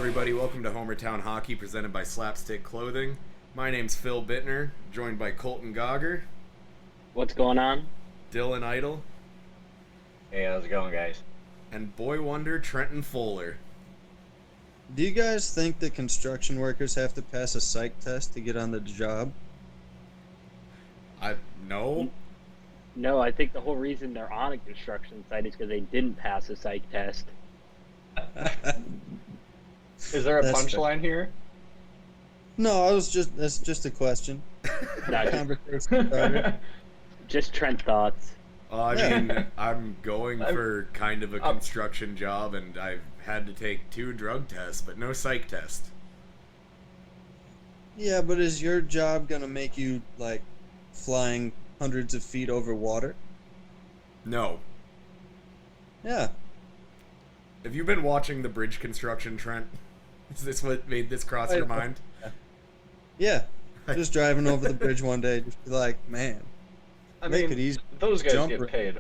everybody. Welcome to Homertown Hockey, presented by Slapstick Clothing. My name's Phil Bittner, joined by Colton Gogger, What's going on? Dylan Idle, Hey, how's it going, guys? and boy wonder Trenton Fuller. Do you guys think that construction workers have to pass a psych test to get on the job? No. No, I think the whole reason they're on a construction site is because they didn't pass a psych test. Is there a That's punchline here? No, that's just a question. No, just, Conversation starter. just Trent thoughts. I mean, I'm going for kind of a construction job, and I've had to take 2 drug tests, but no psych test. Yeah, but is your job gonna make you like flying hundreds of feet over water? No. Yeah. Have you been watching the bridge construction, Trent? Is this what made this cross your mind? Yeah. Just driving over the bridge one day, just be like, man, I make mean, it easy. those guys Jump get right. paid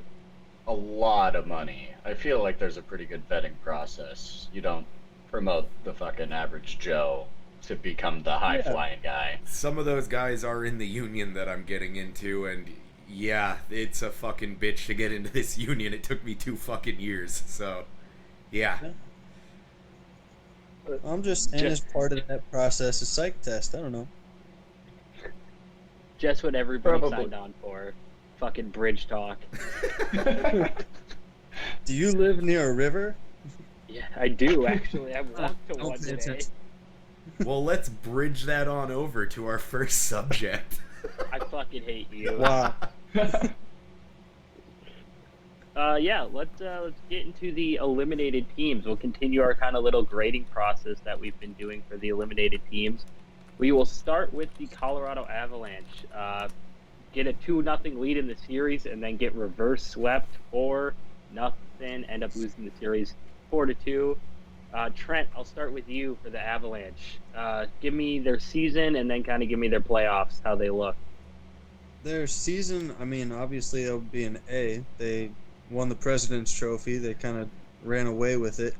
a lot of money. I feel like there's a pretty good vetting process. You don't promote the fucking average Joe to become the high-flying guy. Some of those guys are in the union that I'm getting into, and yeah, it's a fucking bitch to get into this union. It took me 2 fucking years, so yeah. I'm just saying, as part of that process, a psych test. I don't know. Just what everybody Probably. signed on for. Fucking bridge talk. Do you live near a river? Yeah, I do actually. I walked to Don't one pay today. attention. Well, let's bridge that on over to our first subject. I fucking hate you. Wow. Yeah, let's get into the eliminated teams. We'll continue our kind of little grading process that we've been doing for the eliminated teams. We will start with the Colorado Avalanche. Get a 2-0 lead in the series and then get reverse swept 4-0. End up losing the series 4-2. Trent, I'll start with you for the Avalanche. Give me their season and then kind of give me their playoffs, how they look. Their season, I mean, obviously that would be an A. They won the President's Trophy. They kind of ran away with it.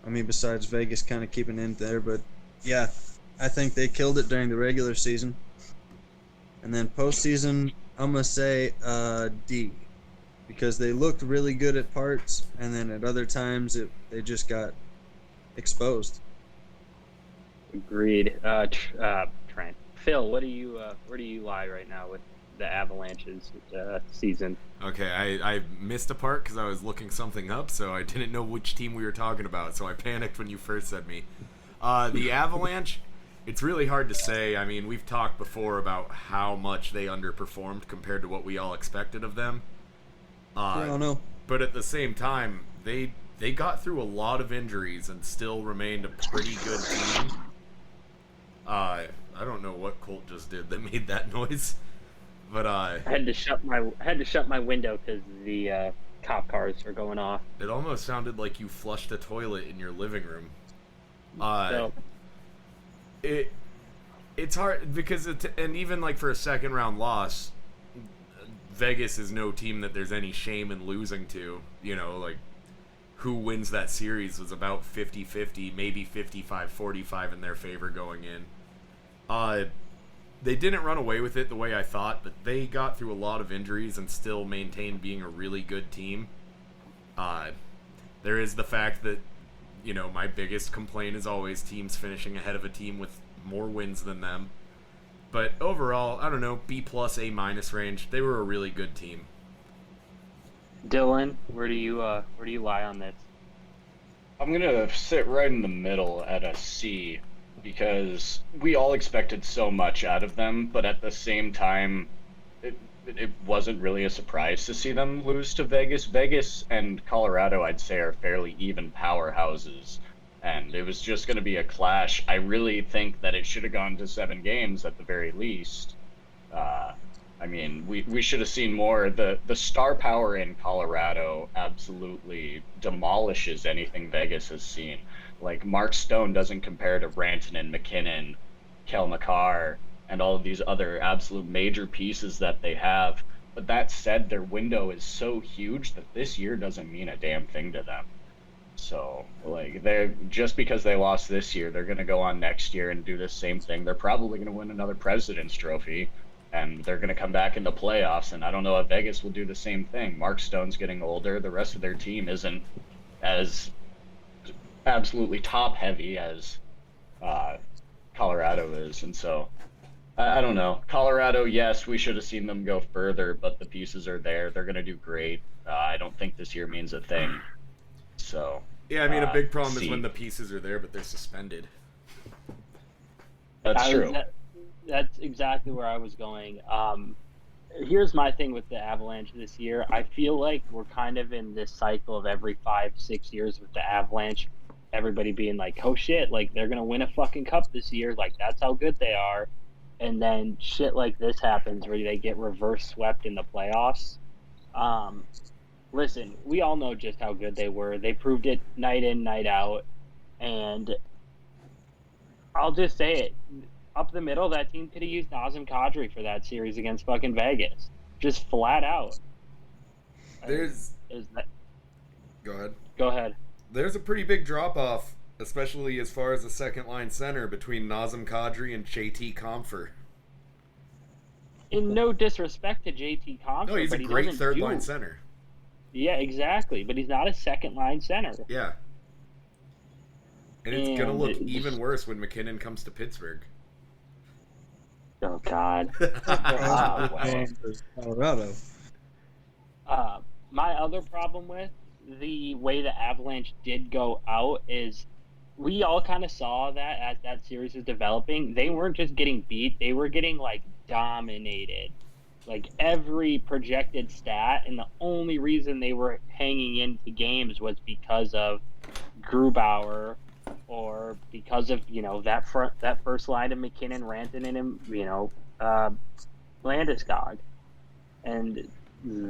I mean, besides Vegas kind of keeping in there. But, yeah, I think they killed it during the regular season. And then postseason, I'm going to say D. Because they looked really good at parts, and then at other times they just got exposed. Agreed. Trent. Phil, where do you lie right now with the Avalanche's season? Okay, I missed a part because I was looking something up, so I didn't know which team we were talking about, so I panicked when you first said me. The Avalanche, it's really hard to say. I mean, we've talked before about how much they underperformed compared to what we all expected of them. I don't know. But at the same time, they got through a lot of injuries and still remained a pretty good team. I don't know what Colt just did that made that noise, but I had to shut my window because the cop cars are going off. it almost sounded like you flushed a toilet in your living room. So, It's hard because and even like for a second round loss, Vegas is no team that there's any shame in losing to. You know, like who wins that series was about 50-50, maybe 55-45 in their favor going in. They didn't run away with it the way I thought, but they got through a lot of injuries and still maintained being a really good team. There is the fact that, you know, my biggest complaint is always teams finishing ahead of a team with more wins than them. But overall, I don't know, B+, A- range. They were a really good team. Dylan, where do you lie on this? I'm gonna sit right in the middle at a C because we all expected so much out of them, but at the same time, it wasn't really a surprise to see them lose to Vegas. Vegas and Colorado, I'd say, are fairly even powerhouses, and it was just going to be a clash. I really think that it should have gone to 7 games at the very least. I mean, we should have seen more. The star power in Colorado absolutely demolishes anything Vegas has seen. Like, Mark Stone doesn't compare to Rantanen, McKinnon, Kel McCarr, and all of these other absolute major pieces that they have. But that said, their window is so huge that this year doesn't mean a damn thing to them. So, like, they're just because they lost this year, they're going to go on next year and do the same thing. They're probably going to win another President's Trophy, and they're going to come back in the playoffs. And I don't know if Vegas will do the same thing. Mark Stone's getting older. The rest of their team isn't as absolutely top heavy as Colorado is, and so I don't know. Colorado, yes, we should have seen them go further, but the pieces are there. They're going to do great. I don't think this year means a thing. So, Yeah, I mean, a big problem is see. when the pieces are there, but they're suspended. That's true. That's exactly where I was going. Here's my thing with the Avalanche this year. I feel like we're kind of in this cycle of every 5-6 years with the Avalanche. Everybody being like, "Oh shit! Like they're gonna win a fucking cup this year. Like that's how good they are." And then shit like this happens where they get reverse swept in the playoffs. Listen, we all know just how good they were. They proved it night in, night out. And I'll just say it. Up the middle, that team could have used Nazem Kadri for that series against fucking Vegas. Just flat out. There's. Is that... Go ahead. Go ahead. There's a pretty big drop off, especially as far as the second line center between Nazem Kadri and JT Compher. In no disrespect to JT Compher, No, he's a great third line center. Yeah, exactly. But he's not a second line center. Yeah. And it's going to look even worse when McKinnon comes to Pittsburgh. Oh, God. Colorado. My other problem with the way the Avalanche did go out is we all kind of saw that as that series was developing. They weren't just getting beat. They were getting, like, dominated. Like, every projected stat, and the only reason they were hanging into games was because of Grubauer or because of, that first line of McKinnon, Rantanen, and, Landeskog. And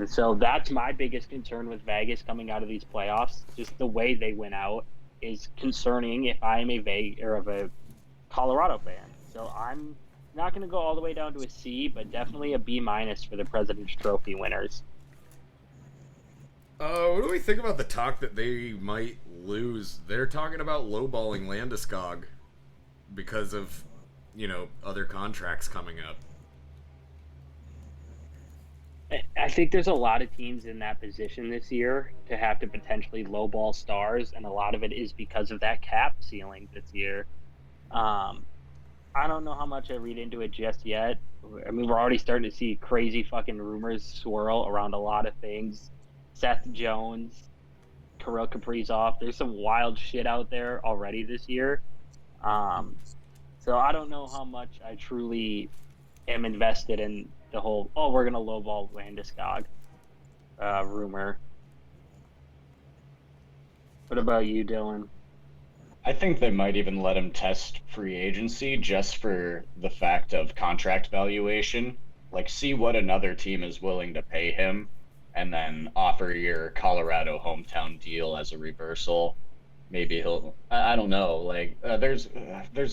so that's my biggest concern with Vegas coming out of these playoffs. Just the way they went out is concerning if I am a Colorado fan. So I'm not going to go all the way down to a C, but definitely a B- for the President's Trophy winners. What do we think about the talk that they might lose? They're talking about lowballing Landeskog because of, other contracts coming up. I think there's a lot of teams in that position this year to have to potentially lowball stars, and a lot of it is because of that cap ceiling this year. I don't know how much I read into it just yet. I mean, we're already starting to see crazy fucking rumors swirl around a lot of things. Seth Jones, Kirill Kaprizov. There's some wild shit out there already this year. So I don't know how much I truly am invested in the whole, we're going to lowball Landeskog rumor. What about you, Dylan? I think they might even let him test free agency just for the fact of contract valuation. Like, see what another team is willing to pay him, and then offer your Colorado hometown deal as a reversal. Maybe he'll. I don't know. Like, there's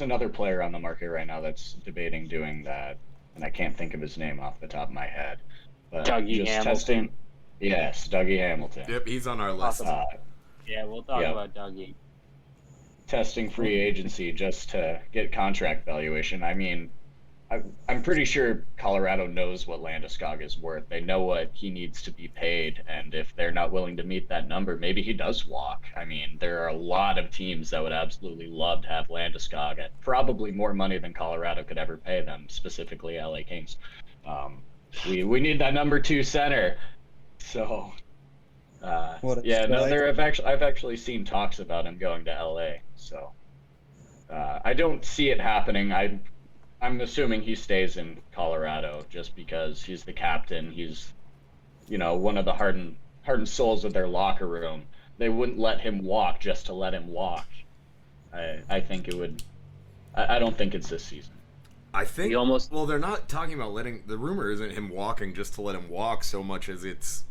another player on the market right now that's debating doing that, and I can't think of his name off the top of my head. But Dougie just Hamilton. testing. Yes, Dougie Hamilton. Yep, he's on our list. Awesome. Yeah, we'll talk about Dougie. Testing free agency just to get contract valuation. I mean, I'm pretty sure Colorado knows what Landeskog is worth. They know what he needs to be paid, and if they're not willing to meet that number, maybe he does walk. I mean, there are a lot of teams that would absolutely love to have Landeskog at probably more money than Colorado could ever pay them, specifically LA Kings. We need that number 2 center. So, I've actually seen talks about him going to LA. So, I don't see it happening. I'm assuming he stays in Colorado just because he's the captain. He's, one of the heart and souls of their locker room. They wouldn't let him walk just to let him walk. I think it would. I don't think it's this season. I think. Well, they're not talking about letting. The rumor isn't him walking just to let him walk so much as it's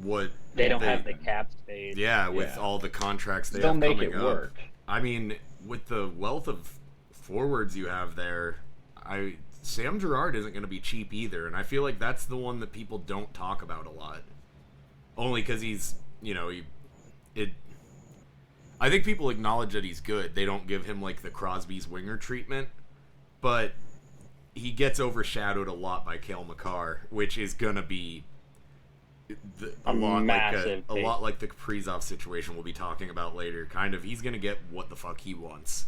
what they don't have the cap space. Yeah, with all the contracts they They'll have make coming it up. work. I mean, with the wealth of forwards you have there, Sam Girard isn't going to be cheap either, and I feel like that's the one that people don't talk about a lot. Only because he's, I think people acknowledge that he's good. They don't give him like the Crosby's winger treatment, but he gets overshadowed a lot by Cale Makar, which is gonna be a lot like the Kaprizov situation we'll be talking about later. Kind of, he's gonna get what the fuck he wants.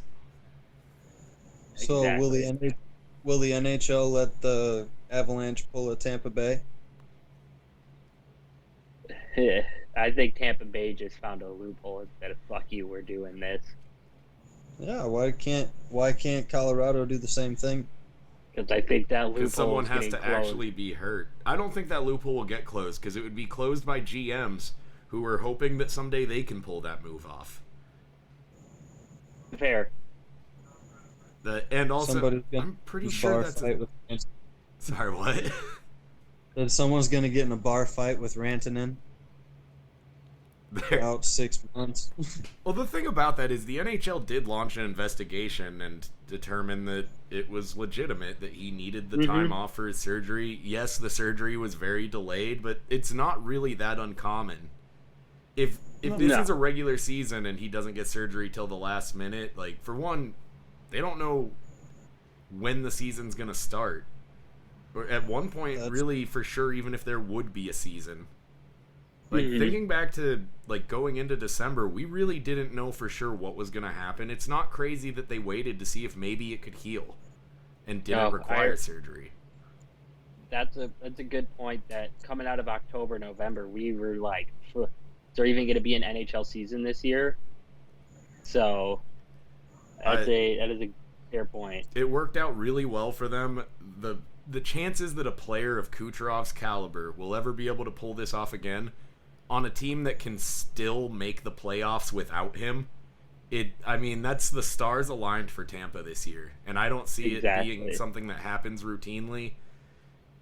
So Exactly. will the NHL let the Avalanche pull a Tampa Bay? I think Tampa Bay just found a loophole instead of fuck you, we're doing this. Yeah, why can't Colorado do the same thing? Because I think that Because loophole someone is has getting to closed. actually be hurt. I don't think that loophole will get closed because it would be closed by GMs who are hoping that someday they can pull that move off. Fair. And also, Somebody's gonna I'm pretty get in a sure bar that's fight with sorry, what? that someone's gonna get in a bar fight with Rantanen There. out 6 months. Well, the thing about that is the NHL did launch an investigation and determine that it was legitimate, that he needed the time off for his surgery. Yes, the surgery was very delayed, but it's not really that uncommon. If this No. is a regular season and he doesn't get surgery till the last minute, like, for one, they don't know when the season's going to start. Or at one point, That's- really, for sure, even if there would be a season. Like, thinking back to, like, going into December, we really didn't know for sure what was going to happen. It's not crazy that they waited to see if maybe it could heal and didn't require surgery. That's a good point. That coming out of October, November, we were like, "Phew, is there even going to be an NHL season this year?" So that is a fair point. It worked out really well for them. The chances that a player of Kucherov's caliber will ever be able to pull this off again on a team that can still make the playoffs without him, that's the stars aligned for Tampa this year, and I don't see it being something that happens routinely.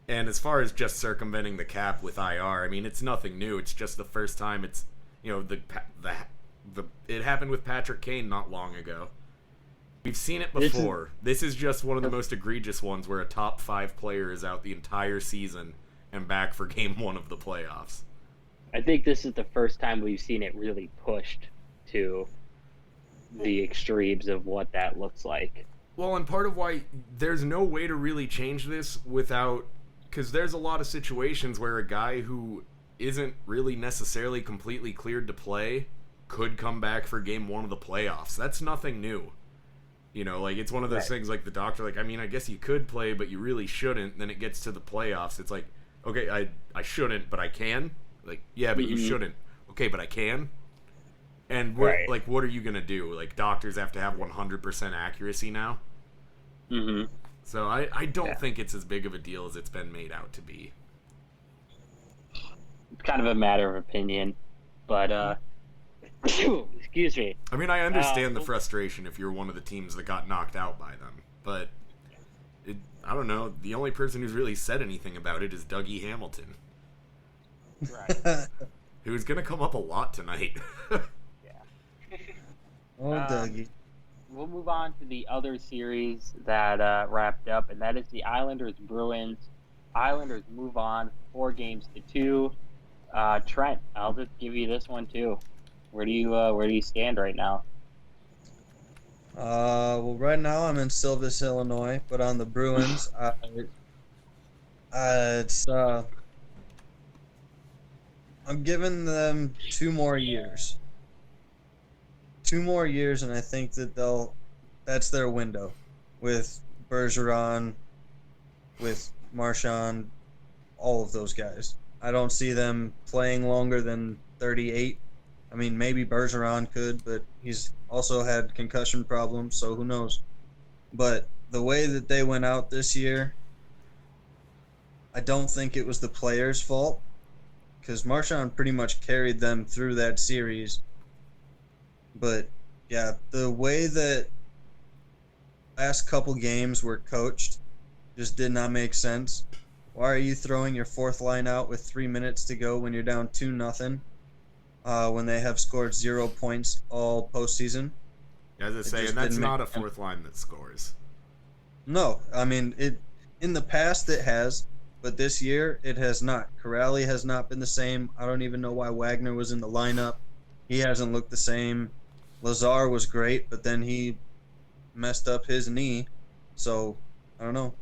And as far as just circumventing the cap with IR, I mean, it's nothing new. It's just the first time it's, it happened with Patrick Kane not long ago. We've seen it before. This is just one of the most egregious ones where a top 5 player is out the entire season and back for game 1 of the playoffs. I think this is the first time we've seen it really pushed to the extremes of what that looks like. Well, and part of why there's no way to really change this without, because there's a lot of situations where a guy who isn't really necessarily completely cleared to play could come back for game 1 of the playoffs. That's nothing new. Like, it's one of those things, like, the doctor, like, I mean, I guess you could play, but you really shouldn't. Then it gets to the playoffs. It's like, okay, I shouldn't, but I can. Like, yeah, but you shouldn't. Okay, but I can. And like, what are you gonna do? Like, doctors have to have 100% accuracy now. So I don't think it's as big of a deal as it's been made out to be. It's kind of a matter of opinion, but excuse me. I mean, I understand the frustration if you're one of the teams that got knocked out by them, but I don't know. The only person who's really said anything about it is Dougie Hamilton. Right. Who's going to come up a lot tonight. Yeah. Oh, Dougie. We'll move on to the other series that wrapped up, and that is the Islanders-Bruins. Islanders move on 4-2. Trent, I'll just give you this one too. Where do you stand right now? Well, right now I'm in Silvis, Illinois, but on the Bruins, I'm giving them 2 more years. 2 more years, and I think that that's their window with Bergeron, with Marchand, all of those guys. I don't see them playing longer than 38. I mean, maybe Bergeron could, but he's also had concussion problems, so who knows. But the way that they went out this year, I don't think it was the players' fault, because Marchand pretty much carried them through that series. But, yeah, the way that last couple games were coached just did not make sense. Why are you throwing your 4th line out with 3 minutes to go when you're down 2-0? When they have scored 0 points all postseason? As I say, and that's not a 4th line that scores. No, I mean, in the past it has, but this year it has not. Corrali has not been the same. I don't even know why Wagner was in the lineup. He hasn't looked the same. Lazar was great, but then he messed up his knee. So I don't know.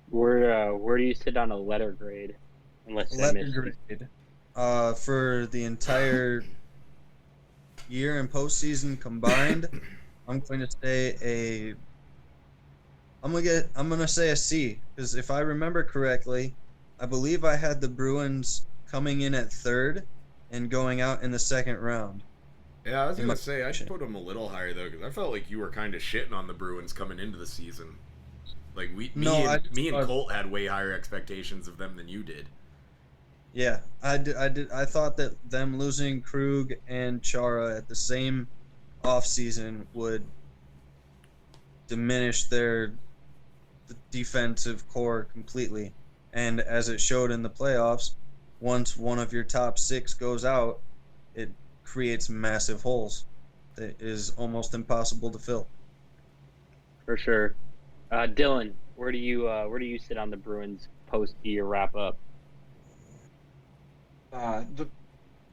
Where do you sit on a letter grade? Unless I Letter missed you. grade. For the entire year and postseason combined, I'm going to say a. I'm gonna say a C because if I remember correctly, I believe I had the Bruins coming in at third and going out in the second round. Yeah, I was In my gonna say I'd prediction. put them a little higher though, because I felt like you were kind of shitting on the Bruins coming into the season. Like No, I just me and thought, Colt had way higher expectations of them than you did. yeah, I thought that them losing Krug and Chara at the same off season would diminish their defensive core completely. And as it showed in the playoffs, once one of your top six goes out, it creates massive holes that is almost impossible to fill. For sure. Dylan, where do you sit on the Bruins post year wrap up?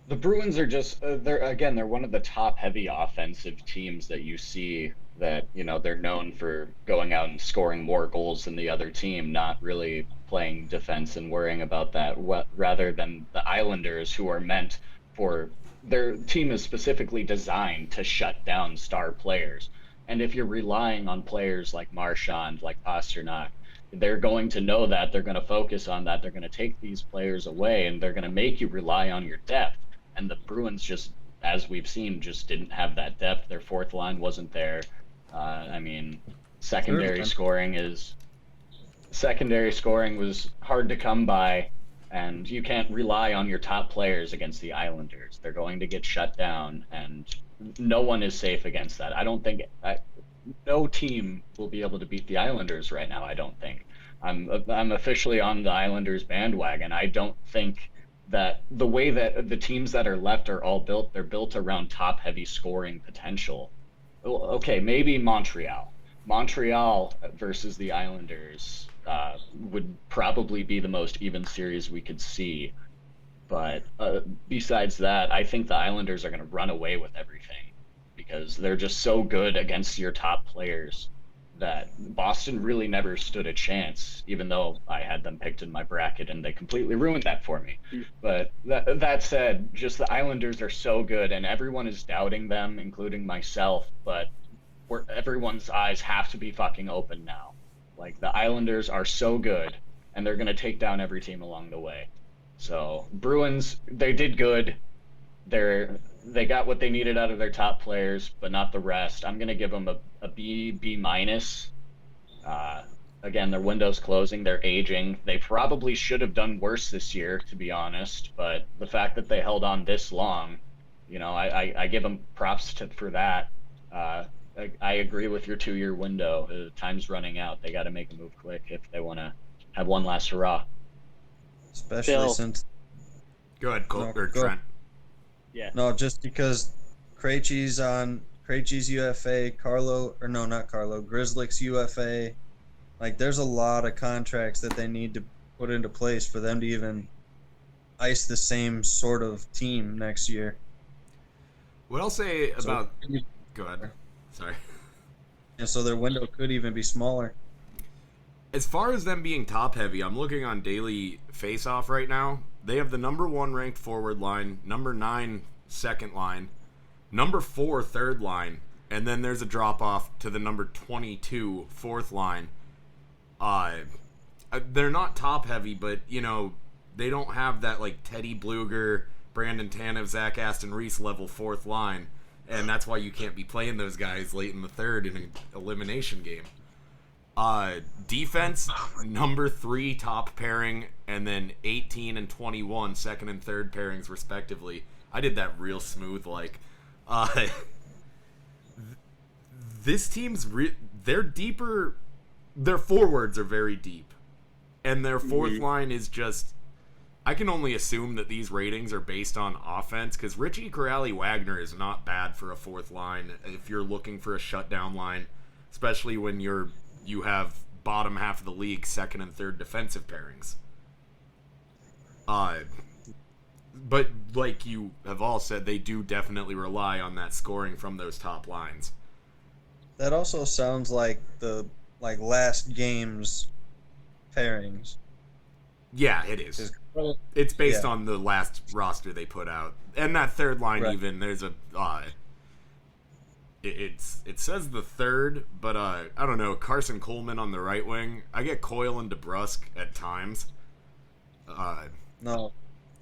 The Bruins are just they're one of the top heavy offensive teams that you see that they're known for going out and scoring more goals than the other team, not really playing defense and worrying about that rather than the Islanders who are meant for their team is specifically designed to shut down star players. And if you're relying on players like Marchand, like Pasternak, they're going to know that they're going to focus on that. They're going to take these players away and they're going to make you rely on your depth. And the Bruins just, as we've seen, just didn't have that depth. Their fourth line wasn't there. I mean, Third secondary line. scoring is secondary scoring was hard to come by, and you can't rely on your top players against the Islanders. They're going to get shut down, and no one is safe against that. I don't think no team will be able to beat the Islanders right now. I don't think. I'm officially on the Islanders bandwagon. I don't think that the way that the teams that are left are all built, they're built around top heavy scoring potential. Well, okay, maybe Montreal. Montreal versus the Islanders would probably be the most even series we could see. But besides that, I think the Islanders are going to run away with everything because they're just so good against your top players that Boston really never stood a chance, even though I had them picked in my bracket and they completely ruined that for me. But that said, just the Islanders are so good and everyone is doubting them, including myself. But everyone's eyes have to be fucking open now. Like the Islanders are so good and they're going to take down every team along the way. So Bruins, they did good. They got what they needed out of their top players, but not the rest. I'm gonna give them a B minus. Uh, Again, their window's closing. They're aging. They probably should have done worse this year, to be honest. But the fact that they held on this long, I give them props for that. Uh, I agree with your 2 year window. Time's running out. They got to make a move quick if they want to have one last hurrah. Especially Phil. since Go ahead, Colt or go. Trent. Yeah. no, just because Krejci's UFA, Carlo or no, not Carlo, Grizzlick's UFA. Like there's a lot of contracts that they need to put into place for them to even ice the same sort of team next year. What I'll say So, about. Go ahead. Sorry. and so their window could even be smaller. As far as them being top heavy, I'm looking on Daily Faceoff right now. They have the number 1 ranked forward line, number 9 second line, number 4 third line, and then there's a drop off to the number 22 fourth line. They're not top heavy, but they don't have that like Teddy Bluger, Brandon Tanev, Zach Aston Reese level fourth line, and that's why you can't be playing those guys late in the third in an elimination game. Defense, number 3 top pairing, and then 18 and 21 second and third pairings respectively. I did that real smooth. This team's they're deeper. Their forwards are very deep, and their fourth line is just. I can only assume that these ratings are based on offense because Richie Corrali Wagner is not bad for a fourth line if you're looking for a shutdown line, especially when you have bottom half of the league second and third defensive pairings. But like you have all said, they do definitely rely on that scoring from those top lines. That also sounds like the last game's pairings. Yeah, it is. 'Cause- It's based Yeah, on the last roster they put out, and that third line right. even. There's a it says the third, but I don't know. Carson Coleman on the right wing. I get Coyle and DeBrusque at times. Uh, No,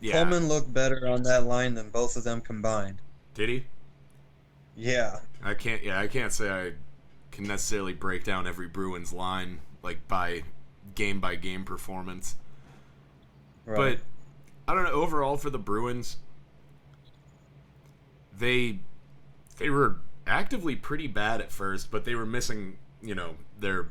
yeah, Coleman looked better on that line than both of them combined. did he? Yeah, I can't. Yeah, I can't say I can necessarily break down every Bruins line like by game performance. right. But I don't know. Overall, for the Bruins, they were actively pretty bad at first, but they were missing, their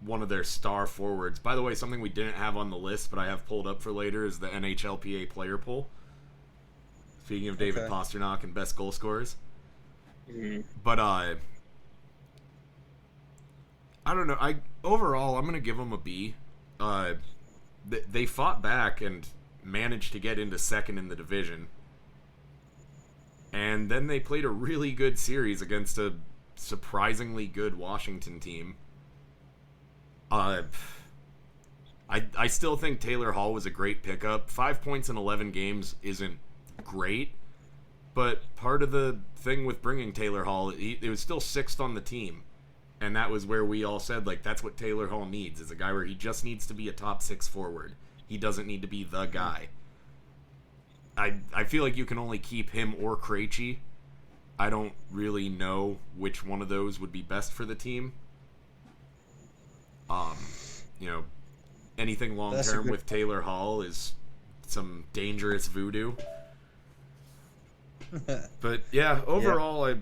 one of their star forwards. By the way, something we didn't have on the list, but I have pulled up for later is the NHLPA player poll. Speaking of David Okay. Pasternak and best goal scorers, Mhm. but I don't know. Overall, I'm gonna give them a B. They fought back and managed to get into second in the division. And then they played a really good series against a surprisingly good Washington team. I still think Taylor Hall was a great pickup. 5 points in 11 games isn't great, but part of the thing with bringing Taylor Hall, it was still sixth on the team. And that was where we all said, like, that's what Taylor Hall needs, is a guy where he just needs to be a top six forward. He doesn't need to be the guy. I feel like you can only keep him or Krejci. I don't really know which one of those would be best for the team. You know, anything long term with Taylor Hall is some dangerous voodoo. But yeah, overall,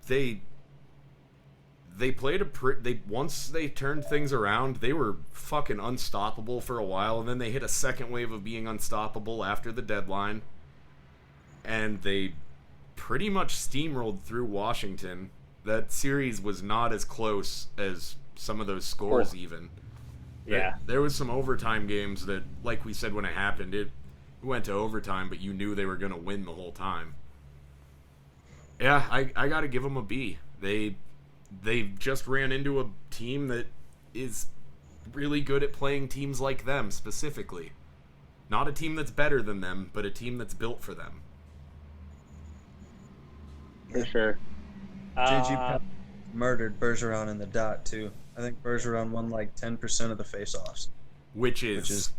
they played once they turned things around, they were fucking unstoppable for a while, and then they hit a second wave of being unstoppable after the deadline, and they pretty much steamrolled through Washington. That series was not as close as some of those scores even. Yeah. There was some overtime games that, like we said when it happened, it went to overtime, but you knew they were going to win the whole time. Yeah, I got to give them a B. They just ran into a team that is really good at playing teams like them specifically. Not a team that's better than them, but a team that's built for them. For sure. JG murdered Bergeron in the dot too. I think Bergeron won like 10% of the face-offs, Which is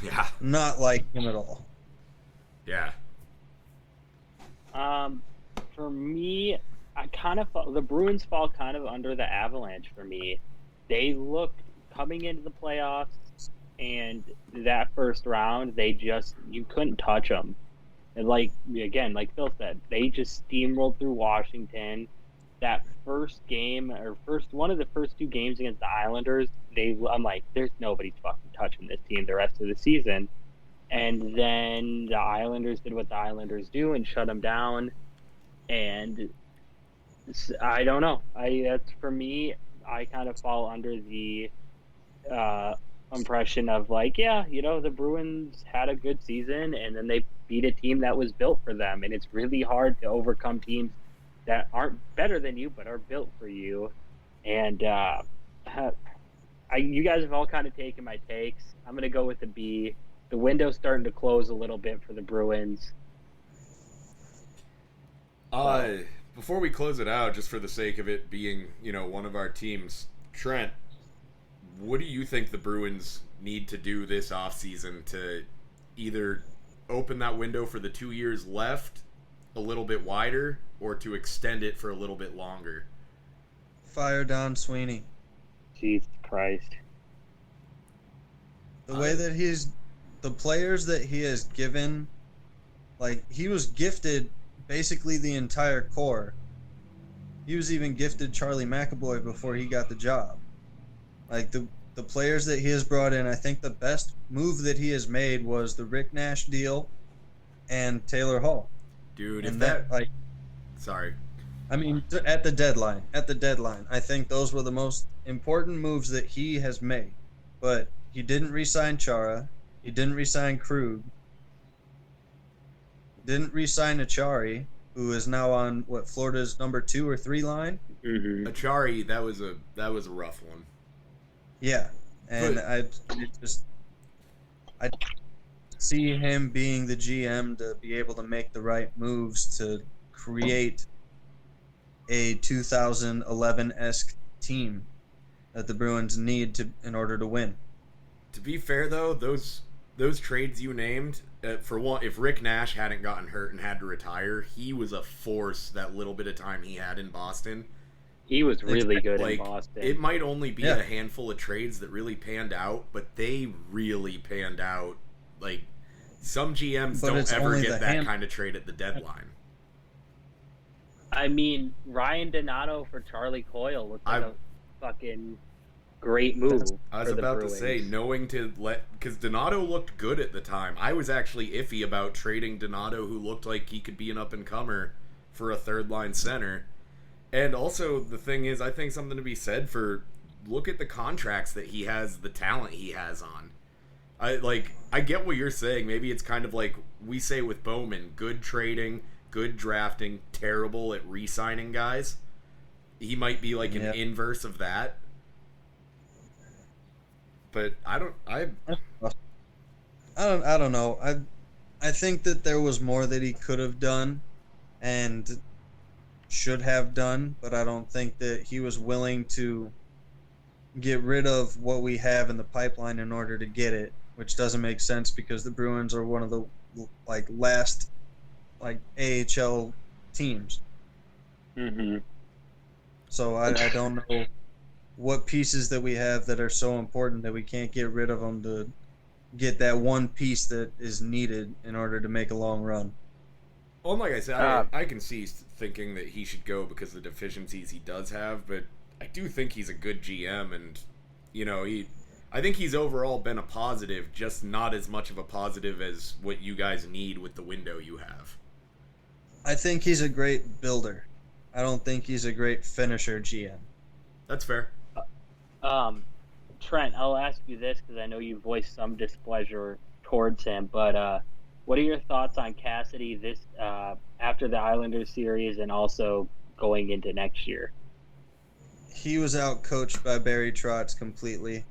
yeah. not like him at all. Yeah. For me, I kind of the Bruins fall kind of under the Avalanche for me. They looked coming into the playoffs, and that first round, you couldn't touch them. And like Phil said, they just steamrolled through Washington. That first game, or one of the first two games against the Islanders, I'm like, there's nobody fucking touching this team the rest of the season. And then the Islanders did what the Islanders do and shut them down. And I don't know. That's for me. I kind of fall under the impression of like, the Bruins had a good season, and then they beat a team that was built for them, and it's really hard to overcome teams that aren't better than you but are built for you. And you guys have all kind of taken my takes. I'm gonna go with the B. The window's starting to close a little bit for the Bruins. Before we close it out, just for the sake of it being, one of our teams, Trent, what do you think the Bruins need to do this offseason to either open that window for the 2 years left a little bit wider or to extend it for a little bit longer? Fire Don Sweeney. Jesus Christ. The way that the players that he has given, like, he was gifted basically the entire core. He was even gifted Charlie McAvoy before he got the job. Like, the players that he has brought in, I think the best move that he has made was the Rick Nash deal and Taylor Hall. Dude, and if that like, sorry. I mean, at the deadline, I think those were the most important moves that he has made. But he didn't re-sign Chara. He didn't re-sign Krug. didn't re-sign Achari, who is now on Florida's number 2 or 3 line. Mm-hmm. Achari, that was a rough one. Yeah, and But I see him being the GM to be able to make the right moves to create a 2011-esque team that the Bruins need in order to win. to be fair, though, those trades you named, for one, if Rick Nash hadn't gotten hurt and had to retire, he was a force that little bit of time he had in Boston. He was really good in Like, Boston. it might only be Yeah. a handful of trades that really panned out, but they really panned out. Like, some GMs But don't it's ever only get the that hand- kind of trade at the deadline. I mean, Ryan Donato for Charlie Coyle looked like a fucking great move. I was for the about to Bruins. say, knowing to because Donato looked good at the time. I was actually iffy about trading Donato, who looked like he could be an up and comer for a third line center. And also, the thing is, I think something to be said for look at the contracts that he has, the talent he has on. I get what you're saying. Maybe it's kind of like we say with Bowman: good trading, good drafting, terrible at re-signing guys. He might be like an inverse of that. But I don't know. I think that there was more that he could have done and should have done, but I don't think that he was willing to get rid of what we have in the pipeline in order to get it, which doesn't make sense because the Bruins are one of the last AHL teams. Mm-hmm. So I don't know what pieces that we have that are so important that we can't get rid of them to get that one piece that is needed in order to make a long run. Well, like I said, I can see thinking that he should go because of the deficiencies he does have, but I do think he's a good GM, and I think he's overall been a positive, just not as much of a positive as what you guys need with the window you have. I think he's a great builder. I don't think he's a great finisher GM. That's fair. Trent, I'll ask you this because I know you voiced some displeasure towards him, but what are your thoughts on Cassidy this after the Islanders series and also going into next year? He was out-coached by Barry Trotz completely.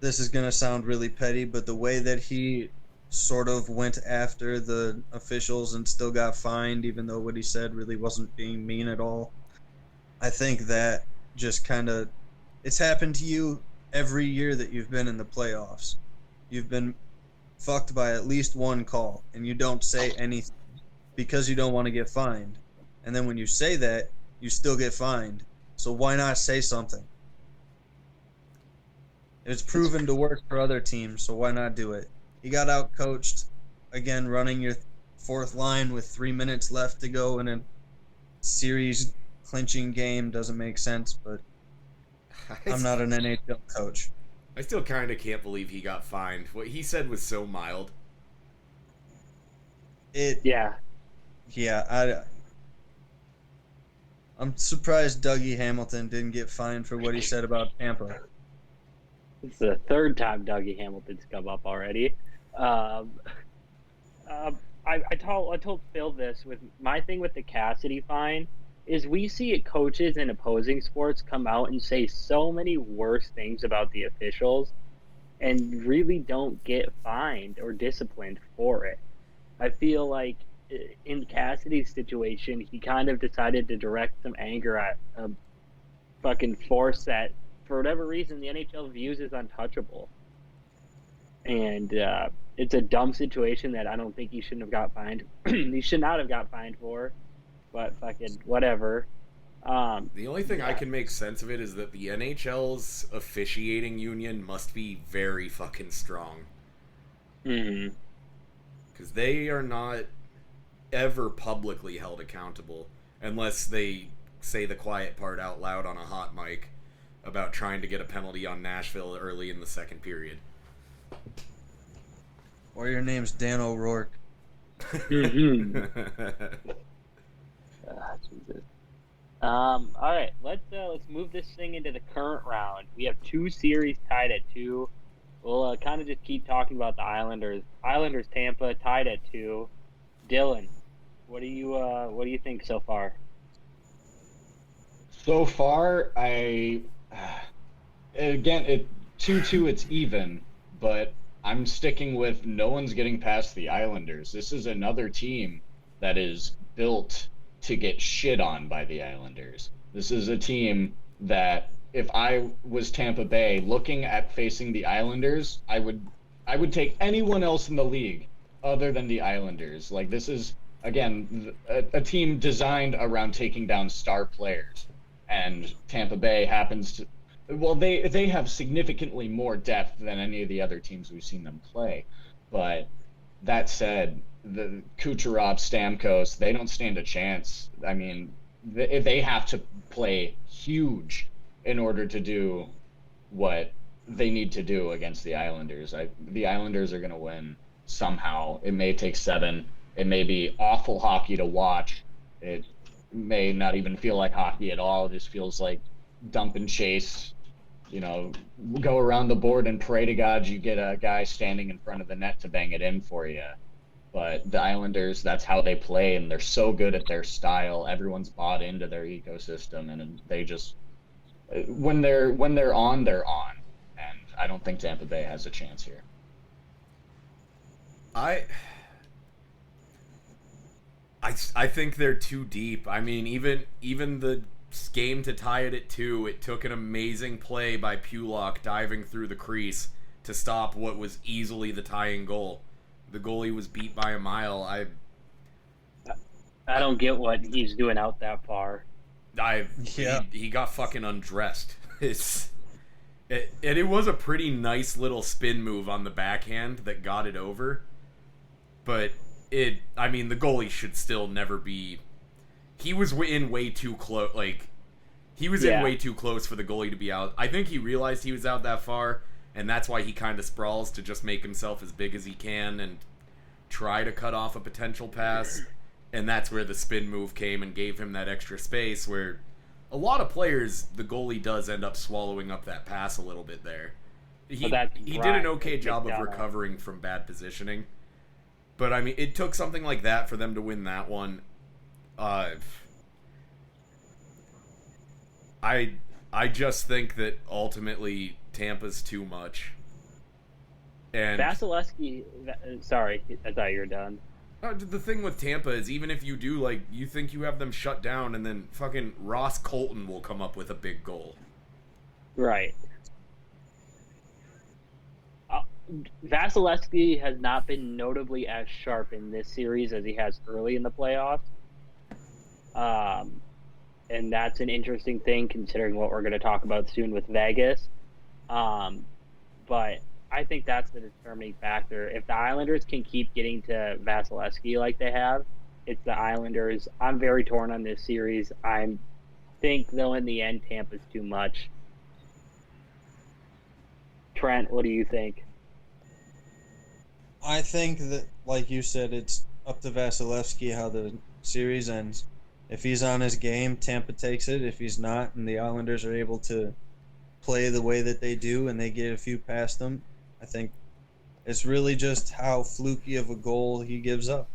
This is going to sound really petty, but the way that he sort of went after the officials and still got fined, even though what he said really wasn't being mean at all, I think that just kind of, it's happened to you every year that you've been in the playoffs. You've been fucked by at least one call, and you don't say anything because you don't want to get fined. And then when you say that, you still get fined. So why not say something? It's proven to work for other teams, so why not do it? He got out-coached, again, running your fourth line with 3 minutes left to go in a series clinching game doesn't make sense, but I'm not an NHL coach. I still kind of can't believe he got fined. What he said was so mild. I'm surprised Dougie Hamilton didn't get fined for what he said about Tampa. It's the third time Dougie Hamilton's come up already. I told Phil this with my thing with the Cassidy fine is we see coaches in opposing sports come out and say so many worse things about the officials and really don't get fined or disciplined for it. I feel like in Cassidy's situation, he kind of decided to direct some anger at a fucking force that, for whatever reason, the NHL views as untouchable. And it's a dumb situation that I don't think he shouldn't have got fined. He should not have got fined for. But fucking whatever. The only thing I can make sense of it is that the NHL's officiating union must be very fucking strong. Mm-hmm. Because they are not ever publicly held accountable unless they say the quiet part out loud on a hot mic about trying to get a penalty on Nashville early in the second period. Or your name's Dan O'Rourke. Mm-hmm. Jesus. All right, let's move this thing into the current round. We have 2 series tied at 2. We'll kind of just keep talking about the Islanders. Islanders, Tampa tied at 2. Dylan, what do you think so far? So far, again, 2-2, it's even, but I'm sticking with no one's getting past the Islanders. This is another team that is built to get shit on by the Islanders. This is a team that if I was Tampa Bay looking at facing the Islanders, I would take anyone else in the league other than the Islanders. Like, this is again a team designed around taking down star players, and Tampa Bay happens to, well, they have significantly more depth than any of the other teams we've seen them play. But that said, the Kucherov, Stamkos, they don't stand a chance. I mean, they have to play huge in order to do what they need to do against the Islanders. The Islanders are going to win somehow. It may take 7. It may be awful hockey to watch. It may not even feel like hockey at all. It just feels like dump and chase. Go around the board and pray to God you get a guy standing in front of the net to bang it in for you. But the Islanders, that's how they play, and they're so good at their style. Everyone's bought into their ecosystem, and they just, when they're on, they're on. And I don't think Tampa Bay has a chance here. I think they're too deep. I mean, even the game to tie it at 2, it took an amazing play by Pulock diving through the crease to stop what was easily the tying goal. The goalie was beat by a mile. I don't get what he's doing out that far. He got fucking undressed. It was a pretty nice little spin move on the backhand that got it over. But the goalie should still never be. He was in way too close. Like, he was in way too close for the goalie to be out. I think he realized he was out that far, and that's why he kind of sprawls to just make himself as big as he can and try to cut off a potential pass. And that's where the spin move came and gave him that extra space, where a lot of players, the goalie does end up swallowing up that pass a little bit there. He did an okay job of recovering from bad positioning. But, I mean, it took something like that for them to win that one. I just think that ultimately Tampa's too much. And Vasilevsky, sorry, I thought you were done. The thing with Tampa is, even if you do, like, you think you have them shut down, and then fucking Ross Colton will come up with a big goal. Right. Vasilevsky has not been notably as sharp in this series as he has early in the playoffs. And that's an interesting thing considering what we're going to talk about soon with Vegas. But I think that's the determining factor. If the Islanders can keep getting to Vasilevsky like they have, it's the Islanders. I'm very torn on this series. I think, though, in the end, Tampa's too much. Trent, what do you think? I think that, like you said, it's up to Vasilevsky how the series ends. If he's on his game, Tampa takes it. If he's not, and the Islanders are able to play the way that they do and they get a few past them, I think it's really just how fluky of a goal he gives up.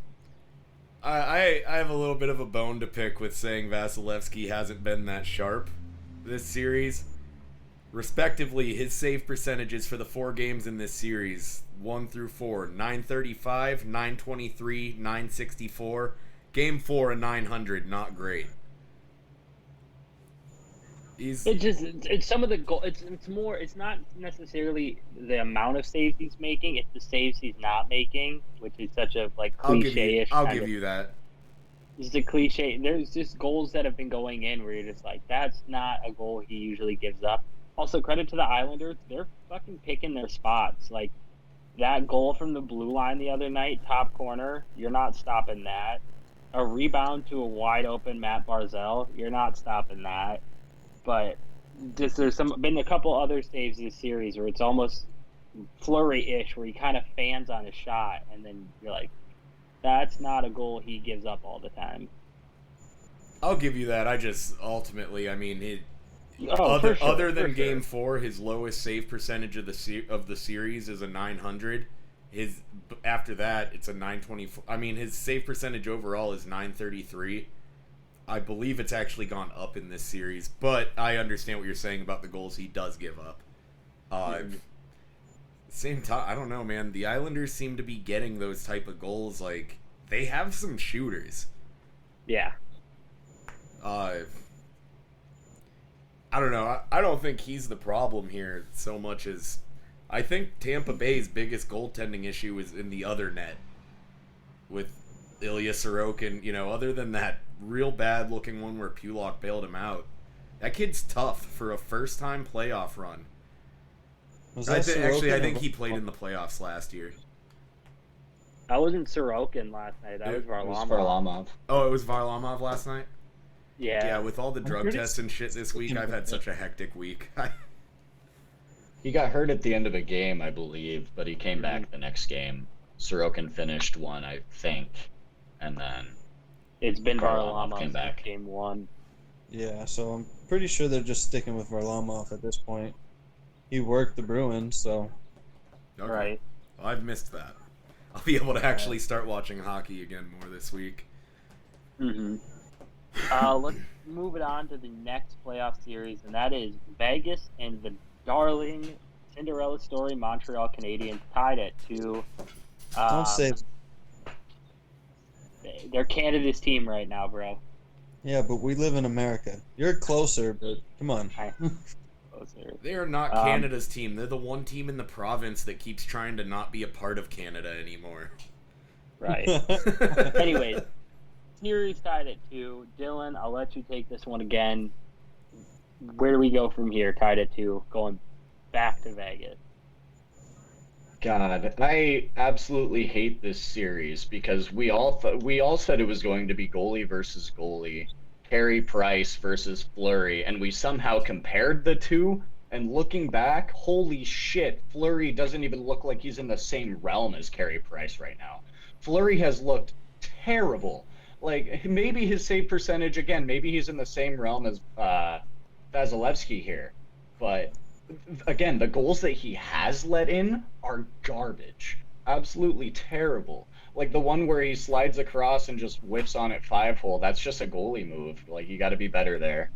I have a little bit of a bone to pick with saying Vasilevsky hasn't been that sharp this series. Respectively, his save percentages for the 4 games in this series, 1 through 4, 935, 923, 964. Game 4, a 900, not great. It's some of the goal. It's more. It's not necessarily the amount of saves he's making. It's the saves he's not making, which is such a cliche-ish. I'll give you that. It's a cliche. There's just goals that have been going in where you're just like, that's not a goal he usually gives up. Also, credit to the Islanders. They're fucking picking their spots. Like, that goal from the blue line the other night, top corner, you're not stopping that. A rebound to a wide open Matt Barzal, you're not stopping that. But there's been a couple other saves this series where it's almost Fleury-ish, where he kind of fans on his shot, and then you're like, that's not a goal he gives up all the time. I'll give you that. I just ultimately, I mean, Oh, for sure, Other than for sure. Game 4, his lowest save percentage of the series is a 900. His after that, it's a 924. I mean, his save percentage overall is 933. I believe it's actually gone up in this series, but I understand what you're saying about the goals he does give up. Same time, I don't know, man. The Islanders seem to be getting those type of goals. Like, they have some shooters. Yeah. I don't know. I don't think he's the problem here so much as I think Tampa Bay's biggest goaltending issue is in the other net with Ilya Sorokin. You know, other than that real bad looking one where Pulock bailed him out, that kid's tough for a first time playoff run. I think he played in the playoffs last year. I wasn't Sorokin last night. That was Varlamov. Oh, it was Varlamov last night? Yeah. Yeah, with all the drug tests and shit this week, I've had such a hectic week. He got hurt at the end of a game, I believe, but he came back the next game. Sorokin finished one, I think, and then it's been Varlamov Varlamov came back. Game 1. Yeah, so I'm pretty sure they're just sticking with Varlamov at this point. He worked the Bruins, so... Okay. Right. Well, I've missed that. I'll be able to actually start watching hockey again more this week. Mm-hmm. Let's move it on to the next playoff series, and that is Vegas and the darling Cinderella story Montreal Canadiens tied at 2. Don't say... They're Canada's team right now, bro. Yeah, but we live in America. You're closer, but come on. Closer. They are not Canada's team. They're the one team in the province that keeps trying to not be a part of Canada anymore. Right. Anyways, series tied at 2. Dylan, I'll let you take this one again. Where do we go from here? Tied at 2, going back to Vegas. God, I absolutely hate this series because we all said it was going to be goalie versus goalie, Carey Price versus Fleury, and we somehow compared the two. And looking back, holy shit, Fleury doesn't even look like he's in the same realm as Carey Price right now. Fleury has looked terrible. Like, maybe his save percentage, again, maybe he's in the same realm as Vasilevsky here, but again, the goals that he has let in are garbage. Absolutely terrible. Like the one where he slides across and just whips on it 5-hole, that's just a goalie move. Like, you got to be better there.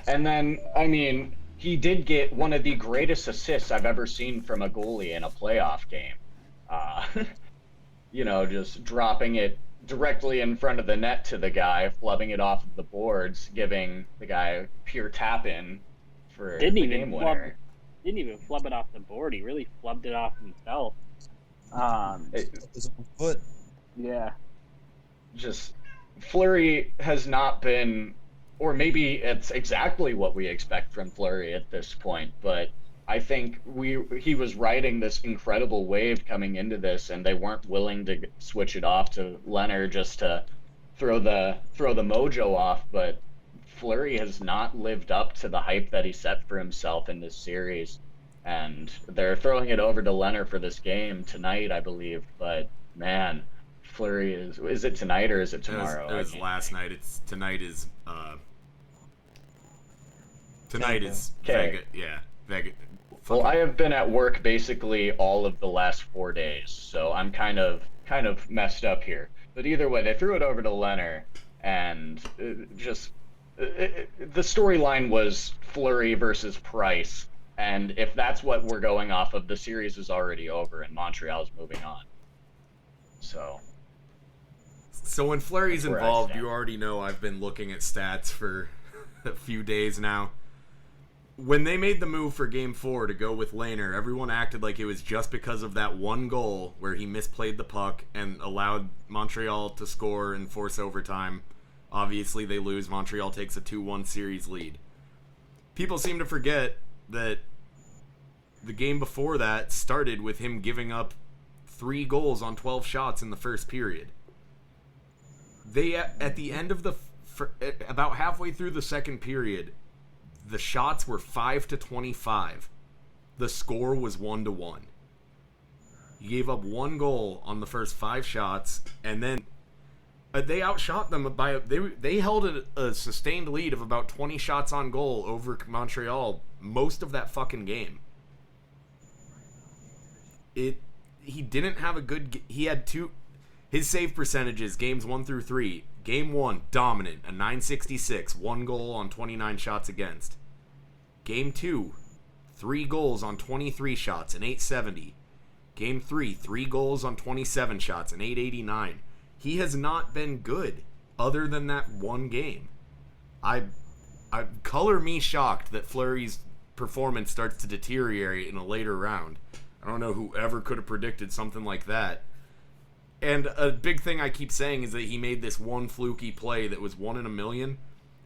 And then, I mean, he did get one of the greatest assists I've ever seen from a goalie in a playoff game. You know, just dropping it directly in front of the net to the guy, flubbing it off of the boards, giving the guy pure tap-in for the game winner. Didn't even flub it off the board. He really flubbed it off himself. His own foot. Yeah. Just, Fleury has not been, or maybe it's exactly what we expect from Fleury at this point, but I think he was riding this incredible wave coming into this, and they weren't willing to switch it off to Leonard just to throw the mojo off, but Fleury has not lived up to the hype that he set for himself in this series, and they're throwing it over to Leonard for this game tonight, I believe. But man, Fleury is it tonight or is it tomorrow? It was last night. Tonight is Vegas. Yeah, Vegas. Well, I have been at work basically all of the last 4 days, so I'm kind of messed up here. But either way, they threw it over to Leonard, and the storyline was Fleury versus Price, and if that's what we're going off of, the series is already over and Montreal's moving on. So when Fleury's involved, you already know I've been looking at stats for a few days now. When they made the move for Game 4 to go with Lehner, everyone acted like it was just because of that one goal where he misplayed the puck and allowed Montreal to score and force overtime. Obviously, they lose. Montreal takes a 2-1 series lead. People seem to forget that the game before that started with him giving up 3 goals on 12 shots in the first period. They, at the end of about halfway through the second period, the shots were 5-25. The score was 1-1. He gave up 1 goal on the first 5 shots, and then They outshot them by they held a sustained lead of about 20 shots on goal over Montreal most of that fucking game. He didn't have a good. He had his save percentages games 1 through 3. Game 1 dominant, a 966, 1 goal on 29 shots against. Game 2, 3 goals on 23 shots, an 870. Game 3, 3 goals on 27 shots, an 889. He has not been good other than that one game. I color me shocked that Fleury's performance starts to deteriorate in a later round. I don't know whoever could have predicted something like that. And a big thing I keep saying is that he made this one fluky play that was 1 in a million.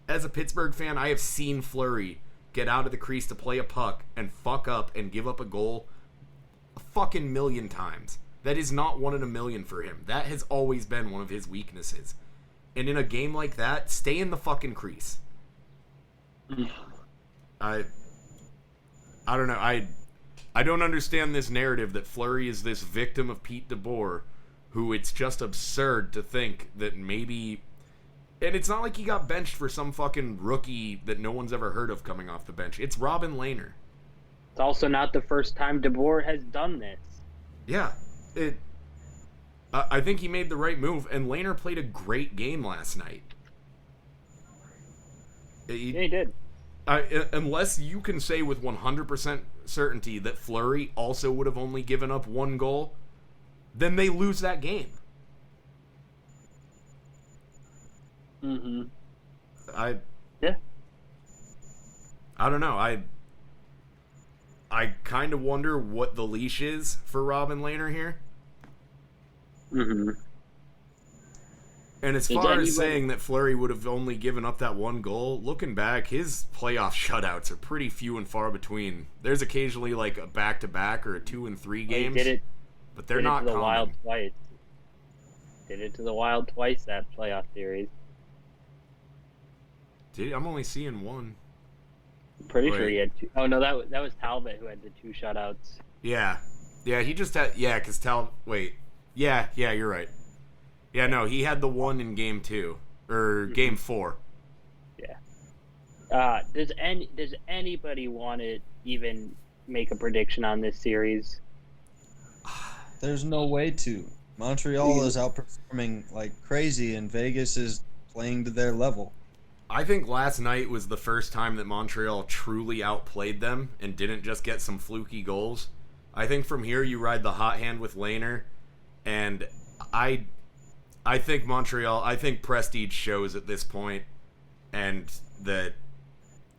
As a Pittsburgh fan, I have seen Fleury get out of the crease to play a puck and fuck up and give up a goal a fucking million times. That is not 1 in a million for him. That has always been one of his weaknesses. And in a game like that, stay in the fucking crease. I don't know. I don't understand this narrative that Fleury is this victim of Pete DeBoer, who it's just absurd to think that maybe... And it's not like he got benched for some fucking rookie that no one's ever heard of coming off the bench. It's Robin Lehner. It's also not the first time DeBoer has done this. Yeah. I think he made the right move, and Lehner played a great game last night. He did. Unless you can say with 100% certainty that Fleury also would have only given up 1 goal, then they lose that game. Mm-hmm. I don't know. I kind of wonder what the leash is for Robin Lehner here. Mm-hmm. And as far as saying that Fleury would have only given up that 1 goal, looking back, his playoff shutouts are pretty few and far between. There's occasionally like a back-to-back or a 2 and 3 games, but they're not common. Wild twice. Did it to the Wild twice that playoff series. I'm only seeing 1. Pretty sure he had 2. Oh no, that was Talbot who had the 2 shutouts. Yeah, he just had because Wait, yeah, you're right. Yeah, no, he had the 1 in game 2 or game 4. Yeah. Does anybody want to even make a prediction on this series? There's no way to. Montreal is outperforming like crazy, and Vegas is playing to their level. I think last night was the first time that Montreal truly outplayed them and didn't just get some fluky goals. I think from here you ride the hot hand with Lehner, and I think I think prestige shows at this point, and that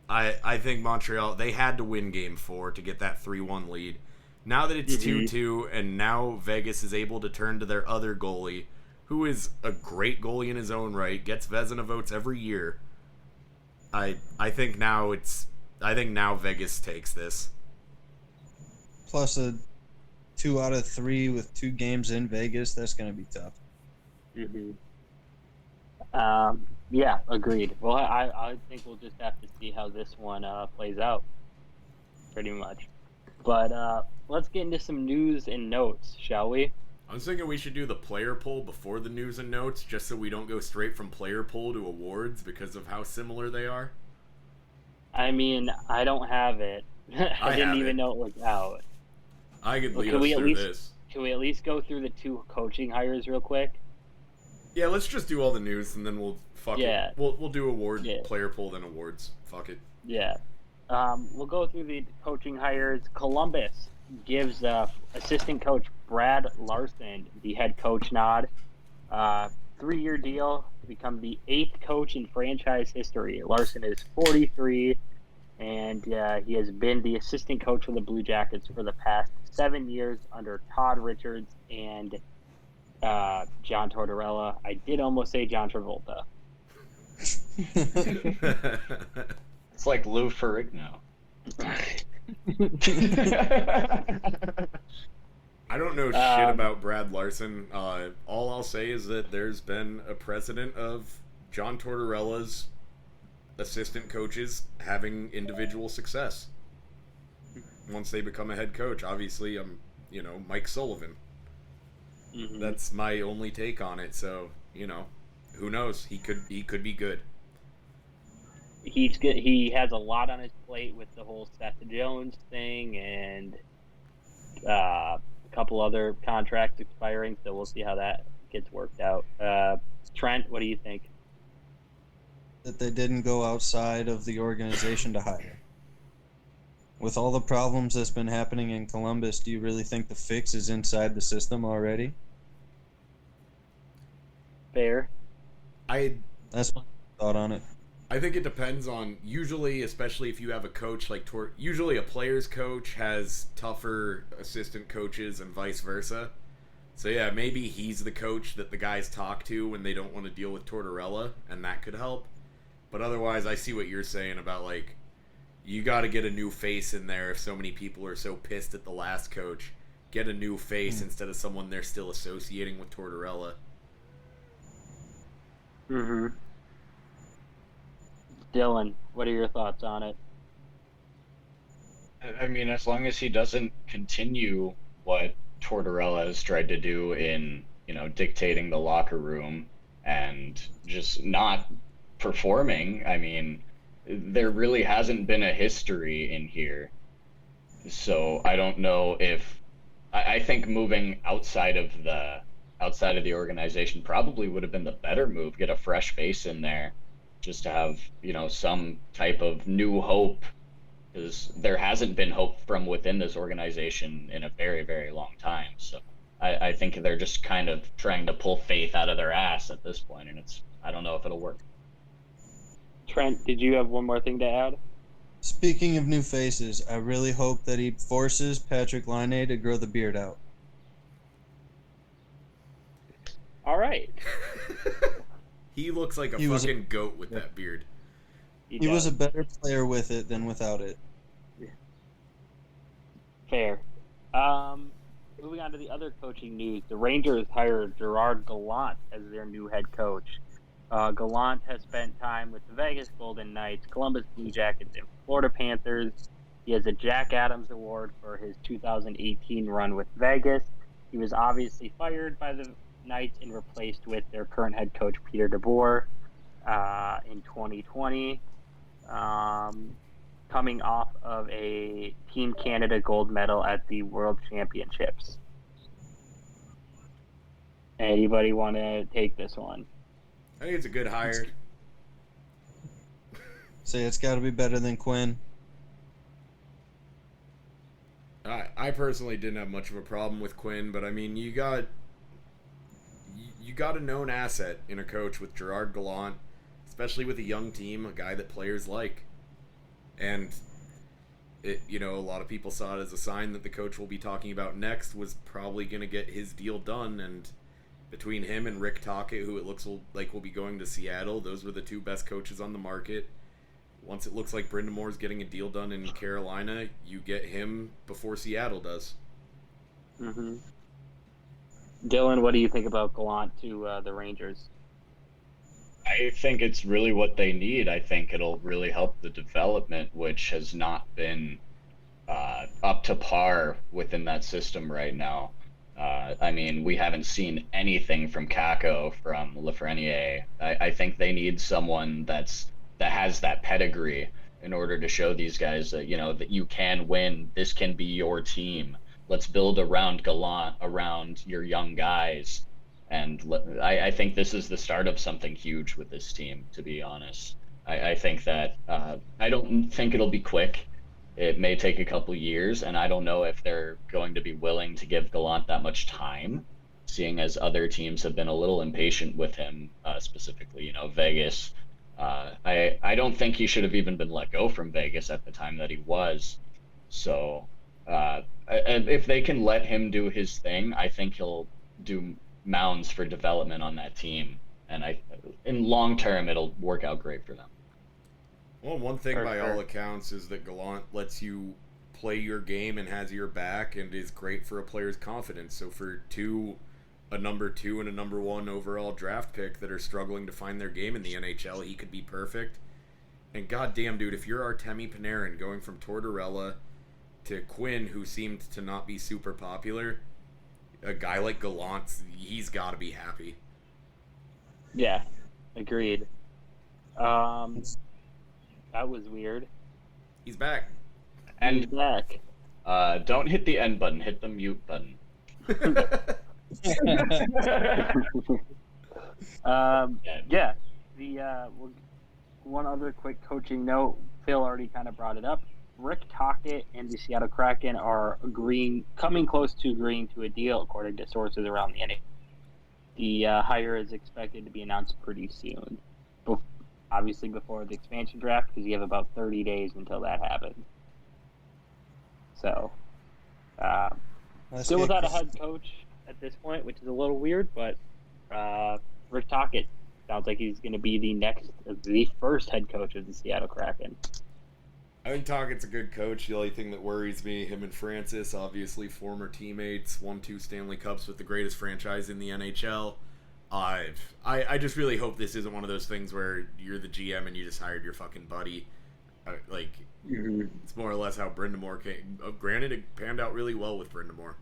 I think Montreal, they had to win game 4 to get that 3-1 lead. Now that it's 2-2, and now Vegas is able to turn to their other goalie, who is a great goalie in his own right, gets Vezina votes every year. I think now Vegas takes this. Plus a 2 out of 3 with 2 games in Vegas, that's going to be tough. Mm-hmm. Yeah, agreed. Well, I think we'll just have to see how this one plays out, pretty much. But let's get into some news and notes, shall we? I was thinking we should do the player poll before the news and notes, just so we don't go straight from player poll to awards because of how similar they are. I mean, I don't have it. I didn't even know it was out. I could lead us through this. Can we at least go through the 2 coaching hires real quick? Yeah, let's just do all the news and then we'll it. We'll do player poll, then awards. Fuck it. Yeah. We'll go through the coaching hires. Columbus gives assistant coach Brad Larson the head coach nod. 3-year deal to become the 8th coach in franchise history. Larson is 43, and he has been the assistant coach for the Blue Jackets for the past 7 years under Todd Richards and John Tortorella. I did almost say John Travolta. It's like Lou Ferrigno. I don't know shit about Brad Larson. All I'll say is that there's been a precedent of John Tortorella's assistant coaches having individual success once they become a head coach. Obviously, Mike Sullivan. Mm-hmm. That's my only take on it. So, Who knows? He could be good. He's good. He has a lot on his plate with the whole Seth Jones thing and a couple other contracts expiring. So we'll see how that gets worked out. Trent, what do you think? That they didn't go outside of the organization to hire. With all the problems that's been happening in Columbus, do you really think the fix is inside the system already? Fair. That's my thought on it. I think it depends on, usually, especially if you have a coach like usually a player's coach has tougher assistant coaches and vice versa. So yeah, maybe he's the coach that the guys talk to when they don't want to deal with Tortorella, and that could help. But otherwise, I see what you're saying about, like, you got to get a new face in there if so many people are so pissed at the last coach. Get a new face instead of someone they're still associating with Tortorella. Mm-hmm. Dylan, what are your thoughts on it? I mean, as long as he doesn't continue what Tortorella has tried to do in, dictating the locker room and just not performing, I mean, there really hasn't been a history in here. So I don't know if I think moving outside of the organization probably would have been the better move. Get a fresh face in there, just to have some type of new hope, because there hasn't been hope from within this organization in a very, very long time. So I think they're just kind of trying to pull faith out of their ass at this point, and I don't know if it'll work. Trent, did you have one more thing to add? Speaking of new faces, I really hope that he forces Patrick Laine to grow the beard out. All right. He looks like a fucking goat with that beard. He was a better player with it than without it. Fair. Moving on to the other coaching news, the Rangers hired Gerard Gallant as their new head coach. Gallant has spent time with the Vegas Golden Knights, Columbus Blue Jackets, and Florida Panthers. He has a Jack Adams Award for his 2018 run with Vegas. He was obviously fired by the Knights and replaced with their current head coach, Peter DeBoer, in 2020, coming off of a Team Canada gold medal at the World Championships. Anybody want to take this one? I think it's a good hire. Say it's got to be better than Quinn. I personally didn't have much of a problem with Quinn, but I mean, you got a known asset in a coach with Gerard Gallant, especially with a young team, a guy that players like. And a lot of people saw it as a sign that the coach we'll be talking about next was probably going to get his deal done, and between him and Rick Tocchet, who it looks like will be going to Seattle, those were the two best coaches on the market. Once it looks like Brindamore's getting a deal done in Carolina, you get him before Seattle does. Mm-hmm. Dylan, what do you think about Gallant to the Rangers? I think it's really what they need. I think it'll really help the development, which has not been up to par within that system right now. I mean, we haven't seen anything from Kakko, from Lafreniere. I think they need someone that has that pedigree in order to show these guys that, that you can win. This can be your team. Let's build around Gallant, around your young guys. And I think this is the start of something huge with this team, to be honest. I think that I don't think it'll be quick. It may take a couple years, and I don't know if they're going to be willing to give Gallant that much time, seeing as other teams have been a little impatient with him, specifically, Vegas. I don't think he should have even been let go from Vegas at the time that he was. So if they can let him do his thing, I think he'll do mounds for development on that team. And in long term, it'll work out great for them. Well, one thing by all accounts is that Gallant lets you play your game and has your back and is great for a player's confidence. So for a number 2 and a number 1 overall draft pick that are struggling to find their game in the NHL, he could be perfect. And goddamn, dude, if you're Artemi Panarin going from Tortorella to Quinn, who seemed to not be super popular, a guy like Gallant, he's got to be happy. Yeah, Agreed. That was weird. He's back. He's And back. don't hit the end button, hit the mute button. Yeah. One other quick coaching note. Phil already kind of brought it up. Rick Tocchet and the Seattle Kraken are coming close to agreeing to a deal, according to sources around the NHL. The hire is expected to be announced pretty soon, obviously before the expansion draft, because you have about 30 days until that happens. So, still without a head coach at this point, which is a little weird, but Rick Tocchet sounds like he's going to be the first head coach of the Seattle Kraken. I think Tockett's a good coach. The only thing that worries me, him and Francis, obviously former teammates, won 2 Stanley Cups with the greatest franchise in the NHL. I just really hope this isn't one of those things where you're the GM and you just hired your fucking buddy. It's more or less how Brind'Amour came. Granted, it panned out really well with Brind'Amour.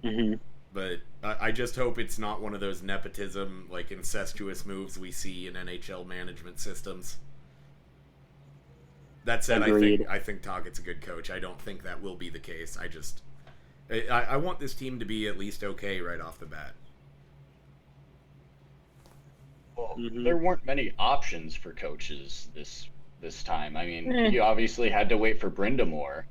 Mm-hmm. But I just hope it's not one of those nepotism, like incestuous moves we see in NHL management systems. That said, Agreed. I think Tockett's a good coach. I don't think that will be the case. I want this team to be at least okay right off the bat. Well, there weren't many options for coaches this time. I mean, you obviously had to wait for Brind'Amour,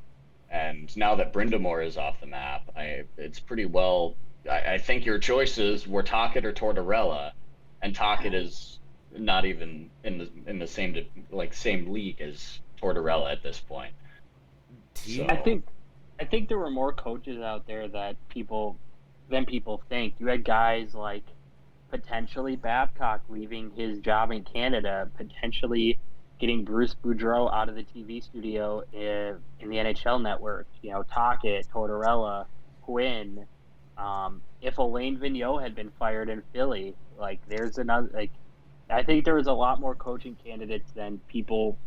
and now that Brind'Amour is off the map, it's pretty well. I think your choices were Tocchet or Tortorella, and Tocchet is not even in the same league as Tortorella at this point. So. I think there were more coaches out there than people think. You had guys like potentially Babcock leaving his job in Canada, potentially getting Bruce Boudreau out of the TV studio in the NHL network. You know, Tocchet, Tortorella, Quinn. If Alain Vigneault had been fired in Philly, there's another. I think there was a lot more coaching candidates than people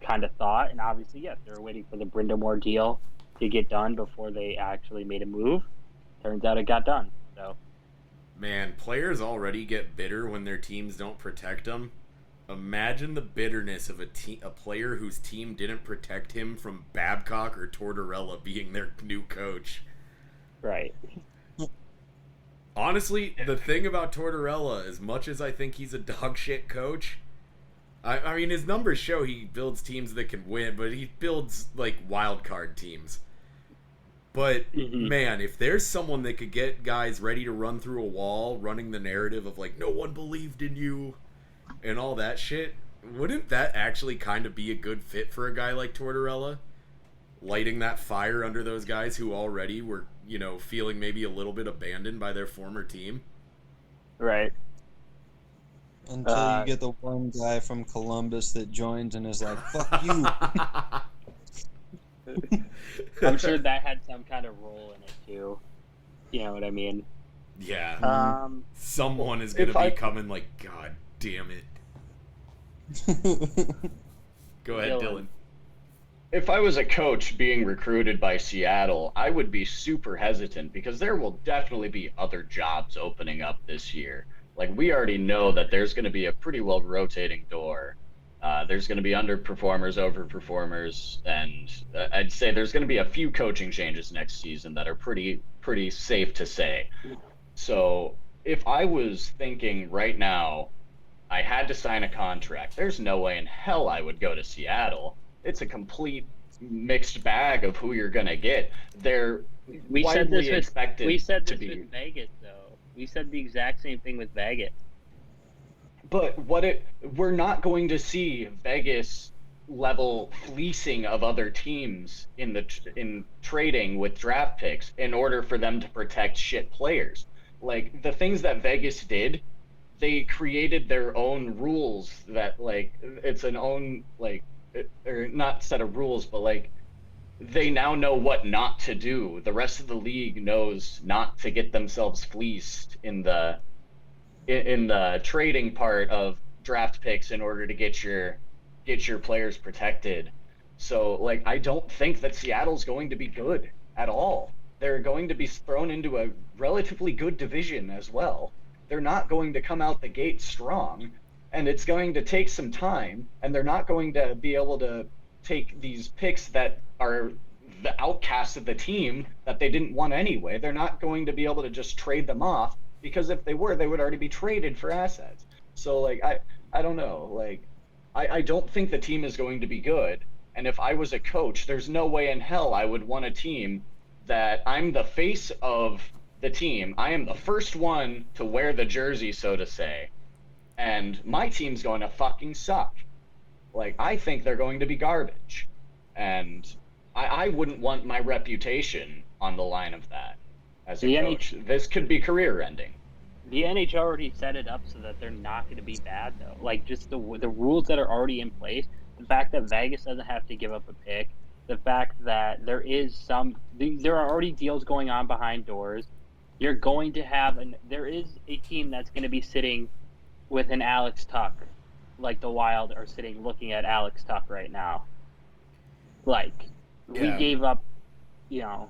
kind of thought, and obviously, yes, they were waiting for the Brind'Amour deal to get done before they actually made a move. Turns out it got done. So, man, players already get bitter when their teams don't protect them. Imagine the bitterness of a player whose team didn't protect him from Babcock or Tortorella being their new coach. Right. Honestly, the thing about Tortorella, as much as I think he's a dog shit coach, I mean, his numbers show he builds teams that can win, but he builds, wild card teams. But, man, if there's someone that could get guys ready to run through a wall, running the narrative of, no one believed in you, and all that shit, wouldn't that actually kind of be a good fit for a guy like Tortorella? Lighting that fire under those guys who already were, feeling maybe a little bit abandoned by their former team. Right. Until you get the one guy from Columbus that joins and is like, fuck you. I'm sure that had some kind of role in it, too. You know what I mean? Yeah. Someone is going to be coming God damn it. Go ahead, Dylan. If I was a coach being recruited by Seattle, I would be super hesitant because there will definitely be other jobs opening up this year. We already know that there's going to be a pretty well rotating door. There's going to be underperformers, overperformers, and I'd say there's going to be a few coaching changes next season that are pretty safe to say. So if I was thinking right now, I had to sign a contract, there's no way in hell I would go to Seattle. It's a complete mixed bag of who you're going to get. They're widely expected we said to this be. with Vegas, though. We said the exact same thing with Vegas. But we're not going to see Vegas level fleecing of other teams in trading with draft picks in order for them to protect shit players. The things that Vegas did, they created their own rules that it's an own or not set of rules, but they now know what not to do. The rest of the league knows not to get themselves fleeced in the trading part of draft picks in order to get your players protected. So I don't think that Seattle's going to be good at all. They're going to be thrown into a relatively good division as well. They're not going to come out the gate strong, and it's going to take some time, and they're not going to be able to take these picks that are the outcasts of the team that they didn't want anyway. They're not going to be able to just trade them off, because if they were, they would already be traded for assets. So like I don't know. Like I don't think the team is going to be good. And if I was a coach, there's no way in hell I would want a team that I'm the face of the team. I am the first one to wear the jersey, so to say. And my team's going to fucking suck. Like, I think they're going to be garbage. And I wouldn't want my reputation on the line of that as a coach. This could be career ending. The NHL already set it up so that they're not going to be bad, though. Like, just the rules that are already in place, the fact that Vegas doesn't have to give up a pick, the fact that there are already deals going on behind doors. You're going to have there is a team that's going to be sitting with an Alex Tuck, like the Wild are sitting looking at Alex Tuck right now. Like, we gave up, the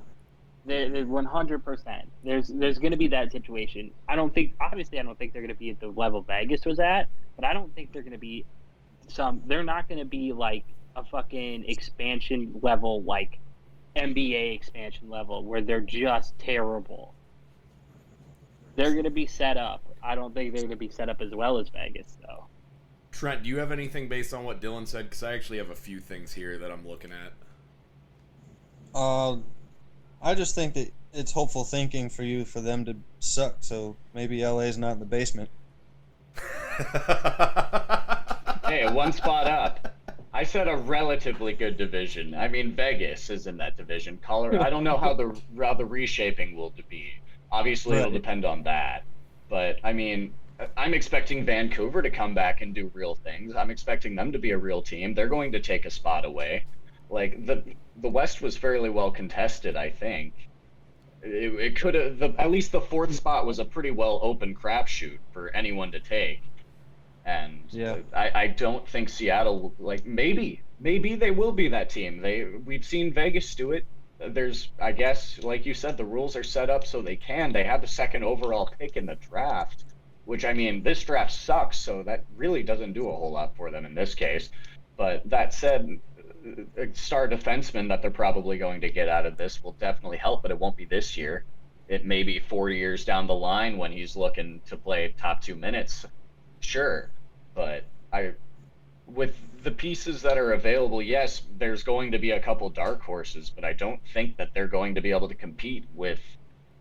100%. There's going to be that situation. I don't think they're going to be at the level Vegas was at, but I don't think they're going to be they're not going to be like a fucking expansion level, like NBA expansion level, where they're just terrible. They're going to be set up. I don't think they're going to be set up as well as Vegas, though. Trent, do you have anything based on what Dylan said? Because I actually have a few things here that I'm looking at. I just think that it's hopeful thinking for them to suck, so maybe LA's not in the basement. Hey, one spot up. I said a relatively good division. I mean, Vegas is in that division. Colorado, I don't know how the reshaping will be. Obviously, it'll depend on that. But, I mean, I'm expecting Vancouver to come back and do real things. I'm expecting them to be a real team. They're going to take a spot away. Like, the West was fairly well contested, I think. It could have, at least the fourth spot was a pretty well open crapshoot for anyone to take. And I don't think Seattle, like, maybe they will be that team. We've seen Vegas do it. There's, I guess, like you said, the rules are set up so they have the second overall pick in the draft, which, I mean, this draft sucks, so that really doesn't do a whole lot for them in this case. But that said, a star defenseman that they're probably going to get out of this will definitely help, but it won't be this year. It may be 4 years down the line when he's looking to play top 2 minutes. Sure, but with the pieces that are available, yes, there's going to be a couple dark horses, but I don't think that they're going to be able to compete with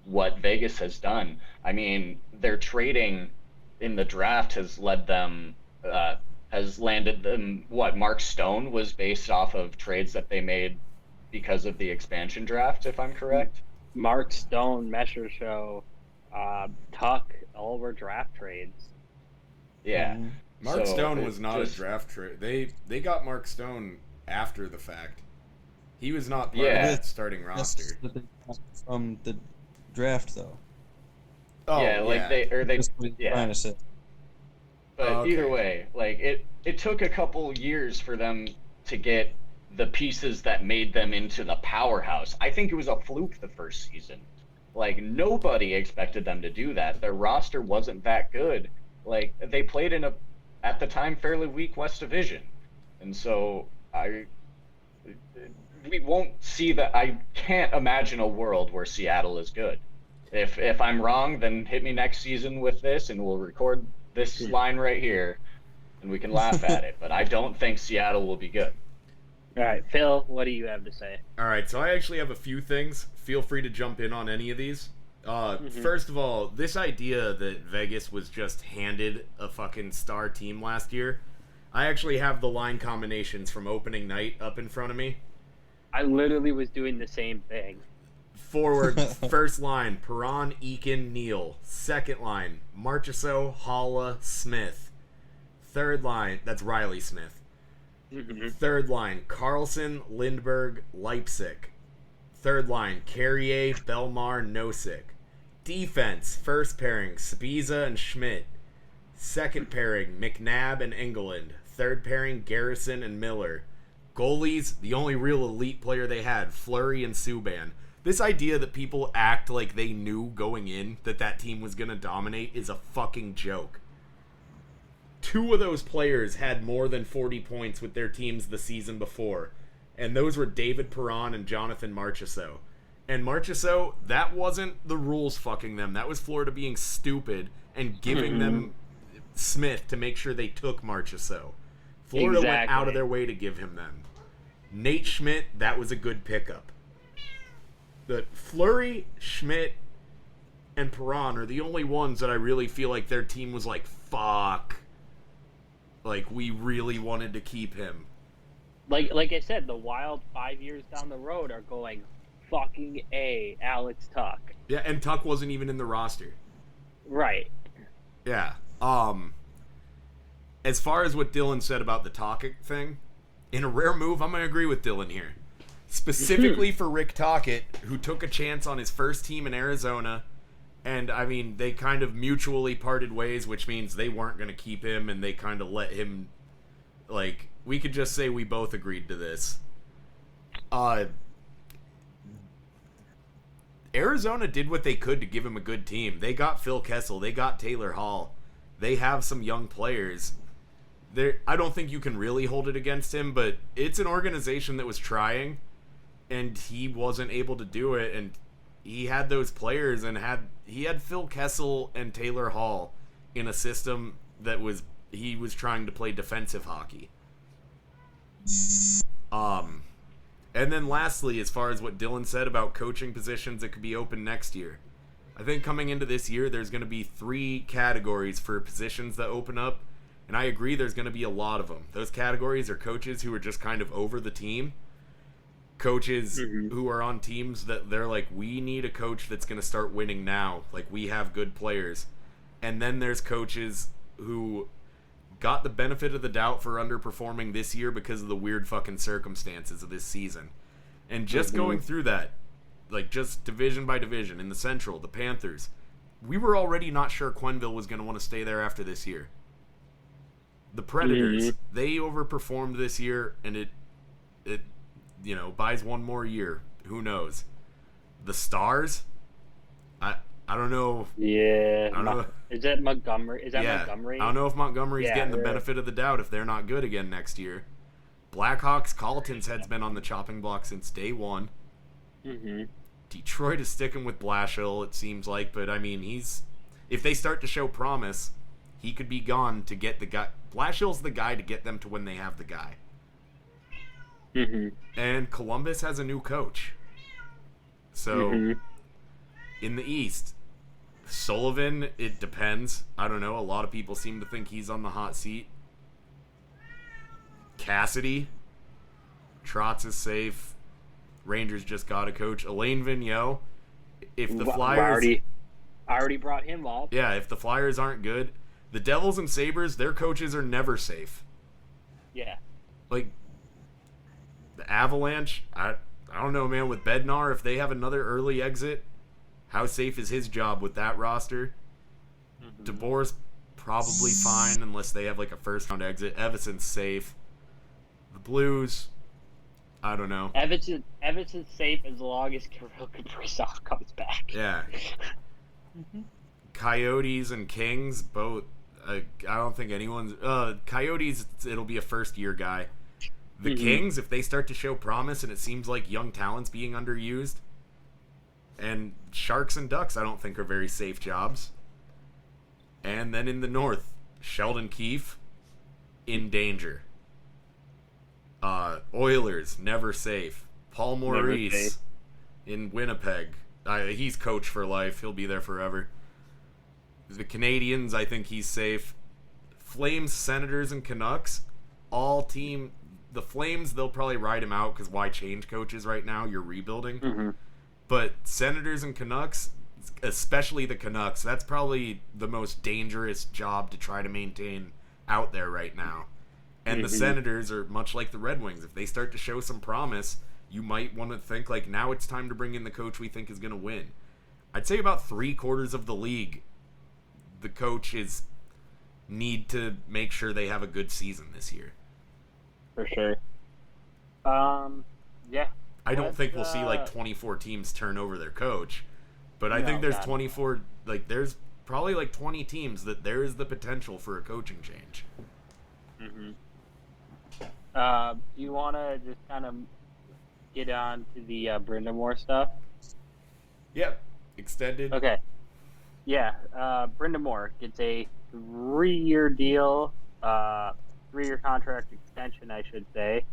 what Vegas has done. I mean, their trading in the draft has landed them, Mark Stone was based off of trades that they made because of the expansion draft, if I'm correct. Mark Stone, Mesher Show, Tuck, all were draft trades. Yeah. Mark Stone was not a draft trade. They got Mark Stone after the fact. He was not part of that starting roster. From the draft, though. Oh, yeah, they trying to say. But either way, like it took a couple years for them to get the pieces that made them into the powerhouse. I think it was a fluke the first season. Like, nobody expected them to do that. Their roster wasn't that good. Like, they played in at the time, fairly weak West Division. And so we won't see that. I can't imagine a world where Seattle is good. If I'm wrong, then hit me next season with this and we'll record this line right here and we can laugh at it. But I don't think Seattle will be good. All right, Phil, what do you have to say? All right, so I actually have a few things. Feel free to jump in on any of these. First of all, this idea that Vegas was just handed a fucking star team last year, I actually have the line combinations from opening night up in front of me. I literally was doing the same thing. Forward, first line, Perron, Eakin, Neal. Second line, Marchessault, Holla, Smith. Third line, that's Riley Smith. Third line, Carlson, Lindbergh, Leipzig. Third line, Carrier, Belmar, Nosek. Defense, first pairing, Spiza and Schmidt. Second pairing, McNabb and Engeland. Third pairing, Garrison and Miller. Goalies, the only real elite player they had, Fleury and Subban. This idea that people act like they knew going in that team was going to dominate is a fucking joke. two of those players had more than 40 points with their teams the season before, and those were David Perron and Jonathan Marchessault. And Marchessault, that wasn't the rules fucking them. That was Florida being stupid and giving them Smith to make sure they took Marchessault. Florida went out of their way to give him them. Nate Schmidt, that was a good pickup. The Fleury, Schmidt, and Perron are the only ones that I really feel like their team was like, fuck. Like, we really wanted to keep him. Like I said, the Wild 5 years down the road are going, fucking A, Alex Tuck. Yeah, and Tuck wasn't even in the roster. Right. Yeah. As far as what Dylan said about the Tocchet thing, in a rare move, I'm going to agree with Dylan here. Specifically for Rick Tocchet, who took a chance on his first team in Arizona, and, I mean, they kind of mutually parted ways, which means they weren't going to keep him, and they kind of let him, like, we could just say we both agreed to this. Arizona did what they could to give him a good team. They got Phil Kessel. They got Taylor Hall. They have some young players. I don't think you can really hold it against him, but it's an organization that was trying, and he wasn't able to do it, and he had those players, and he had Phil Kessel and Taylor Hall in a system that he was trying to play defensive hockey. And then lastly, as far as what Dylan said about coaching positions that could be open next year, I think coming into this year, there's going to be 3 categories for positions that open up, and I agree there's going to be a lot of them. Those categories are coaches who are just kind of over the team, coaches who are on teams that they're like, we need a coach that's going to start winning now, like we have good players. And then there's coaches who got the benefit of the doubt for underperforming this year because of the weird fucking circumstances of this season. And just going through that, like just division by division, in the Central, the Panthers, we were already not sure Quenneville was going to want to stay there after this year. The Predators, they overperformed this year, and it buys one more year. Who knows? The Stars, I don't know. Yeah. I don't know. Is that Montgomery? Montgomery? I don't know if Montgomery's getting the benefit of the doubt if they're not good again next year. Blackhawks, Colleton's head's been on the chopping block since day one. Detroit is sticking with Blashill, it seems like, but I mean, if they start to show promise, he could be gone to get the guy. Blashill's the guy to get them to when they have the guy. And Columbus has a new coach. So, in the East, Sullivan, it depends. I don't know. A lot of people seem to think he's on the hot seat. Cassidy, Trotz is safe. Rangers just got a coach. Alain Vigneault, if the Flyers... I already brought him up. Yeah, if the Flyers aren't good, the Devils and Sabres, their coaches are never safe. Yeah. Like, the Avalanche, I don't know, man. With Bednar, if they have another early exit, how safe is his job with that roster? DeBoer's probably fine unless they have like a first-round exit. Evason's safe. The Blues, I don't know. Everson's safe as long as Kirill Kaprizov comes back. Yeah. Coyotes and Kings, both. I don't think anyone's... Coyotes, it'll be a first-year guy. The Kings, if they start to show promise and it seems like young talent's being underused. And Sharks and Ducks, I don't think are very safe jobs. And then in the North, Sheldon Keefe, in danger. Oilers, never safe. Paul Maurice, in Winnipeg. He's coach for life. He'll be there forever. The Canadians, I think he's safe. Flames, Senators, and Canucks, all team... The Flames, they'll probably ride him out because why change coaches right now? You're rebuilding. But Senators and Canucks, especially the Canucks, that's probably the most dangerous job to try to maintain out there right now. And the Senators are much like the Red Wings. If they start to show some promise, you might want to think, like, now it's time to bring in the coach we think is going to win. I'd say about 3/4 of the league, the coaches need to make sure they have a good season this year. For sure. Yeah. I don't think we'll see like 24 teams turn over their coach, but I think there's 24. Like there's probably like 20 teams that there is the potential for a coaching change. Do you want to just kind of get on to the Brindamore stuff? Yep. Extended. Okay. Yeah. Brindamore gets a 3-year deal, 3-year contract extension, I should say.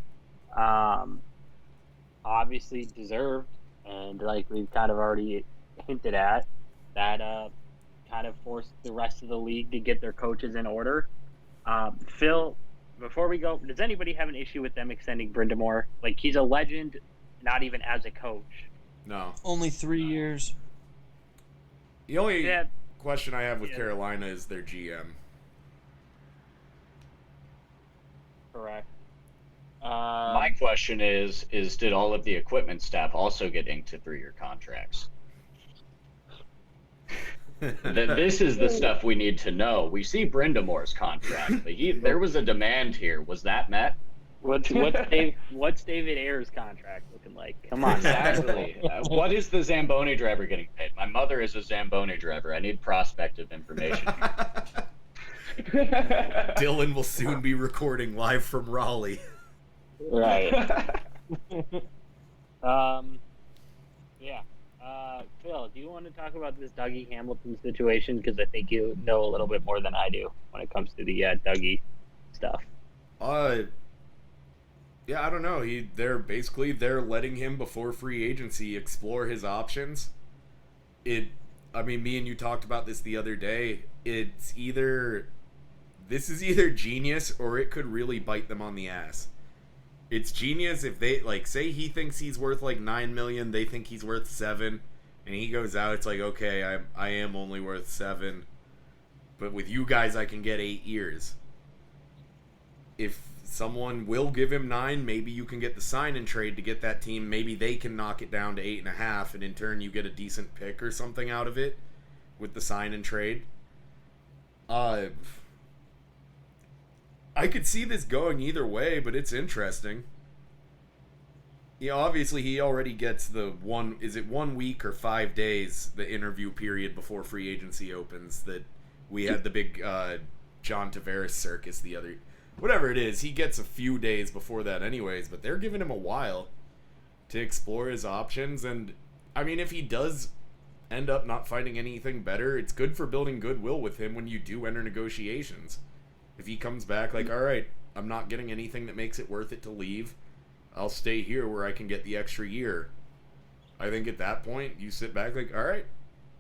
Obviously deserved, and like we've kind of already hinted at, that kind of forced the rest of the league to get their coaches in order. Phil, before we go, does anybody have an issue with them extending Brindamore? Like, he's a legend, not even as a coach. No. Only 3 years. The only question I have with Carolina is their GM. Correct. My question is did all of the equipment staff also get inked to 3-year contracts? This is the stuff we need to know. We see Brindamore's contract, but there was a demand here. Was that met? What's David Ayer's contract looking like? Come on. Exactly. What is the Zamboni driver getting paid? My mother is a Zamboni driver. I need prospective information. Dylan will soon be recording live from Raleigh. Right. Yeah. Phil, do you want to talk about this Dougie Hamilton situation? Because I think you know a little bit more than I do when it comes to the Dougie stuff. Yeah, I don't know. They're letting him before free agency explore his options. Me and you talked about this the other day. This is either genius or it could really bite them on the ass. It's genius if they, like, say he thinks he's worth like $9 million, they think he's worth $7 million, and he goes out, it's like, okay, I am only worth $7 million, but with you guys I can get 8 years. If someone will give him 9, maybe you can get the sign and trade to get that team. Maybe they can knock it down to 8.5, and in turn you get a decent pick or something out of it with the sign and trade. I could see this going either way, but it's interesting. Yeah, obviously he already gets the 1 week or 5 days, the interview period before free agency opens, that we had the big John Tavares circus whatever it is, he gets a few days before that anyways, but they're giving him a while to explore his options. And I mean, if he does end up not finding anything better, it's good for building goodwill with him when you do enter negotiations. If he comes back like, all right, I'm not getting anything that makes it worth it to leave, I'll stay here where I can get the extra year. I think at that point you sit back like, all right,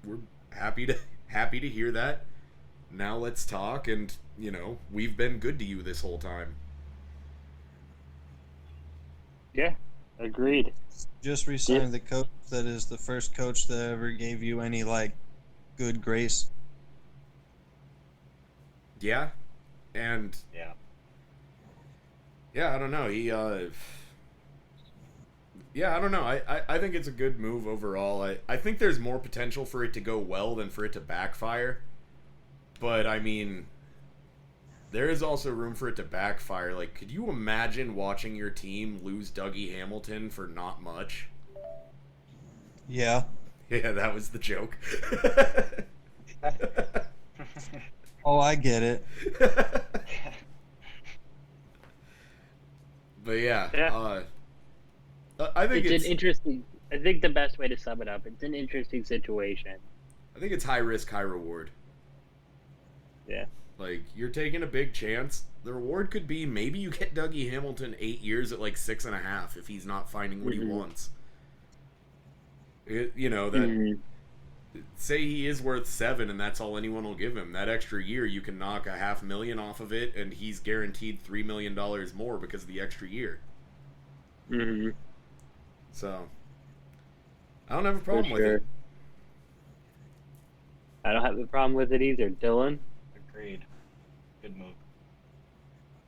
we're happy to hear that. Now let's talk, and we've been good to you this whole time. Yeah, agreed. Just re-signed the coach that is the first coach that ever gave you any good grace. Yeah. And I don't know. I don't know. I think it's a good move overall. I think there's more potential for it to go well than for it to backfire. But I mean, there is also room for it to backfire. Like, could you imagine watching your team lose Dougie Hamilton for not much? Yeah. Yeah, that was the joke. Oh, I get it. But yeah. I think it's an interesting. I think the best way to sum it up, it's an interesting situation. I think it's high risk, high reward. Yeah. Like, you're taking a big chance. The reward could be maybe you get Dougie Hamilton 8 years at 6.5 if he's not finding what he wants. Say he is worth 7 and that's all anyone will give him. That extra year, you can knock $500,000 off of it, and he's guaranteed $3 million more because of the extra year. Mm-hmm. So, I don't have a problem with it. I don't have a problem with it either. Dylan? Agreed. Good move.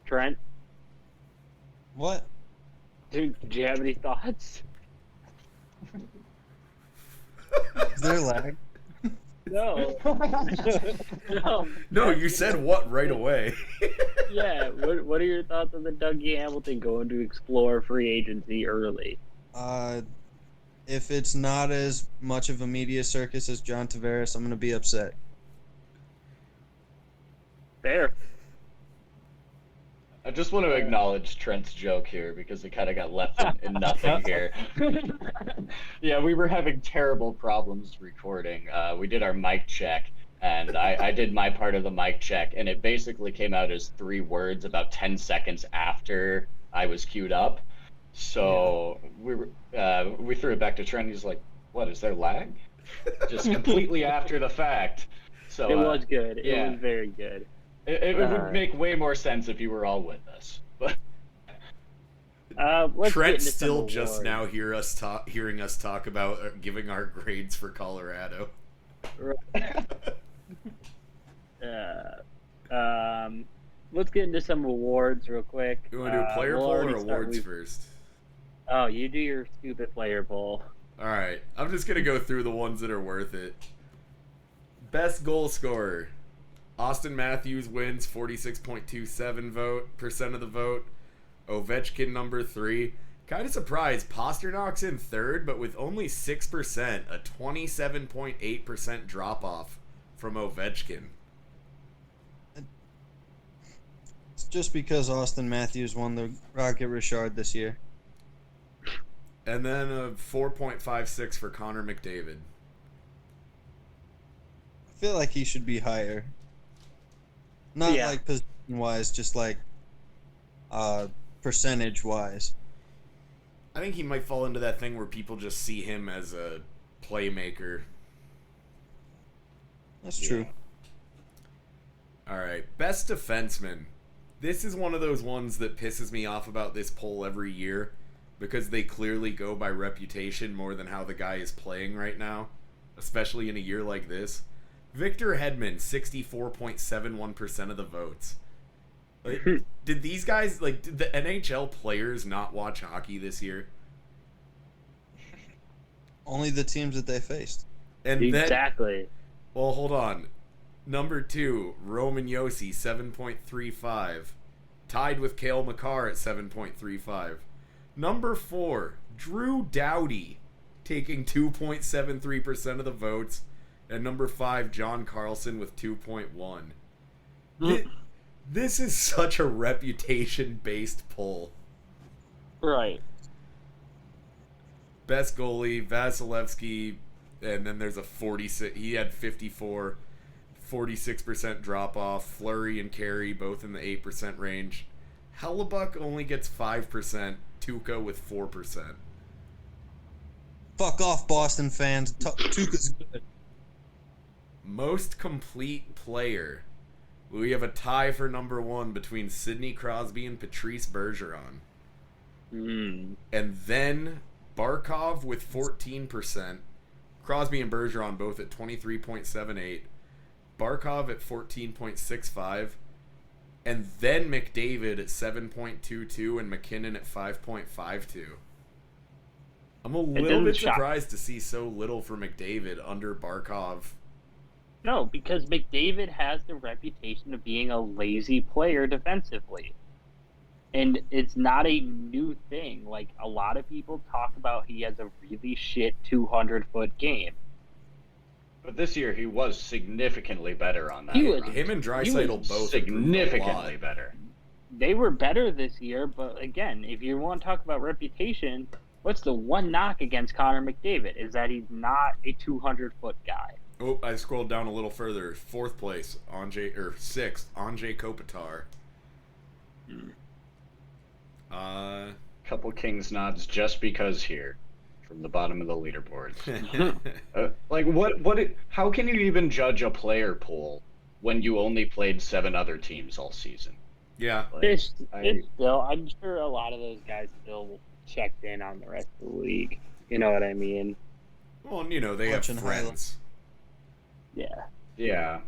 Trent? What? Dude, do you have any thoughts? Is there lag? No. No, you said what right away. Yeah, what are your thoughts on the Dougie Hamilton going to explore free agency early? If it's not as much of a media circus as John Tavares, I'm going to be upset. Fair. I just want to acknowledge Trent's joke here because it kind of got left in nothing here. Yeah, we were having terrible problems recording. We did our mic check, and I did my part of the mic check, and it basically came out as 3 words about 10 seconds after I was queued up. So we threw it back to Trent. He's like, "What, is there lag?" Just completely after the fact. So It was good. yeah. It was very good. It would make way more sense if you were all with us. But Let's Trent get into still some just awards. now hearing us talk about giving our grades for Colorado. Let's get into some awards real quick. You want to do player we'll poll or already start awards with- first? Oh, you do your stupid player poll. All right, I'm just gonna go through the ones that are worth it. Best goal scorer. Austin Matthews wins 46.27% of the vote. Ovechkin number 3. Kind of surprised. Pasternak's in 3rd, but with only 6%, a 27.8% drop off from Ovechkin. It's just because Austin Matthews won the Rocket Richard this year. And then a 4.56 for Connor McDavid. I feel like he should be higher. Not Yeah. like position wise, just like percentage wise. I think he might fall into that thing where people just see him as a playmaker. That's true. All right, best defenseman. This is one of those ones that pisses me off about this poll every year because they clearly go by reputation more than how the guy is playing right now, especially in a year like this. Victor Hedman, 64.71% of the votes. Like, did these guys, like, did the NHL players not watch hockey this year? Only the teams that they faced. And Exactly. well, hold on. Number 2, Roman Josi, 7.35. Tied with Cale Makar at 7.35. Number 4, Drew Doughty, taking 2.73% of the votes. And number 5, John Carlson with 2.1. This is such a reputation-based poll. Right. Best goalie, Vasilevsky, and then there's a 46. He had 54, 46% drop off. Fleury and Carey both in the 8% range. Hellebuck only gets 5%. Tuca with 4%. Fuck off, Boston fans. Tuca's good. Most complete player. We have a tie for number 1 between Sidney Crosby and Patrice Bergeron. And then Barkov with 14%. Crosby and Bergeron both at 23.78. Barkov at 14.65. And then McDavid at 7.22 and McKinnon at 5.52. I'm a little bit surprised to see so little for McDavid under Barkov. No, because McDavid has the reputation of being a lazy player defensively. And it's not a new thing. Like, a lot of people talk about he has a really shit 200-foot game. But this year he was significantly better on that. Him and Draisaitl both significantly better. They were better this year, but again, if you want to talk about reputation, what's the one knock against Connor McDavid? Is that he's not a 200-foot guy. Oh, I scrolled down a little further. 4th place, 6th, Anjay Kopitar. Couple Kings nods just because here, from the bottom of the leaderboards. How can you even judge a player pool when you only played 7 other teams all season? Yeah. It's still, I'm sure a lot of those guys still checked in on the rest of the league. You know what I mean? Well, you know, they have friends. Yeah. Yeah.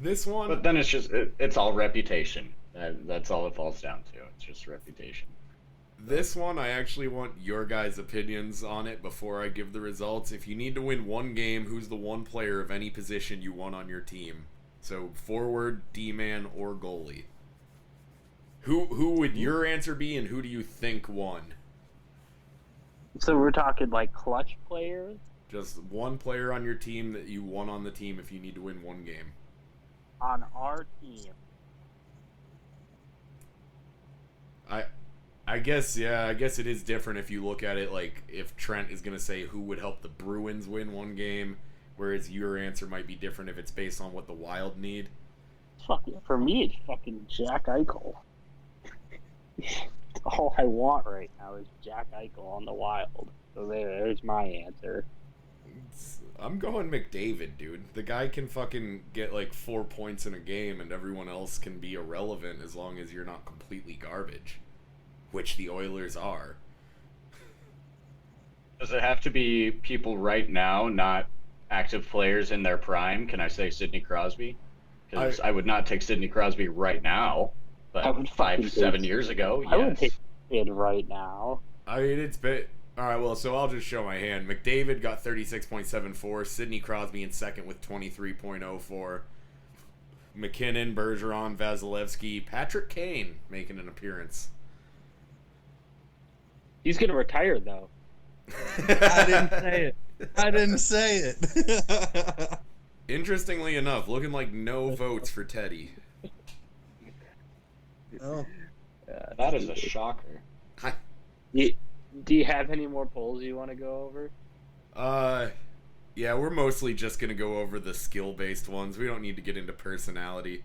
This one... But then it's all reputation. That's all it falls down to. It's just reputation. This one, I actually want your guys' opinions on it before I give the results. If you need to win one game, who's the one player of any position you want on your team? So, forward, D-man, or goalie. Who would your answer be, and who do you think won? So we're talking like clutch players? Just one player on your team that you want on the team if you need to win one game. On our team, I guess it is different if you look at it like if Trent is gonna say who would help the Bruins win one game, whereas your answer might be different if it's based on what the Wild need. Fucking for me, it's fucking Jack Eichel. All I want right now is Jack Eichel on the Wild. So there's my answer. I'm going McDavid, dude. The guy can fucking get like 4 points in a game, and everyone else can be irrelevant as long as you're not completely garbage, which the Oilers are. Does it have to be people right now, not active players in their prime? Can I say Sidney Crosby? Because I would not take Sidney Crosby right now, but I would 5-7 years ago, I would yes. take it right now. I mean, it's been... Alright, well, so I'll just show my hand. McDavid got 36.74. Sidney Crosby in second with 23.04. McKinnon, Bergeron, Vasilevsky, Patrick Kane making an appearance. He's going to retire, though. I didn't say it. Interestingly enough, looking like no votes for Teddy. Oh. That is a shocker. Do you have any more polls you want to go over? Yeah, we're mostly just gonna go over the skill-based ones. We don't need to get into personality.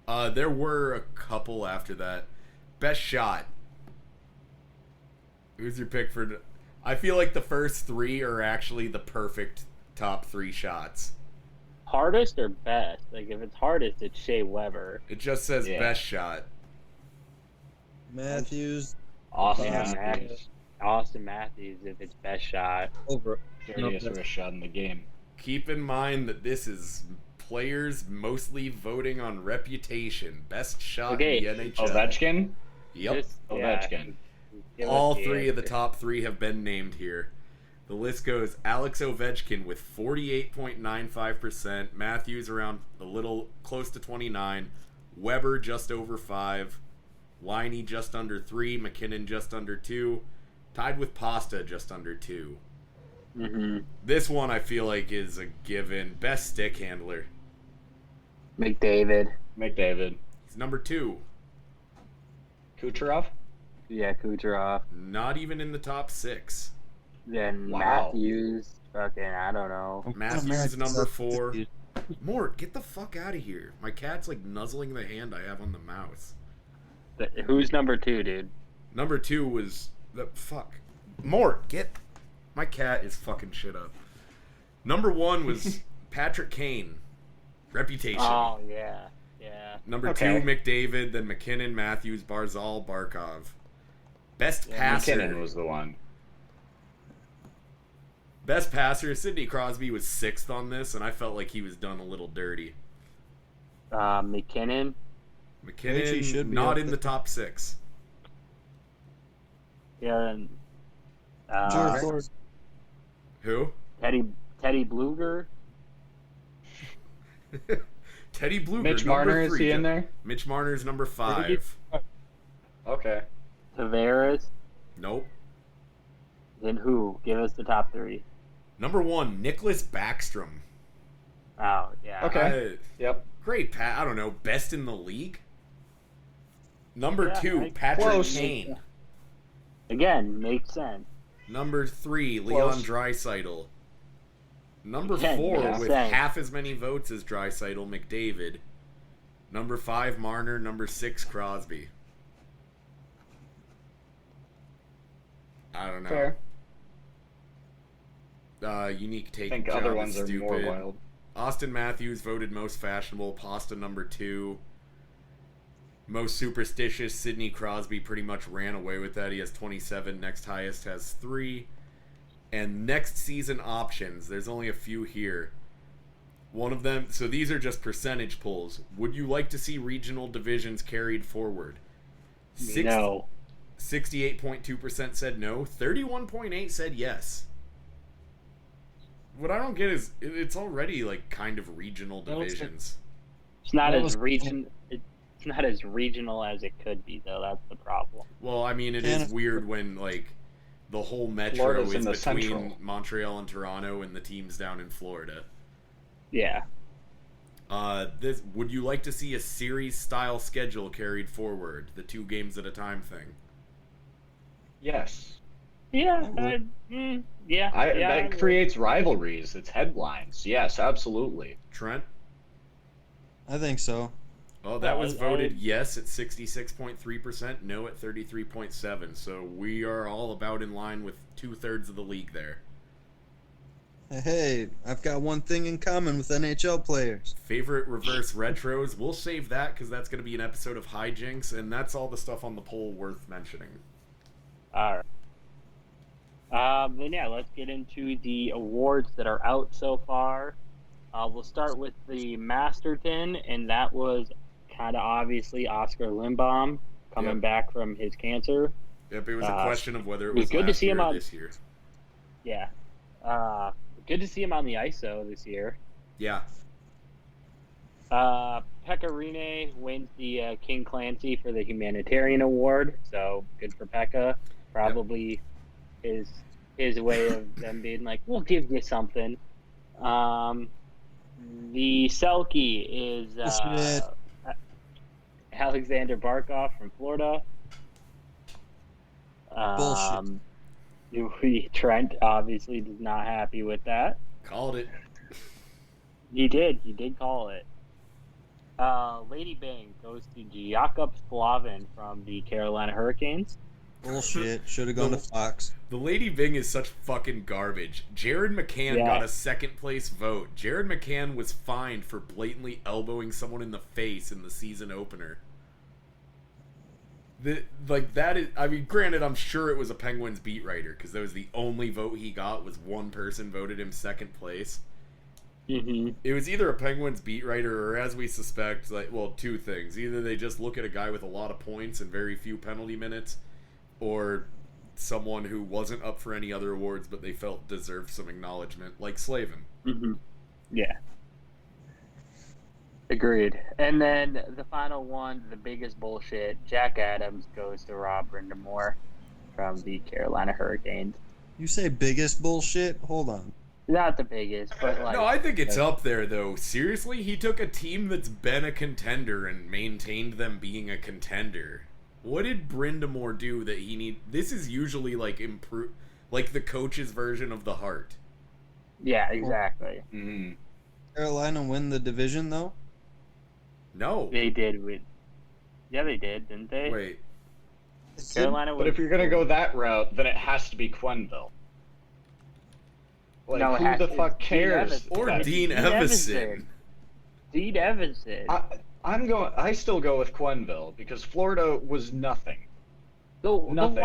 There were a couple after that. Best shot. Who's your pick for... I feel like the first three are actually the perfect top three shots. Hardest or best? Like, if it's hardest, it's Shea Weber. It just says best shot. Matthews. Awesome. Matthews. Austin Matthews, if it's best shot. Over. Dirtiest wrist shot in the game. Keep in mind that this is players mostly voting on reputation. Best shot in the NHL. Ovechkin? Yep. Ovechkin. All three of the top three have been named here. The list goes Alex Ovechkin with 48.95%, Matthews around a little close to 29, Weber just over 5, Laine just under 3, McKinnon just under 2, tied with Pasta just under 2. Mm-hmm. This one I feel like is a given. Best stick handler. McDavid. He's number 2. Kucherov? Yeah, Kucherov. Not even in the top 6. Then Wow. Matthews. Fucking, I don't know. Matthews is number 4. Mort, get the fuck out of here. My cat's like nuzzling the hand I have on the mouse. Who's number 2, dude? Number 2 was the fuck. Mort, get. My cat is fucking shit up. Number 1 was Patrick Kane. Reputation. Oh, yeah. Yeah. Number 2, McDavid, then McKinnon, Matthews, Barzal, Barkov. Best passer. McKinnon was the one. Best passer, Sidney Crosby was 6th on this, and I felt like he was done a little dirty. McKinnon. He should be not up in the top 6. Yeah, and George Ford. Who? Teddy Bluger. Teddy Bluger. Mitch Marner, is he in there? Mitch Marner's number 5. Okay. Tavares. Nope. Then who? Give us the top 3. Number 1, Nicholas Backstrom. Oh, yeah. Okay. Yep. Great, Pat. I don't know. Best in the league? Number 2, Patrick Close. Kane. Again, makes sense. Number 3, Close. Leon Draisaitl. Number Again, 4, makes with sense. half as many votes as Draisaitl, McDavid. Number 5, Marner. Number 6, Crosby. I don't know. Fair. Unique take. I think job other is ones are more stupid. wild. Austin Matthews voted most fashionable. Pasta number 2. Most superstitious. Sidney Crosby pretty much ran away with that. He has 27. Next highest has 3. And next season options. There's only a few here. One of them. So these are just percentage polls. Would you like to see regional divisions carried forward? No. 68.2% said no. 31.8% said yes. What I don't get is it's already like kind of regional divisions. It's not as It's not as regional as it could be, though. That's the problem. Well, I mean, it is weird when like the whole metro Florida's is in the between central. Montreal and Toronto, and the teams down in Florida. Yeah. Would you like to see a series-style schedule carried forward, the 2 games at a time thing? Yes. Yeah, That creates rivalries. It's headlines. Yes, absolutely. Trent? I think so. Oh, that was voted yes at 66.3%, no at 33.7%. So we are all about in line with 2/3 of the league there. Hey, I've got one thing in common with NHL players. Favorite reverse retros? We'll save that because that's going to be an episode of Hijinks, and that's all the stuff on the poll worth mentioning. All right. Then yeah, let's get into the awards that are out so far. We'll start with the Masterton, and that was kind of obviously Oscar Lindbaum coming back from his cancer. Yep, it was a question of whether it was good to see him on this year. Yeah. Good to see him on the ice, though, this year. Yeah. Pekka Rinne wins the King Clancy for the Humanitarian Award, so good for Pekka. Probably his way of them being like, we'll give you something. The Selkie is Alexander Barkov from Florida. Bullshit. Trent obviously is not happy with that. Called it. He did call it. Lady Bang goes to Jakub Slavin from the Carolina Hurricanes. Bullshit. Should have gone to Fox. The Lady Bing is such fucking garbage. Jared McCann got a second place vote. Jared McCann was fined for blatantly elbowing someone in the face in the season opener. That is, I mean, granted, I'm sure it was a Penguins beat writer because that was the only vote he got. Was one person voted him second place. Mm-hmm. It was either a Penguins beat writer or, as we suspect, two things. Either they just look at a guy with a lot of points and very few penalty minutes, or someone who wasn't up for any other awards but they felt deserved some acknowledgement, like Slavin. Mm-hmm. Yeah. Agreed. And then the final one, the biggest bullshit, Jack Adams goes to Rob Brindamore from the Carolina Hurricanes. You say biggest bullshit? Hold on. Not the biggest, but like... No, I think it's up there, though. Seriously, he took a team that's been a contender and maintained them being a contender. What did Brindamore do that he need? This is usually like the coach's version of the Hart. Yeah, exactly. Mm-hmm. Carolina win the division, though? No. They did win. Yeah, they did, didn't they? Wait. Carolina. But if you're gonna go that route, then it has to be Quenneville. Like, no, who the fuck cares? Or Dean Evason. Dean Evason. I still go with Quenneville because Florida was nothing. Nothing.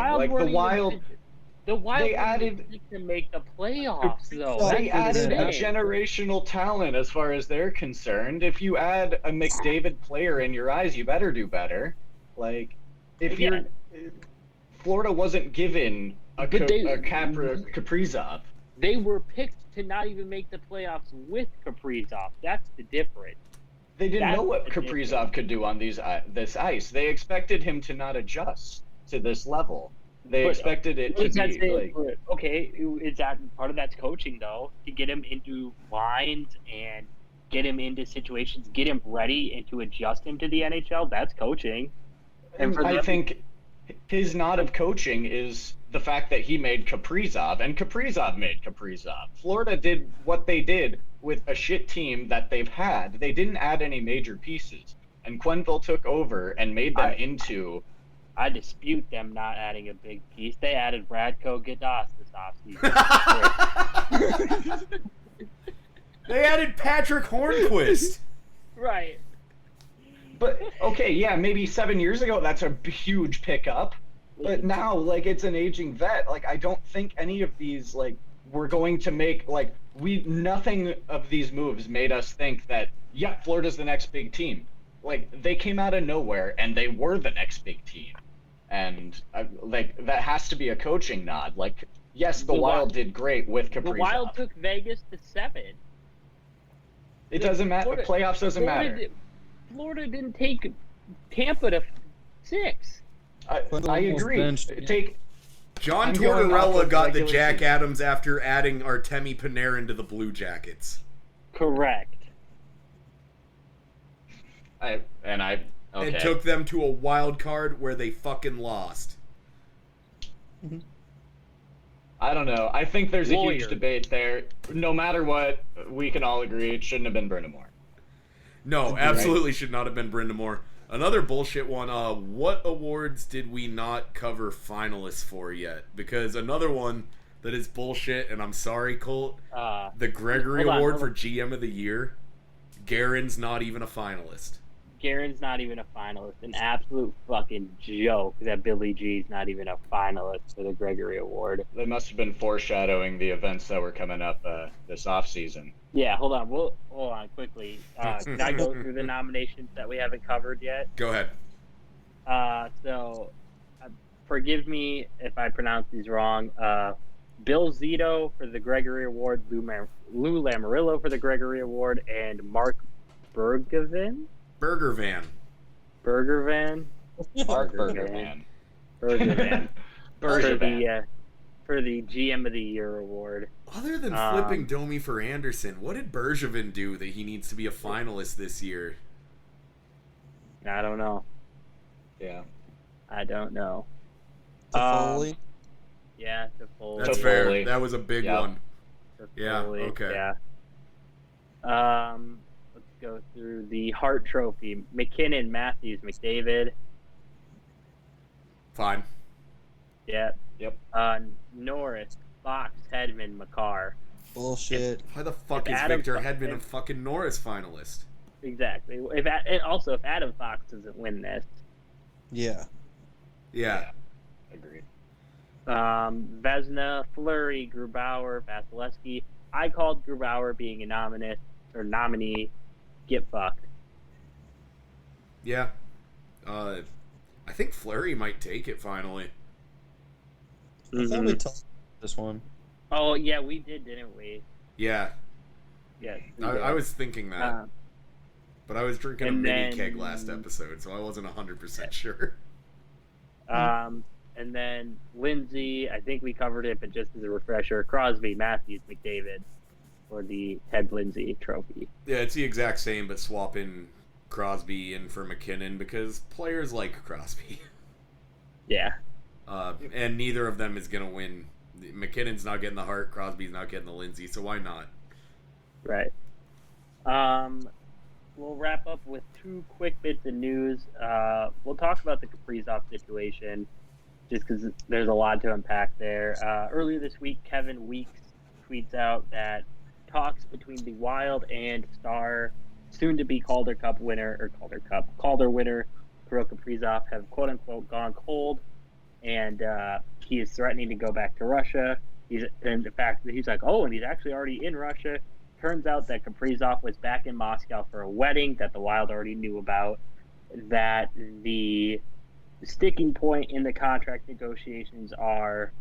The Wild they added to make the playoffs, though. They added a generational talent as far as they're concerned. If you add a McDavid player in your eyes, you better do better. Like, Florida wasn't given a Kaprizov. They were picked to not even make the playoffs with Kaprizov. That's the difference. They didn't know what Kaprizov could do on this ice. They expected him to not adjust to this level. They expected it to be like... Okay, is that part of that's coaching, though? To get him into lines and get him into situations, get him ready, and to adjust him to the NHL, that's coaching. And I think his nod of coaching is the fact that he made Kaprizov, and Kaprizov made Kaprizov. Florida did what they did with a shit team that they've had. They didn't add any major pieces, and Quenneville took over and made them into... I dispute them not adding a big piece. They added Radko Gudas this offseason. They added Patrick Hornquist. Right. But, okay, yeah, maybe 7 years ago that's a huge pickup. But now, like, it's an aging vet. Like, I don't think any of these, like, we're going to make, like, nothing of these moves made us think that, yeah, Florida's the next big team. Like, they came out of nowhere, and they were the next big team. And, that has to be a coaching nod. Like, yes, the Wild did great with Kaprizov. The Wild took Vegas to 7. It doesn't matter. Playoffs doesn't matter. Florida didn't take Tampa to 6. I agree. John Tortorella got the Jack Adams after adding Artemi Panarin to the Blue Jackets. Correct. I okay. and took them to a wild card where they fucking lost. I don't know. I think there's a Lawyer. huge debate there. No matter what, we can all agree it shouldn't have been Brindamore. No, absolutely should not have been Brindamore. Another bullshit one. What awards did we not cover finalists for yet? Because another one that is bullshit, and I'm sorry, Colt. The Gregory Award for GM of the Year. Garen's not even a finalist. Garen's not even a finalist. An absolute fucking joke that Billy G's not even a finalist for the Gregory Award. They must have been foreshadowing the events that were coming up this offseason. Yeah, hold on. Hold on quickly. Can I go through the nominations that we haven't covered yet? Go ahead. Forgive me if I pronounce these wrong. Bill Zito for the Gregory Award, Lou Lamarillo for the Gregory Award, and Mark Bergevin? Burger Van. Mark Bergevin. For the GM of the Year award. Other than flipping Domi for Anderson, what did Bergevin do that he needs to be a finalist this year? I don't know. Yeah. I don't know. Toffoli? Yeah, Toffoli. That's fair. That was a big one. Toffoli, Yeah, okay. Yeah. Let's go through the Hart Trophy. McKinnon, Matthews, McDavid. Fine. Yeah. Yep. Norris, Fox, Hedman, Makar. Bullshit. Why the fuck is Victor Hedman a fucking Norris finalist? Exactly. If Adam Fox doesn't win this. Yeah. Yeah. Agreed. Vezina, Fleury, Grubauer, Vasilevsky. I called Grubauer being a nominee. Get fucked. Yeah. I think Fleury might take it finally. I thought we talked this one. Oh, yeah, we did, didn't we? Yeah. Yes. I was thinking that. But I was drinking a mini keg last episode, so I wasn't 100% sure. And then Lindsay, I think we covered it, but just as a refresher, Crosby, Matthews, McDavid for the Ted Lindsay Trophy. Yeah, it's the exact same, but swap in Crosby in for McKinnon because players like Crosby. Yeah. And neither of them is going to win. McKinnon's not getting the Hart, Crosby's not getting the Lindsay, so why not? Right. We'll wrap up with two quick bits of news. We'll talk about the Kaprizov situation, just because there's a lot to unpack there. Earlier this week, Kevin Weeks tweets out that talks between the Wild and Star, soon-to-be Calder winner, Kirill Kaprizov, have quote-unquote gone cold, and he is threatening to go back to Russia. He's actually already in Russia. Turns out that Kaprizov was back in Moscow for a wedding that the Wild already knew about, that the sticking point in the contract negotiations are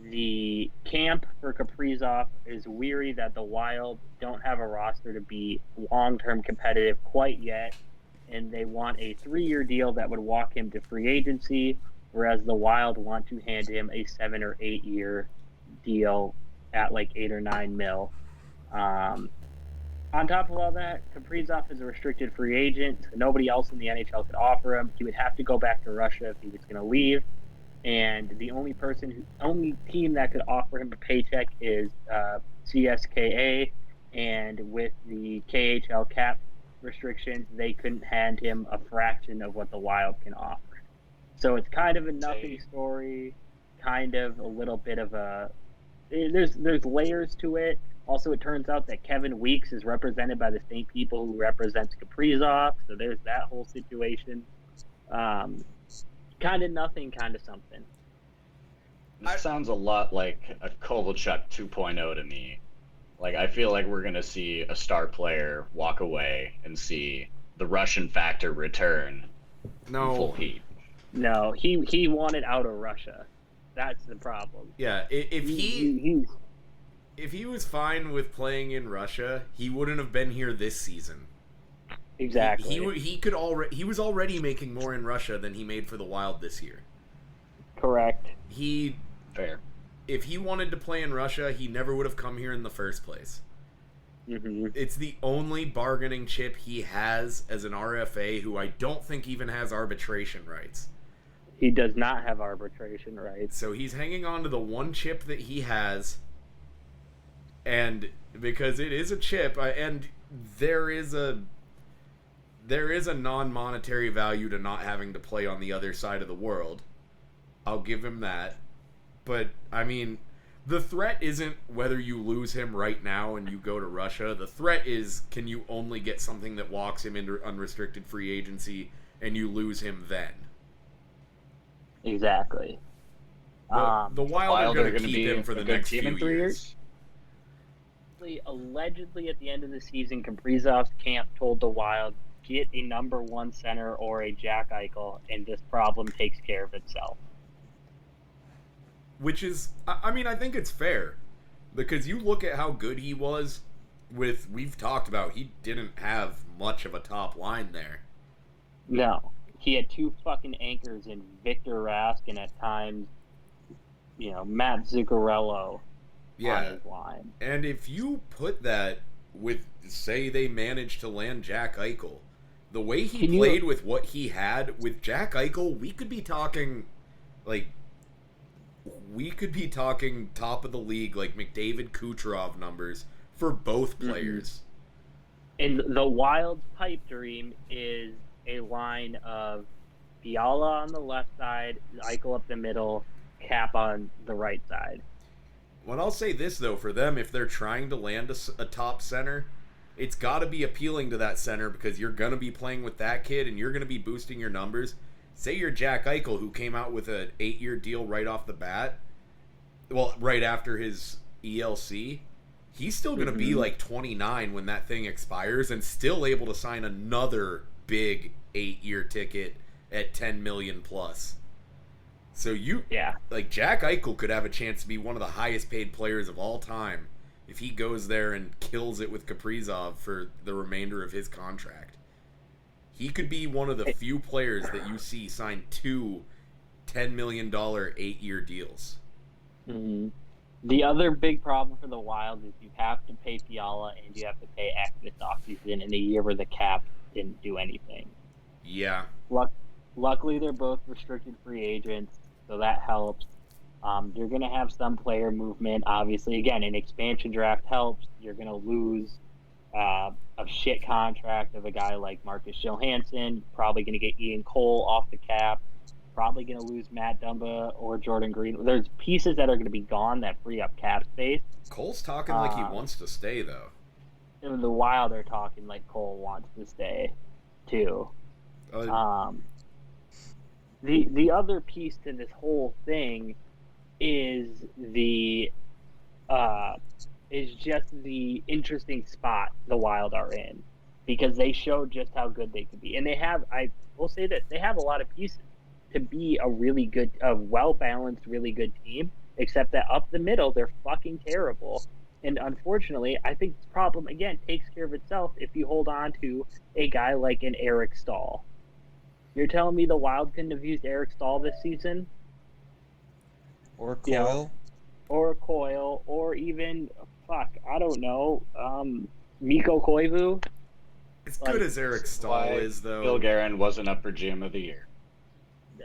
the camp for Kaprizov is weary that the Wild don't have a roster to be long-term competitive quite yet, and they want a 3-year deal that would walk him to free agency, whereas the Wild want to hand him a 7 or 8 year deal at like 8 or 9 mil. On top of all that, Kaprizov is a restricted free agent. So nobody else in the NHL could offer him. He would have to go back to Russia if he was going to leave. And the only team that could offer him a paycheck is CSKA. And with the KHL cap restrictions, they couldn't hand him a fraction of what the Wild can offer. So it's kind of a nothing story, kind of a little bit of a... There's layers to it. Also, it turns out that Kevin Weeks is represented by the same people who represents Kaprizov, so there's that whole situation. Kind of nothing, kind of something. It sounds a lot like a Kovalchuk 2.0 to me. Like, I feel like we're going to see a star player walk away and see the Russian factor return in full heat. No, he wanted out of Russia. That's the problem. Yeah, if he was fine with playing in Russia, he wouldn't have been here this season. Exactly. He was already making more in Russia than he made for the Wild this year. Correct. Fair. If he wanted to play in Russia, he never would have come here in the first place. It's the only bargaining chip he has as an RFA who I don't think even has arbitration rights. He does not have arbitration rights. So he's hanging on to the one chip that he has, and because it is a chip, and there is a non-monetary value to not having to play on the other side of the world. I'll give him that. But I mean, the threat isn't whether you lose him right now and you go to Russia. The threat is, can you only get something that walks him into unrestricted free agency and you lose him then? Exactly. The Wild are going to keep him for the next few years. Allegedly, at the end of the season, Kaprizov's camp told the Wild, get a number one center or a Jack Eichel, and this problem takes care of itself. Which is, I mean, I think it's fair. Because you look at how good he was we've talked about, he didn't have much of a top line there. No. He had two fucking anchors in Victor Rask and at times, Matt Zuccarello on his line. And if you put that with, say they managed to land Jack Eichel, the way he played with what he had with Jack Eichel, we could be talking top of the league, like McDavid Kucherov numbers for both players. And the Wild's pipe dream is a line of Fiala on the left side, Eichel up the middle, Cap on the right side. Well, I'll say this, though, for them, if they're trying to land a top center, it's got to be appealing to that center because you're going to be playing with that kid and you're going to be boosting your numbers. Say you're Jack Eichel, who came out with an 8-year deal right off the bat, well, right after his ELC, he's still going to be like 29 when that thing expires and still able to sign another big 8-year ticket at $10 million plus. So Jack Eichel could have a chance to be one of the highest paid players of all time if he goes there and kills it with Kaprizov for the remainder of his contract. He could be one of the few players that you see sign two $10 million 8-year deals. Mm-hmm. The other big problem for the Wild is you have to pay Fiala and you have to pay Ek this offseason in a year where the cap didn't do anything. Yeah. Luckily, they're both restricted free agents, so that helps. You're going to have some player movement. Obviously, again, an expansion draft helps. You're going to lose a shit contract of a guy like Marcus Johansson. Probably going to get Ian Cole off the cap. Probably going to lose Matt Dumba or Jordan Green. There's pieces that are going to be gone that free up cap space. Cole's talking like he wants to stay, though. And the Wild are talking like Cole wants to stay, too. The other piece to this whole thing is just the interesting spot the Wild are in, because they showed just how good they could be, and I will say that they have a lot of pieces to be a well-balanced, really good team, except that up the middle, they're fucking terrible. And unfortunately, I think this problem, again, takes care of itself if you hold on to a guy like an Eric Stahl. You're telling me the Wild couldn't have used Eric Stahl this season? Or Coyle? Or Coyle, or even, I don't know, Mikko Koivu? As good as Eric Stahl is, though. Bill Guerin wasn't up for GM of the Year.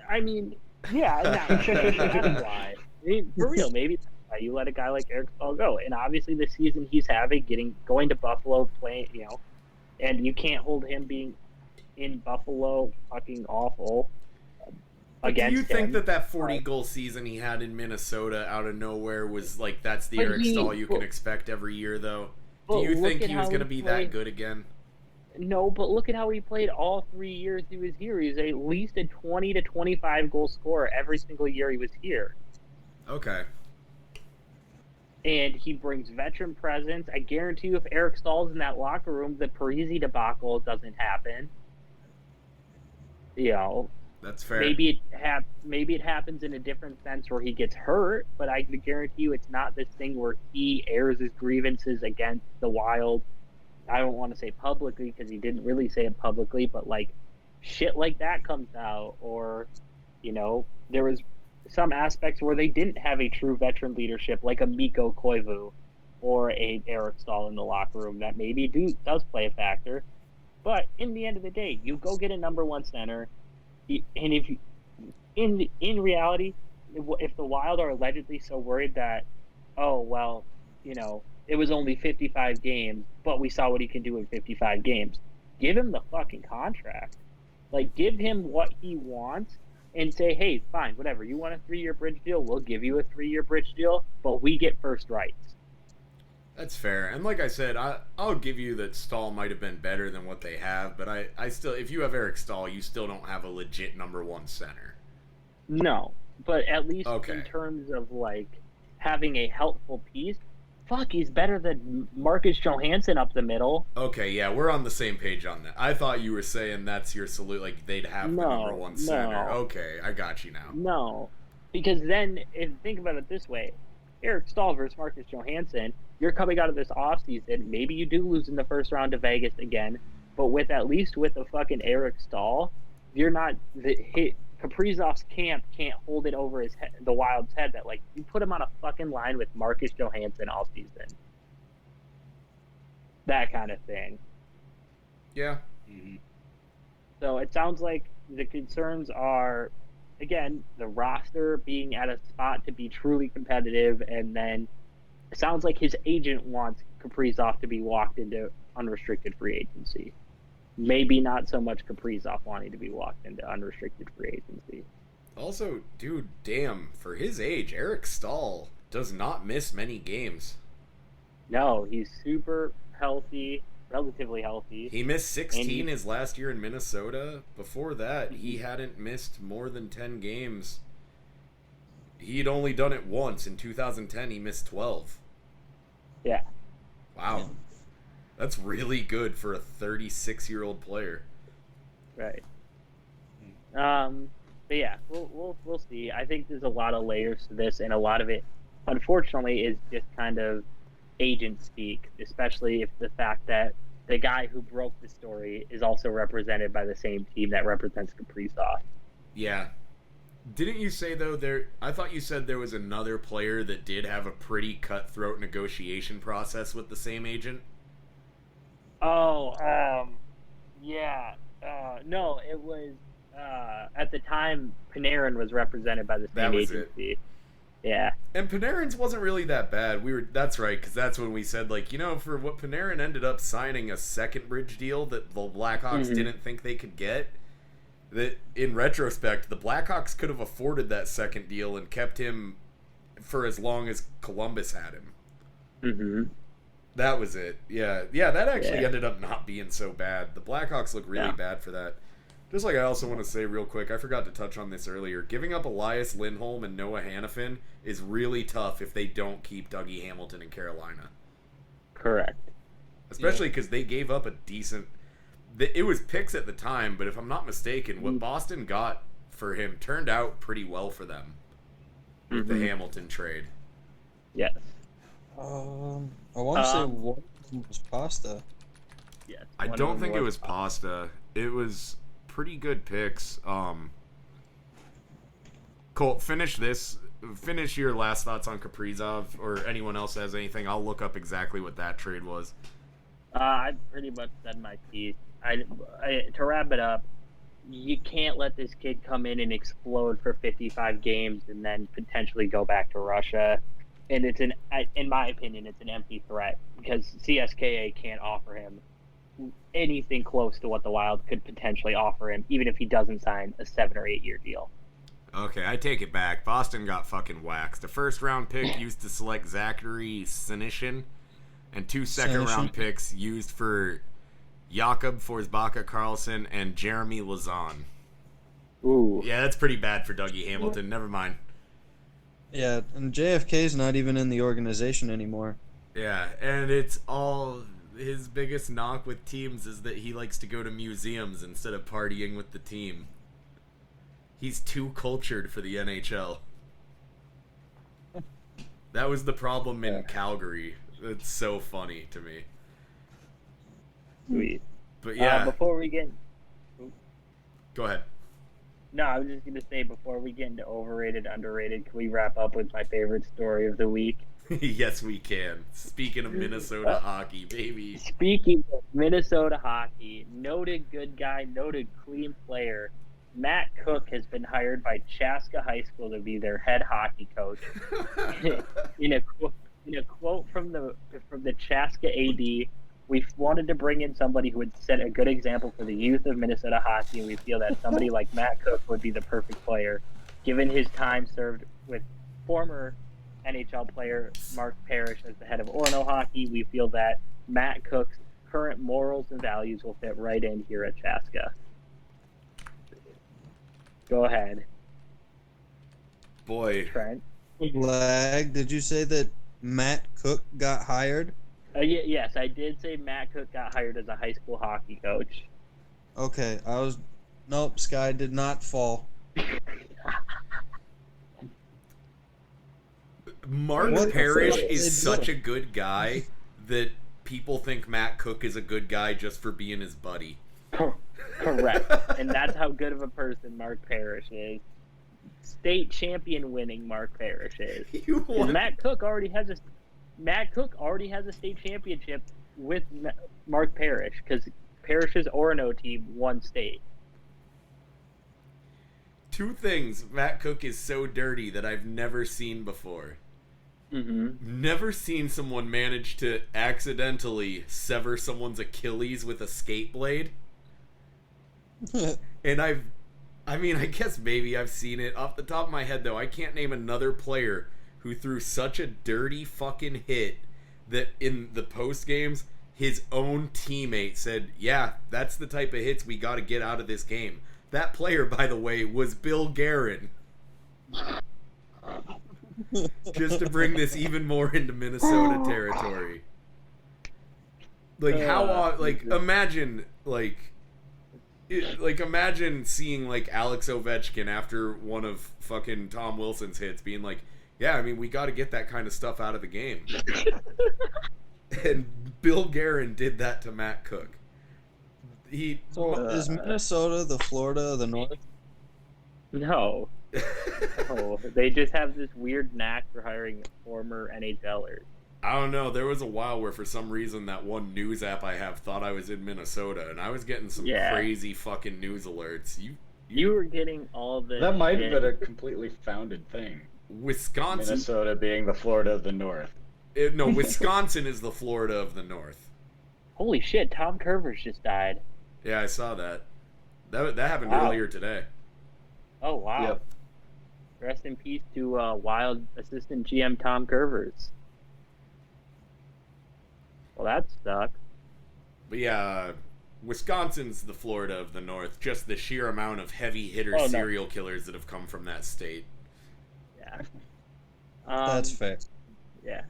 I mean, yeah, that's why. I mean, for real, maybe that's why you let a guy like Eric Stahl go. And obviously, the season he's having, going to Buffalo, playing, and you can't hold him being in Buffalo fucking awful against him. Do you think that 40-goal season he had in Minnesota out of nowhere was like, that's the Eric Stahl you can expect every year, though? Do you think he was going to be that good again? No, but look at how he played all 3 years he was here. He was at least a 20 to 25 goal scorer every single year he was here. Okay. And he brings veteran presence. I guarantee you, if Eric Stahl's in that locker room, the Parise debacle doesn't happen. That's fair. Maybe it happens in a different sense where he gets hurt, but I can guarantee you it's not this thing where he airs his grievances against the Wild. I don't want to say publicly because he didn't really say it publicly, but like shit like that comes out, or there was some aspects where they didn't have a true veteran leadership like a Mikko Koivu or a Eric Stahl in the locker room that maybe does play a factor. But in the end of the day, you go get a number one center, and if you, in reality, if the Wild are allegedly so worried that, oh well, it was only 55 games, but we saw what he can do in 55 games. Give him the fucking contract. Like, give him what he wants and say, hey, fine, whatever. You want a 3-year bridge deal? We'll give you a 3-year bridge deal, but we get first rights. That's fair. And like I said, I'll give you that Stahl might have been better than what they have, but I still, if you have Eric Stahl, you still don't have a legit number one center. No, but at least Okay. in terms of, like, having a helpful piece, fuck, he's better than Marcus Johansson up the middle. Okay, yeah, we're on the same page on that. I thought you were saying that's your salute, like they'd have the number one center. Okay, I got you now. No, because then, think about it this way, Eric Stahl versus Marcus Johansson, you're coming out of this offseason, maybe you do lose in the first round to Vegas again, but at least with a fucking Eric Stahl, you're not, Kaprizov's camp can't hold it over the Wild's head that, like, you put him on a fucking line with Marcus Johansson all season. That kind of thing. Yeah. Mm-hmm. So it sounds like the concerns are, again, the roster being at a spot to be truly competitive, and then it sounds like his agent wants Kaprizov to be walked into unrestricted free agency. Maybe not so much Kaprizov wanting to be walked into unrestricted free agency. Also, dude, damn, for his age, Eric Stahl does not miss many games. No, he's super healthy, relatively healthy. He missed 16 his last year in Minnesota. Before that, he hadn't missed more than 10 games. He'd only done it once. In 2010, he missed 12. Yeah. Wow. Yeah. That's really good for a 36-year-old player. Right. But yeah, we'll see. I think there's a lot of layers to this, and a lot of it, unfortunately, is just kind of agent speak, especially if the fact that the guy who broke the story is also represented by the same team that represents Kaprizov. Yeah. Didn't you say, though, I thought you said there was another player that did have a pretty cutthroat negotiation process with the same agent? Oh, yeah. No, it was, at the time, Panarin was represented by the same agency. It. Yeah. And Panarin's wasn't really that bad. That's right, because that's when we said, like, for what Panarin ended up signing a second bridge deal that the Blackhawks didn't think they could get, that in retrospect, the Blackhawks could have afforded that second deal and kept him for as long as Columbus had him. Mm-hmm. That was it. Yeah, that actually ended up not being so bad. The Blackhawks look really bad for that. Just like I also want to say real quick, I forgot to touch on this earlier. Giving up Elias Lindholm and Noah Hannafin is really tough if they don't keep Dougie Hamilton in Carolina. Correct. Especially because they gave up a decent... It was picks at the time, but if I'm not mistaken, what Boston got for him turned out pretty well for them with the Hamilton trade. Yes. I want to say one was Pasta. Yes. I don't think it was Pasta. It was pretty good picks. Colt, finish your last thoughts on Kaprizov, or anyone else has anything. I'll look up exactly what that trade was. I pretty much said my piece. To wrap it up, you can't let this kid come in and explode for 55 games and then potentially go back to Russia. And in my opinion, it's an empty threat because CSKA can't offer him anything close to what the Wild could potentially offer him, even if he doesn't sign a 7 or 8 year deal. Okay, I take it back. Boston got fucking waxed. The first round pick used to select Zachary Senyshyn, and 2 second-round picks used for Jakob Forsbacka Karlsson and Jeremy Lauzon. Ooh. Yeah, that's pretty bad for Dougie Hamilton. Never mind. Yeah, and JFK's not even in the organization anymore. Yeah, and it's all... His biggest knock with teams is that he likes to go to museums instead of partying with the team. He's too cultured for the NHL. That was the problem in Calgary. It's so funny to me. Sweet. But yeah. Before we get... Go ahead. No, I was just going to say, before we get into overrated, underrated, can we wrap up with my favorite story of the week? Yes, we can. Speaking of Minnesota hockey, baby. Speaking of Minnesota hockey, noted good guy, noted clean player, Matt Cook has been hired by Chaska High School to be their head hockey coach. in a quote from the Chaska AD, we wanted to bring in somebody who would set a good example for the youth of Minnesota hockey, and we feel that somebody like Matt Cook would be the perfect player, given his time served with former NHL player Mark Parrish as the head of Orono hockey. We feel that Matt Cook's current morals and values will fit right in here at Chaska. Go ahead. Boy. Trent. Lag, did you say that Matt Cook got hired? Yes, I did say Matt Cook got hired as a high school hockey coach. Okay, nope, sky did not fall. Mark What Parrish the is fuck? such a good guy that people think Matt Cook is a good guy just for being his buddy. Correct. And that's how good of a person Mark Parrish is. State champion winning Mark Parrish is. Matt Cook already has a state championship with Mark Parrish because Parrish's Orono team won state. Two things Matt Cook is so dirty that I've never seen before. Mm-hmm. Never seen someone manage to accidentally sever someone's Achilles with a skate blade. And I guess maybe I've seen it. Off the top of my head, though, I can't name another player who threw such a dirty fucking hit that in the post games, his own teammate said, yeah, that's the type of hits we got to get out of this game. That player, by the way, was Bill Guerin. Just to bring this even more into Minnesota territory. Like, imagine, imagine seeing, Alex Ovechkin after one of fucking Tom Wilson's hits being like, yeah, I mean, we got to get that kind of stuff out of the game. And Bill Guerin did that to Matt Cook. Is Minnesota the Florida of the North? No. No. They just have this weird knack for hiring former NHLers. I don't know. There was a while where for some reason that one news app I have thought I was in Minnesota, and I was getting some crazy fucking news alerts. You were getting all the That might have been a completely founded thing. Wisconsin. Minnesota being the Florida of the North. No, Wisconsin is the Florida of the North. Holy shit, Tom Curvers just died. Yeah, I saw that. That happened earlier today. Oh, wow. Yep. Rest in peace to Wild assistant GM Tom Curvers. Well, that sucks. But yeah, Wisconsin's the Florida of the North. Just the sheer amount of heavy hitter serial killers that have come from that state. Yeah. That's fair. Yeah.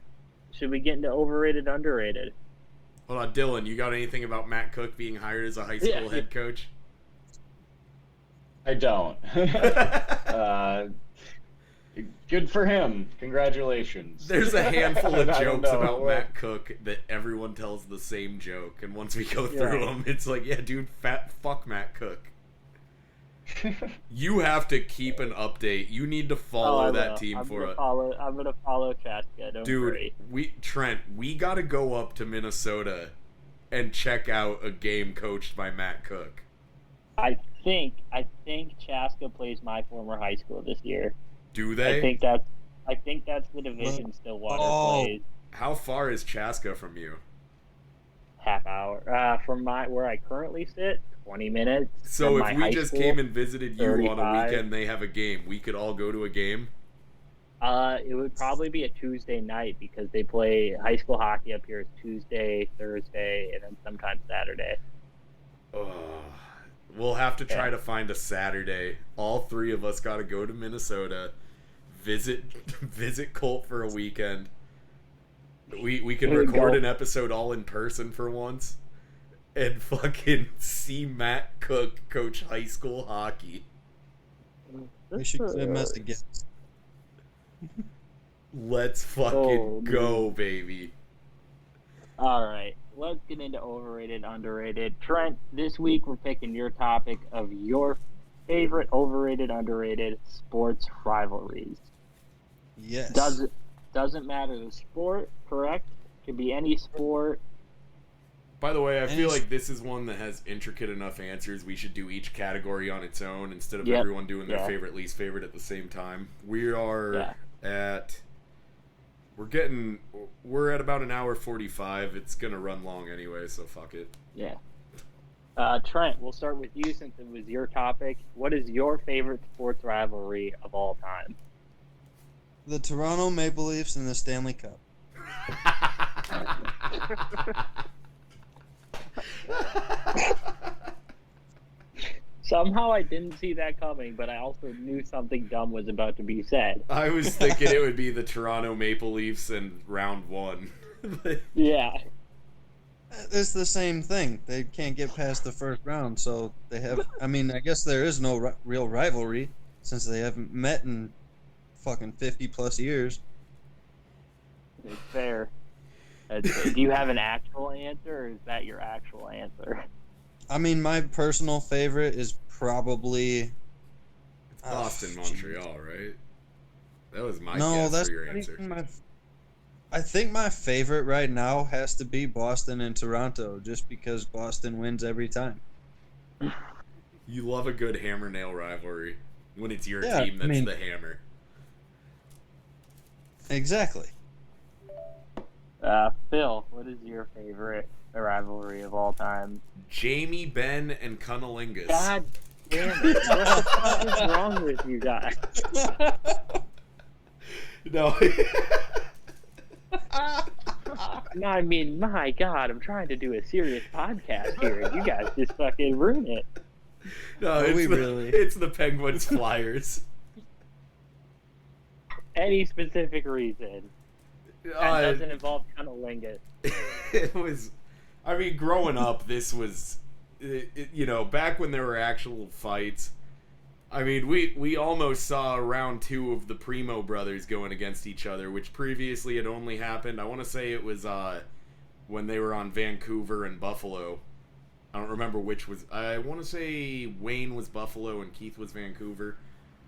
Should we get into overrated, underrated? Hold on, Dylan, you got anything about Matt Cook being hired as a high school head coach? I don't. Good for him. Congratulations. There's a handful of jokes about Matt Cook that everyone tells the same joke, and once we go through them, it's like, yeah, dude, fuck Matt Cook. You have to keep an update. You need to follow that team I'm gonna follow Chaska. Don't worry. Trent, we gotta go up to Minnesota and check out a game coached by Matt Cook. I think Chaska plays my former high school this year. Do they? I think that's the division Stillwater plays. How far is Chaska from you? Half hour. From where I currently sit, 20 minutes. So if we just came and visited you 35. on a weekend, they have a game, we could all go to a game? It would probably be a Tuesday night because they play high school hockey up here Tuesday, Thursday, and then sometimes Saturday. We'll have to try to find a Saturday. All three of us got to go to Minnesota, visit Colt for a weekend. We can record an episode all in person for once and fucking see Matt Cook coach high school hockey. We should get him as a guest. Let's fucking go, baby. All right, let's get into overrated, underrated. Trent, this week we're picking your topic of your favorite overrated, underrated sports rivalries. Yes. Does doesn't matter the sport, correct? Could be any sport. By the way, I feel like this is one that has intricate enough answers. We should do each category on its own instead of everyone doing their favorite, least favorite at the same time. We are at... We're at about an hour 45. It's going to run long anyway, so fuck it. Yeah. Trent, we'll start with you since it was your topic. What is your favorite sports rivalry of all time? The Toronto Maple Leafs and the Stanley Cup. Somehow I didn't see that coming, but I also knew something dumb was about to be said. I was thinking it would be the Toronto Maple Leafs in round 1. Yeah. It's the same thing. They can't get past the first round, so they have... I mean, I guess there is no real rivalry since they haven't met in fucking 50-plus years. It's fair. Do you have an actual answer, or is that your actual answer? I mean, my personal favorite is probably... Boston, Montreal, right? That was my guess for your answer. I think my favorite right now has to be Boston and Toronto, just because Boston wins every time. You love a good hammer-nail rivalry when it's your team that's the hammer. Exactly. Phil, what is your favorite rivalry of all time? Jamie Benn and Cunnilingus. God damn it. What the fuck is wrong with you guys? No. No, I mean, my God, I'm trying to do a serious podcast here, and you guys just fucking ruin it. No, it's the Penguins Flyers. Any specific reason? That doesn't involve cunnilingus. It was... I mean, growing up, this was... back when there were actual fights... I mean, we almost saw round 2 of the Primo brothers going against each other, which previously had only happened... I want to say it was when they were on Vancouver and Buffalo. I don't remember which was... I want to say Wayne was Buffalo and Keith was Vancouver.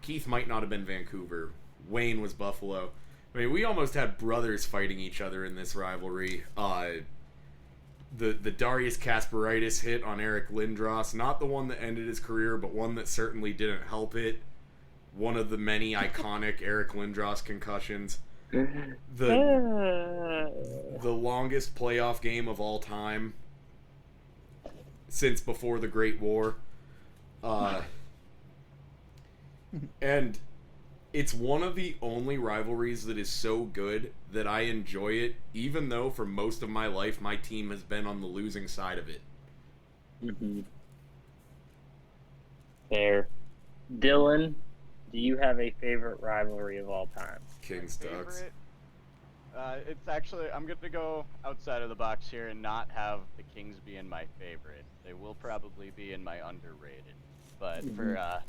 Keith might not have been Vancouver. Wayne was Buffalo. I mean, we almost had brothers fighting each other in this rivalry. The Darius Kasparaitis hit on Eric Lindros, not the one that ended his career, but one that certainly didn't help it. One of the many iconic Eric Lindros concussions. The longest playoff game of all time since before the Great War. And it's one of the only rivalries that is so good that I enjoy it, even though for most of my life my team has been on the losing side of it. Mm-hmm. Fair. Dylan, do you have a favorite rivalry of all time? Kings Ducks. It's actually, I'm going to go outside of the box here and not have the Kings be in my favorite. They will probably be in my underrated. But for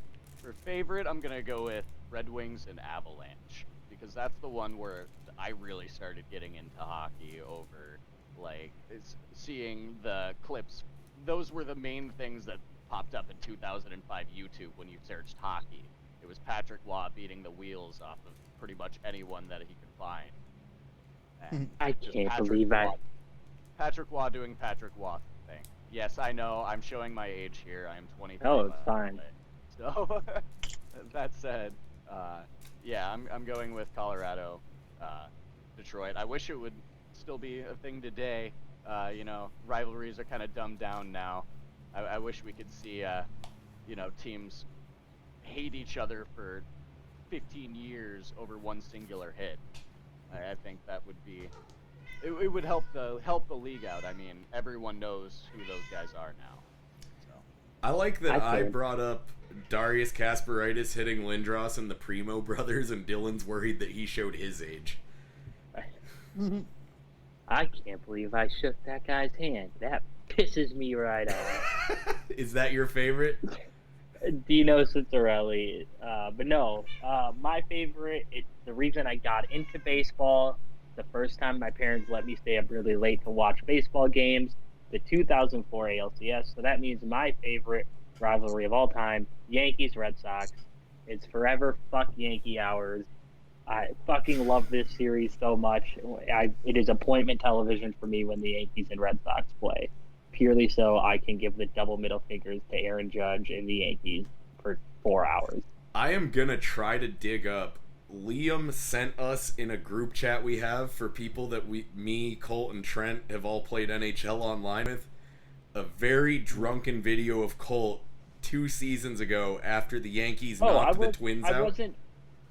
favorite, I'm going to go with Red Wings and Avalanche, because that's the one where I really started getting into hockey over, like, seeing the clips. Those were the main things that popped up in 2005 YouTube when you searched hockey. It was Patrick Waugh beating the wheels off of pretty much anyone that he could find. And I can't believe Patrick Waugh doing Patrick Waugh thing. Yes, I know, I'm showing my age here. I am 23. Oh, it's fine. So, that said, yeah, I'm going with Colorado, Detroit. I wish it would still be a thing today. Rivalries are kind of dumbed down now. I wish we could see, teams hate each other for 15 years over one singular hit. I think that would be, it would help the league out. I mean, everyone knows who those guys are now. So. I like that I brought up Darius Kasparaitis hitting Lindros and the Primo brothers, and Dylan's worried that he showed his age. I can't believe I shook that guy's hand. That pisses me right off. Is that your favorite? Dino Ciccarelli. But no, my favorite, it's the reason I got into baseball. The first time my parents let me stay up really late to watch baseball games, the 2004 ALCS. So that means my favorite rivalry of all time, Yankees-Red Sox. It's forever fuck Yankee hours. I fucking love this series so much. It is appointment television for me when the Yankees and Red Sox play. Purely so I can give the double middle fingers to Aaron Judge and the Yankees for 4 hours. I am gonna try to dig up. Liam sent us in a group chat we have for people that me, Colt, and Trent have all played NHL online with, a very drunken video of Colt 2 seasons ago after the Yankees knocked the Twins out.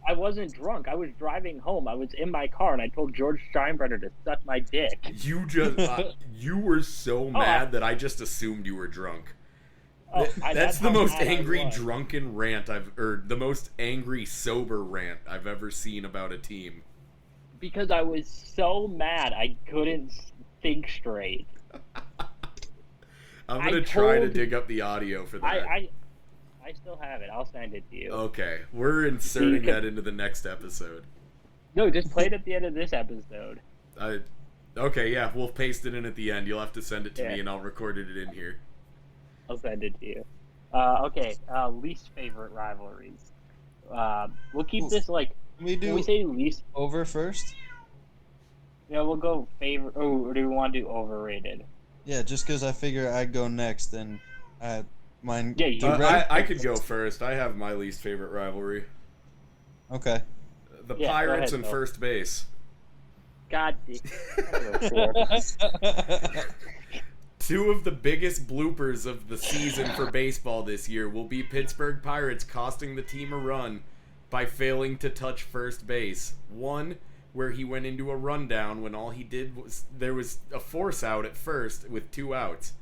I wasn't drunk. I was driving home. I was in my car, and I told George Steinbrenner to suck my dick. You just you were so mad that I just assumed you were drunk. That's the most angry drunken rant the most angry sober rant I've ever seen about a team. Because I was so mad, I couldn't think straight. I'm gonna try to dig up the audio for that. I still have it. I'll send it to you. Okay, we're inserting that into the next episode. No, just play it at the end of this episode. Okay, yeah, we'll paste it in at the end. You'll have to send it to me, and I'll record it in here. I'll send it to you. Okay, least favorite rivalries. We'll keep this like. Can we say least over first? Yeah, we'll go favorite. Oh, or do we want to do overrated? Yeah, just because I figure I'd go next, and mine. Yeah, I could go first. I have my least favorite rivalry. Okay. The Pirates and first base. God. Two of the biggest bloopers of the season for baseball this year will be Pittsburgh Pirates costing the team a run by failing to touch first base. One, where he went into a rundown when all he did was there was a force out at first with 2 outs.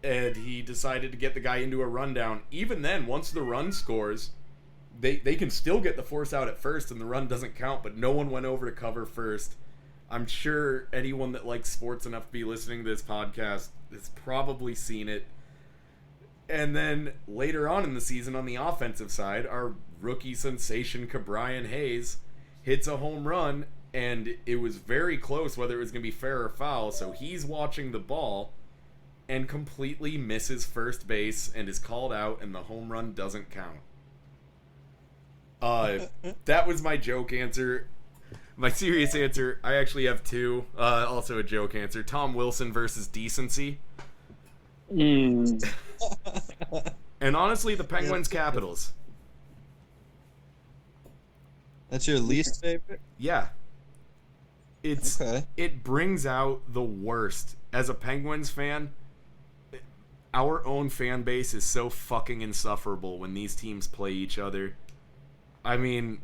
And he decided to get the guy into a rundown. Even then, once the run scores, they can still get the force out at first and the run doesn't count, but no one went over to cover first. I'm sure anyone that likes sports enough to be listening to this podcast has probably seen it. And then later on in the season, on the offensive side, our rookie sensation, Cabrian Hayes, hits a home run, and it was very close whether it was going to be fair or foul, so he's watching the ball and completely misses first base and is called out, and the home run doesn't count. That was my joke answer. My serious answer, I actually have 2. Also a joke answer. Tom Wilson versus decency. And honestly, the Penguins Capitals. That's your least favorite? Yeah. Okay. It brings out the worst. As a Penguins fan, our own fan base is so fucking insufferable when these teams play each other. I mean,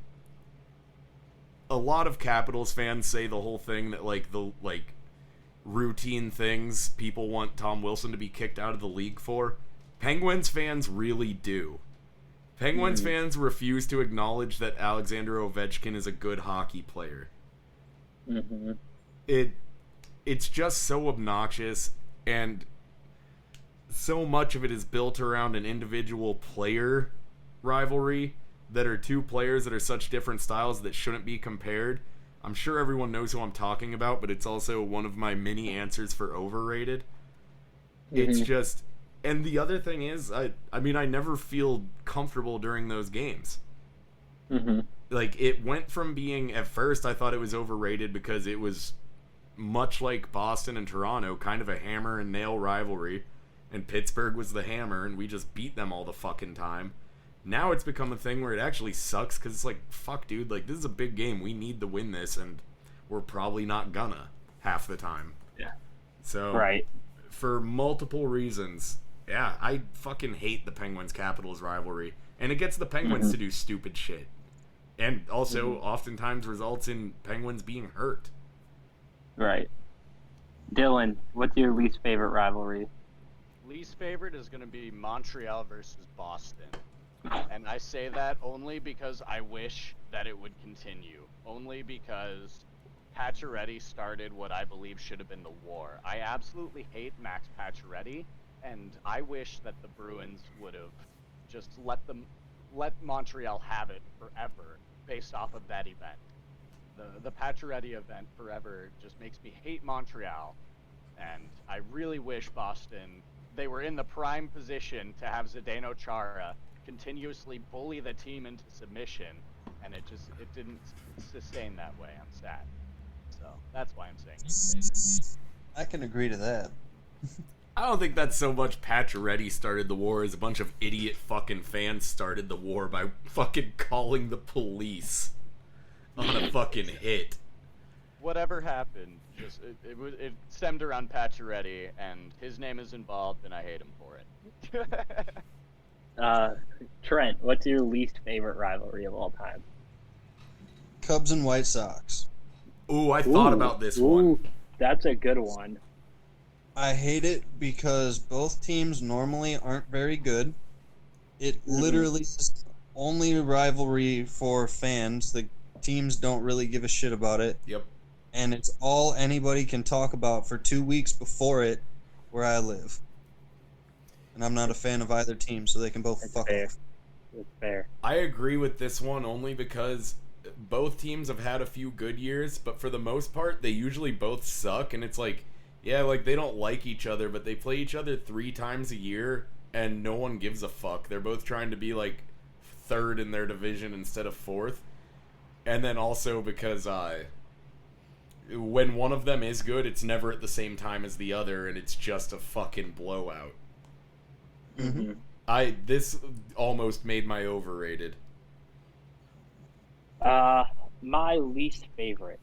a lot of Capitals fans say the whole thing that the routine things people want Tom Wilson to be kicked out of the league for. Penguins fans really do. Penguins fans refuse to acknowledge that Alexander Ovechkin is a good hockey player. Mm-hmm. It's just so obnoxious, and so much of it is built around an individual player rivalry that are 2 players that are such different styles that shouldn't be compared. I'm sure everyone knows who I'm talking about, but it's also one of my many answers for overrated. It's just... And the other thing is, I never feel comfortable during those games. Mm-hmm. It went from being... At first, I thought it was overrated because it was much like Boston and Toronto, kind of a hammer and nail rivalry. And Pittsburgh was the hammer, and we just beat them all the fucking time. Now it's become a thing where it actually sucks because it's like, fuck, dude, this is a big game. We need to win this, and we're probably not gonna half the time. Yeah. So, right. For multiple reasons, yeah, I fucking hate the Penguins-Capitals rivalry. And it gets the Penguins to do stupid shit. And also, oftentimes results in Penguins being hurt. Right. Dylan, what's your least favorite rivalry? Least favorite is going to be Montreal versus Boston. And I say that only because I wish that it would continue. Only because Pacioretty started what I believe should have been the war. I absolutely hate Max Pacioretty, and I wish that the Bruins would have just let Montreal have it forever based off of that event. The Pacioretty event forever just makes me hate Montreal, and I really wish Boston, they were in the prime position to have Zdeno Chara continuously bully the team into submission and it didn't sustain that way. I'm sad. So that's why I'm saying he's I can agree to that. I don't think that's so much Pacioretty started the war as a bunch of idiot fucking fans started the war by fucking calling the police on a fucking hit. Whatever happened, just it stemmed around Pacioretty, and his name is involved, and I hate him for it. Trent, what's your least favorite rivalry of all time? Cubs and White Sox. Ooh, I thought about this one. That's a good one. I hate it because both teams normally aren't very good. It literally is the only rivalry for fans. The teams don't really give a shit about it. Yep. And it's all anybody can talk about for 2 weeks before it where I live. And I'm not a fan of either team, so they can both fuck off. That's fair. I agree with this one only because both teams have had a few good years, but for the most part, they usually both suck, and it's like, yeah, like, they don't like each other, but they play each other 3 times a year, and no one gives a fuck. They're both trying to be, like, third in their division instead of fourth. And then also because, when one of them is good, it's never at the same time as the other, and it's just a fucking blowout. Mm-hmm. This almost made my overrated. My least favorite.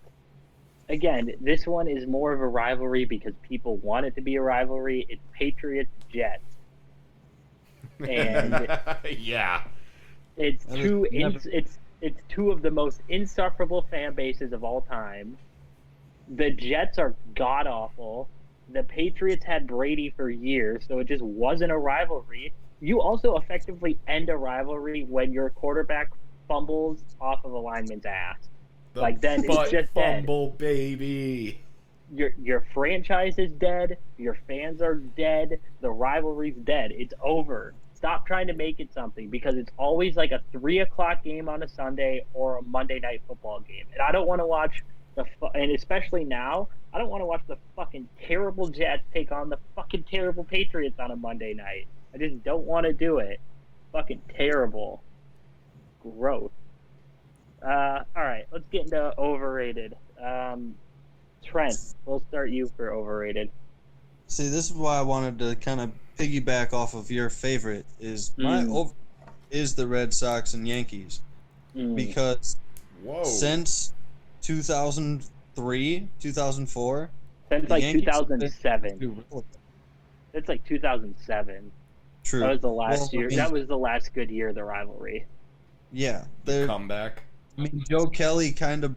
Again, this one is more of a rivalry because people want it to be a rivalry. It's Patriots-Jets. And yeah. It's two of the most insufferable fan bases of all time. The Jets are god-awful. The Patriots had Brady for years, so it just wasn't a rivalry. You also effectively end a rivalry when your quarterback fumbles off of a lineman's ass. Then it's just fumble, dead. baby. Your franchise is dead. Your fans are dead. The rivalry's dead. It's over. Stop trying to make it something because it's always like a 3:00 game on a Sunday or a Monday night football game. And I don't want to watch and especially now, I don't want to watch the fucking terrible Jets take on the fucking terrible Patriots on a Monday night. I just don't want to do it. Fucking terrible. Gross. All right, let's get into overrated. Trent, we'll start you for overrated. See, this is why I wanted to kind of piggyback off of your favorite. Is is the Red Sox and Yankees because since 2003, 2004, since like 2007. It's like 2007. True. That was the last year. That was the last good year of the rivalry. Yeah, the comeback. I mean, Joe Kelly kind of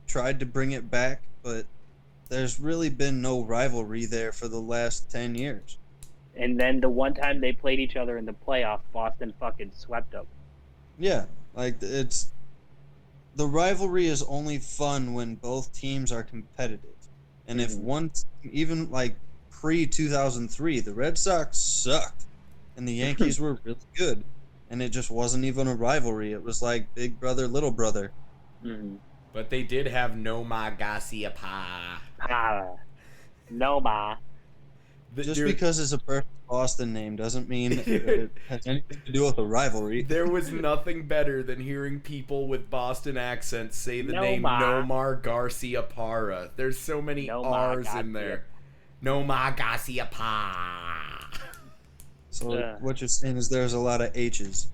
tried to bring it back, but there's really been no rivalry there for the last 10 years. And then the one time they played each other in the playoffs, Boston fucking swept them. Yeah, like the rivalry is only fun when both teams are competitive. And if one, even like pre-2003, the Red Sox sucked and the Yankees were really good. And it just wasn't even a rivalry. It was like big brother, little brother. Mm-hmm. But they did have Noma Garcia Pa. Noma. Just because it's a perfect Boston name doesn't mean it has anything to do with a rivalry. There was nothing better than hearing people with Boston accents say the name Nomar Garcia Parra. There's so many R's in there. Noma Garcia Pa. So what you're saying is there's a lot of H's.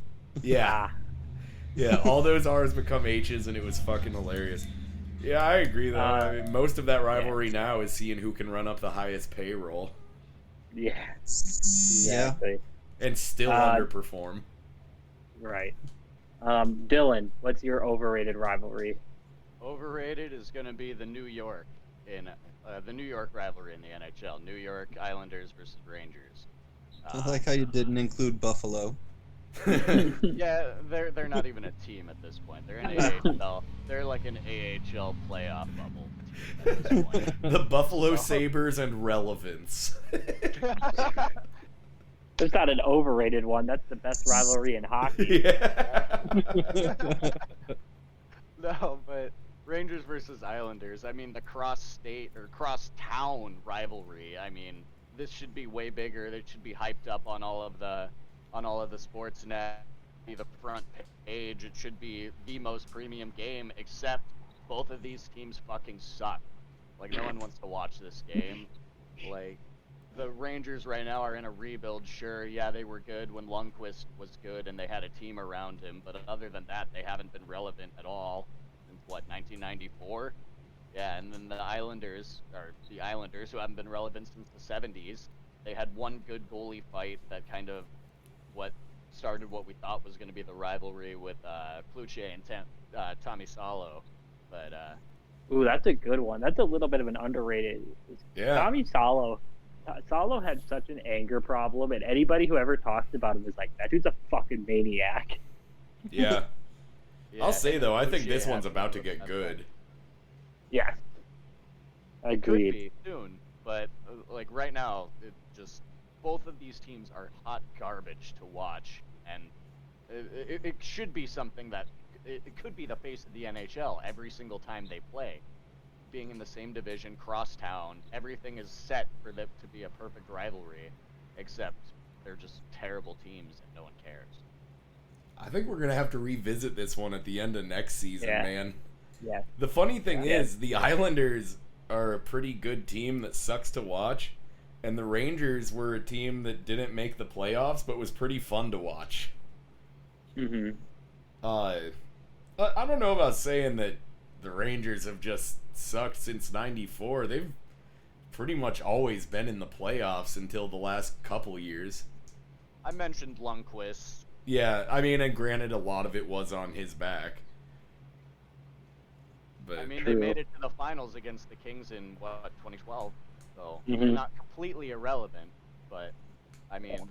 Yeah. Yeah, all those R's become H's, and it was fucking hilarious. Yeah, I agree, though. I mean, most of that rivalry now is seeing who can run up the highest payroll. Yeah. Exactly. And still underperform. Right. Dylan, what's your overrated rivalry? Overrated is going to be the New York rivalry in the NHL. New York Islanders versus Rangers. I like how you didn't include Buffalo. Yeah, they're not even a team at this point. They're an AHL. They're like an AHL playoff bubble team at this point. The Buffalo Sabres and relevance. There's not an overrated one. That's the best rivalry in hockey. Yeah. No, but Rangers versus Islanders. I mean, the cross-state or cross-town rivalry. I mean, this should be way bigger. It should be hyped up on all of the Sportsnet be the front page. It should be the most premium game, except both of these teams fucking suck. Like, no one wants to watch this game. Like, the Rangers right now are in a rebuild, sure. Yeah, they were good when Lundqvist was good and they had a team around him. But other than that, they haven't been relevant at all since, 1994? Yeah, and then the Islanders, who haven't been relevant since the 70s, they had one good goalie fight that kind of what started what we thought was going to be the rivalry with Kluche and Tommy Salo. But Ooh, that's a good one. That's a little bit of an underrated. Yeah. Tommy Salo had such an anger problem, and anybody who ever talks about him is like, that dude's a fucking maniac. Yeah. yeah, I'll say, though, I think Kluche this had one's about to some get of good. that. Yes. It could Agreed. be soon, but like right now, both of these teams are hot garbage to watch, and it should be something that it could be the face of the NHL every single time they play. Being in the same division, crosstown, everything is set for them to be a perfect rivalry, except they're just terrible teams and no one cares. I think we're going to have to revisit this one at the end of next season, Yeah. man. Yeah. The funny thing Yeah. is, the Islanders are a pretty good team that sucks to watch, and the Rangers were a team that didn't make the playoffs, but was pretty fun to watch. Mm-hmm. I don't know about saying that the Rangers have just sucked since '94. They've pretty much always been in the playoffs until the last couple years. I mentioned Lundqvist. Yeah, I mean, and granted, a lot of it was on his back. But I mean, True. they made it to the finals against the Kings in 2012, so Mhm. they're not completely irrelevant. But I mean,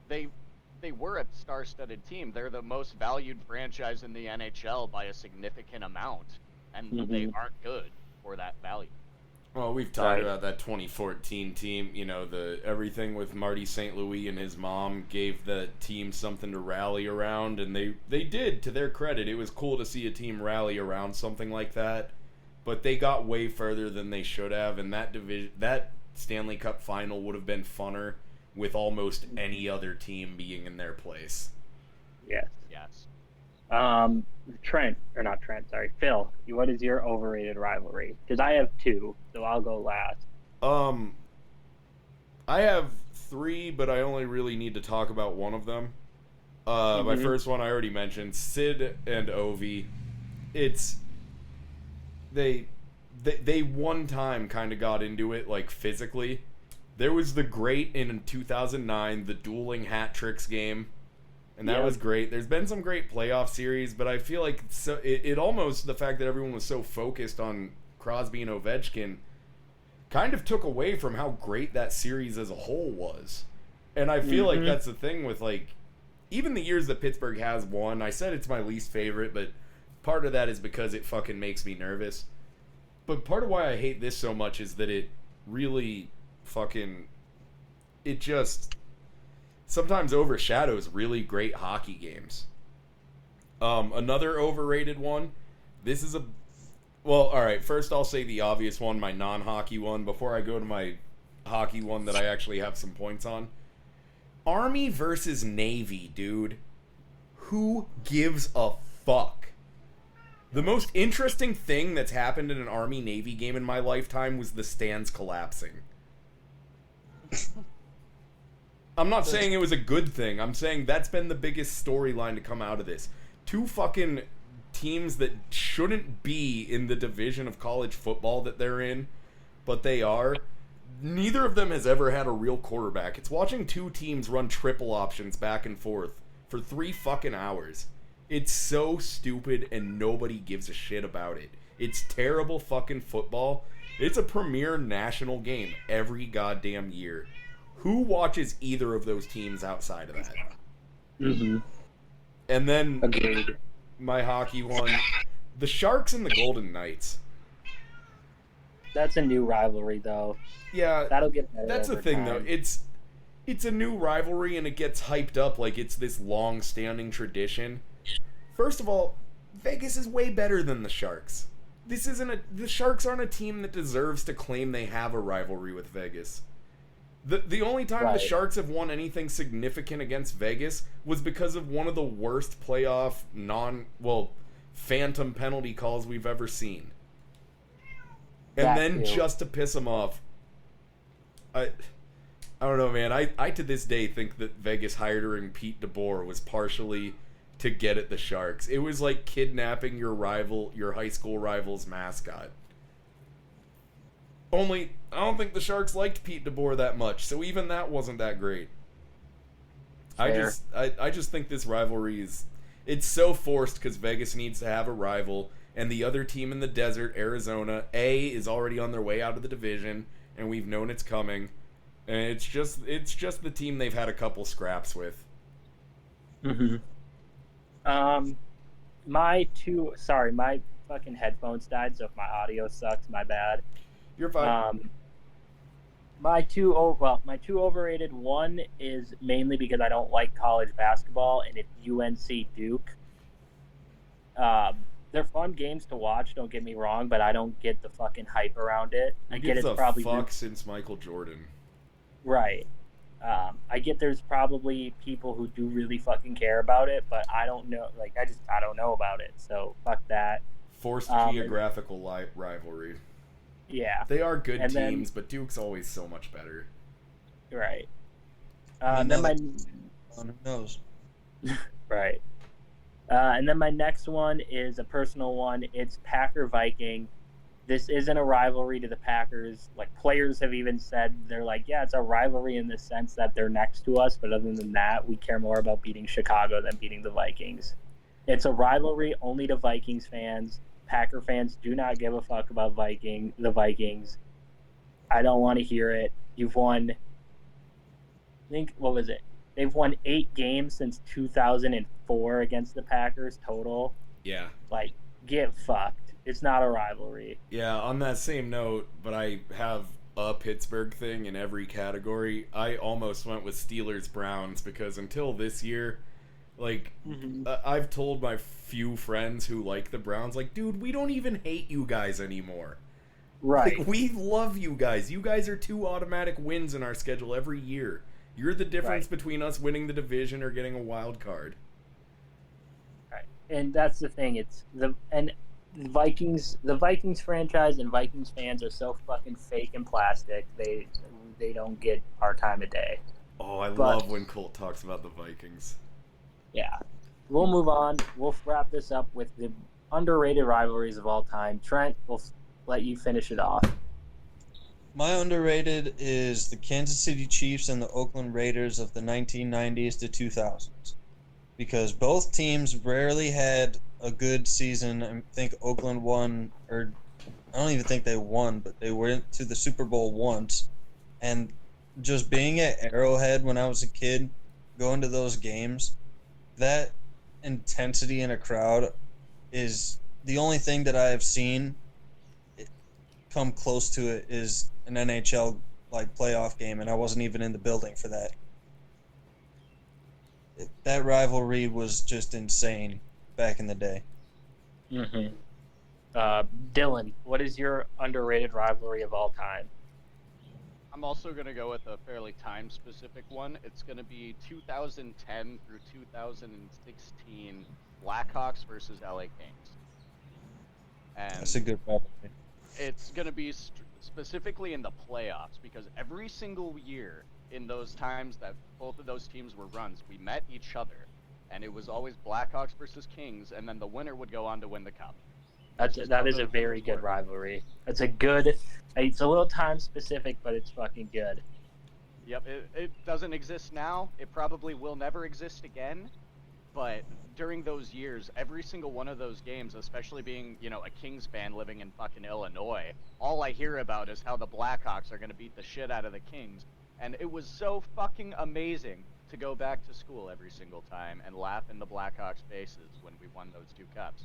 they were a star-studded team. They're the most valued franchise in the NHL by a significant amount, and they aren't good for that value. well, we've talked Right. about that 2014 team. You know, the everything with Marty St. Louis and his mom gave the team something to rally around, and they did, to their credit. It was cool to see a team rally around something like that, but they got way further than they should have, and that Stanley Cup final would have been funner with almost any other team being in their place. Yes. Yes. Phil, what is your overrated rivalry? Because I have two, so I'll go last. I have 3, but I only really need to talk about one of them. My first one I already mentioned, Sid and Ovi. They one time kind of got into it, like, physically. There was the great in 2009, the dueling hat tricks game, and that was great. There's been some great playoff series, but I feel like it almost, the fact that everyone was so focused on Crosby and Ovechkin kind of took away from how great that series as a whole was. And I feel like that's the thing with, like, even the years that Pittsburgh has won, I said it's my least favorite, but part of that is because it fucking makes me nervous. But part of why I hate this so much is that it really it just sometimes overshadows really great hockey games. Another overrated one, alright, first I'll say the obvious one, my non-hockey one, before I go to my hockey one that I actually have some points on. Army versus Navy, dude. Who gives a fuck? The most interesting thing that's happened in an Army-Navy game in my lifetime was the stands collapsing. I'm not saying it was a good thing. I'm saying that's been the biggest storyline to come out of this. Two fucking teams that shouldn't be in the division of college football that they're in, but they are. Neither of them has ever had a real quarterback. It's watching two teams run triple options back and forth for 3 fucking hours. It's so stupid and nobody gives a shit about it. It's terrible fucking football. It's a premier national game every goddamn year. Who watches either of those teams outside of that? Mm-hmm. And then Agreed. my hockey one, the Sharks and the Golden Knights. That's a new rivalry, though. Yeah, That'll get better. that's the over thing, time. though. It's a new rivalry and it gets hyped up like it's this long-standing tradition. First of all, Vegas is way better than the Sharks. The Sharks aren't a team that deserves to claim they have a rivalry with Vegas. The only time the Right. Sharks have won anything significant against Vegas was because of one of the worst playoff phantom penalty calls we've ever seen. And That then too. just to piss them off, I don't know, man. I to this day think that Vegas hiring Pete DeBoer was partially to get at the Sharks. It was like kidnapping your high school rival's mascot. Only, I don't think the Sharks liked Pete DeBoer that much, so even that wasn't that great. Fair. I just think this rivalry it's so forced because Vegas needs to have a rival, and the other team in the desert, Arizona, is already on their way out of the division, and we've known it's coming, and it's just the team they've had a couple scraps with. Mm-hmm. My fucking headphones died, so if my audio sucks, my bad. You're fine. My two overrated. One is mainly because I don't like college basketball, and it's UNC Duke. They're fun games to watch. Don't get me wrong, but I don't get the fucking hype around it. I get it's probably fuck since Michael Jordan. Right. I get there's probably people who do really fucking care about it, but I don't know. Like I don't know about it. So fuck that. Forced geographical rivalry. Yeah. They are good teams, but Duke's always so much better. Right. Who knows? Right. And then my next one is a personal one. It's Packer Viking. This isn't a rivalry to the Packers. Like, players have even said, they're like, yeah, it's a rivalry in the sense that they're next to us, but other than that, we care more about beating Chicago than beating the Vikings. It's a rivalry only to Vikings fans. Packer fans do not give a fuck about the Vikings. I don't want to hear it. You've won, what was it? They've won 8 games since 2004 against the Packers total. Yeah. Like, get fucked. It's not a rivalry. Yeah, on that same note, but I have a Pittsburgh thing in every category. I almost went with Steelers-Browns because until this year, like, I've told my few friends who like the Browns, like, dude, we don't even hate you guys anymore. Right. Like, we love you guys. You guys are 2 automatic wins in our schedule every year. You're the difference between us winning the division or getting a wild card. Right. And that's the thing. The Vikings franchise and Vikings fans are so fucking fake and plastic. They don't get our time of day. Oh, I love when Colt talks about the Vikings. Yeah. We'll move on. We'll wrap this up with the underrated rivalries of all time. Trent, we'll let you finish it off. My underrated is the Kansas City Chiefs and the Oakland Raiders of the 1990s to 2000s. Because both teams rarely had a good season. I think Oakland won, or I don't even think they won, but they went to the Super Bowl once. And just being at Arrowhead when I was a kid, going to those games, that intensity in a crowd is the only thing that I have seen come close to it is an NHL like playoff game, and I wasn't even in the building for that. That rivalry was just insane back in the day. Dylan, what is your underrated rivalry of all time? I'm also going to go with a fairly time-specific one. It's going to be 2010 through 2016 Blackhawks versus LA Kings. And That's a good rivalry. it's going to be specifically in the playoffs, because every single year in those times that both of those teams were runs, we met each other, and it was always Blackhawks versus Kings, and then the winner would go on to win the cup. That is a very good rivalry. It's a little time specific, but it's fucking good. Yep, it doesn't exist now. It probably will never exist again. But during those years, every single one of those games, especially being, a Kings fan living in fucking Illinois, all I hear about is how the Blackhawks are going to beat the shit out of the Kings. And it was so fucking amazing to go back to school every single time and laugh in the Blackhawks' faces when we won those 2 cups.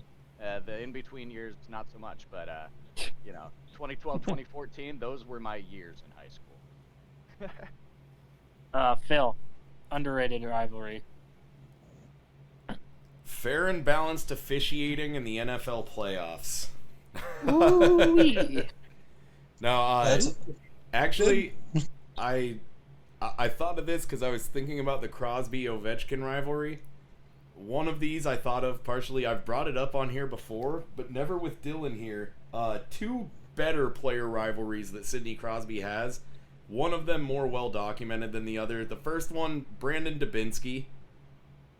The in-between years, not so much, but, 2012, 2014, those were my years in high school. Phil, underrated rivalry. Fair and balanced officiating in the NFL playoffs. Ooh-wee. No, actually, I I thought of this because I was thinking about the Crosby-Ovechkin rivalry. One of these I thought of partially. I've brought it up on here before, but never with Dylan here. Two better player rivalries that Sidney Crosby has. One of them more well documented than the other. The first one, Brandon Dubinsky.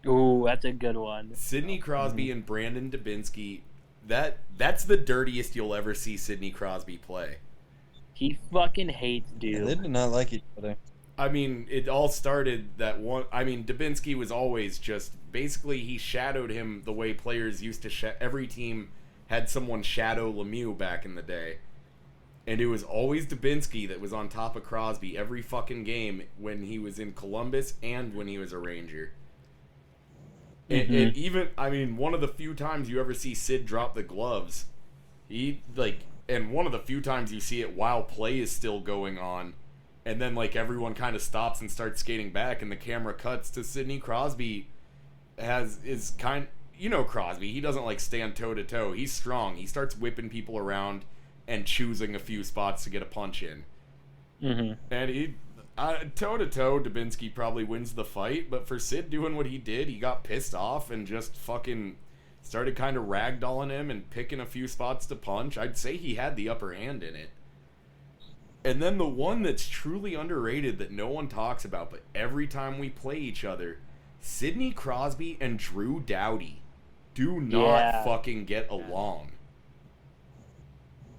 Ooh, that's a good one. Sidney Crosby and Brandon Dubinsky. That's the dirtiest you'll ever see Sidney Crosby play. He fucking hates dude. They did not like each other. I mean, it all started that one. I mean, Dubinsky was always just basically he shadowed him the way players used to. Every team had someone shadow Lemieux back in the day, and it was always Dubinsky that was on top of Crosby every fucking game when he was in Columbus and when he was a Ranger. And even, I mean, one of the few times you ever see Sid drop the gloves, and one of the few times you see it while play is still going on, and then, like, everyone kind of stops and starts skating back, and the camera cuts to Sidney Crosby you know Crosby, he doesn't, like, stand toe-to-toe. He's strong. He starts whipping people around and choosing a few spots to get a punch in. And toe-to-toe, Dubinsky probably wins the fight, but for Sid doing what he did, he got pissed off and just fucking started kind of ragdolling him and picking a few spots to punch. I'd say he had the upper hand in it. And then the one that's truly underrated that no one talks about, but every time we play each other, Sidney Crosby and Drew Doughty do not fucking get along.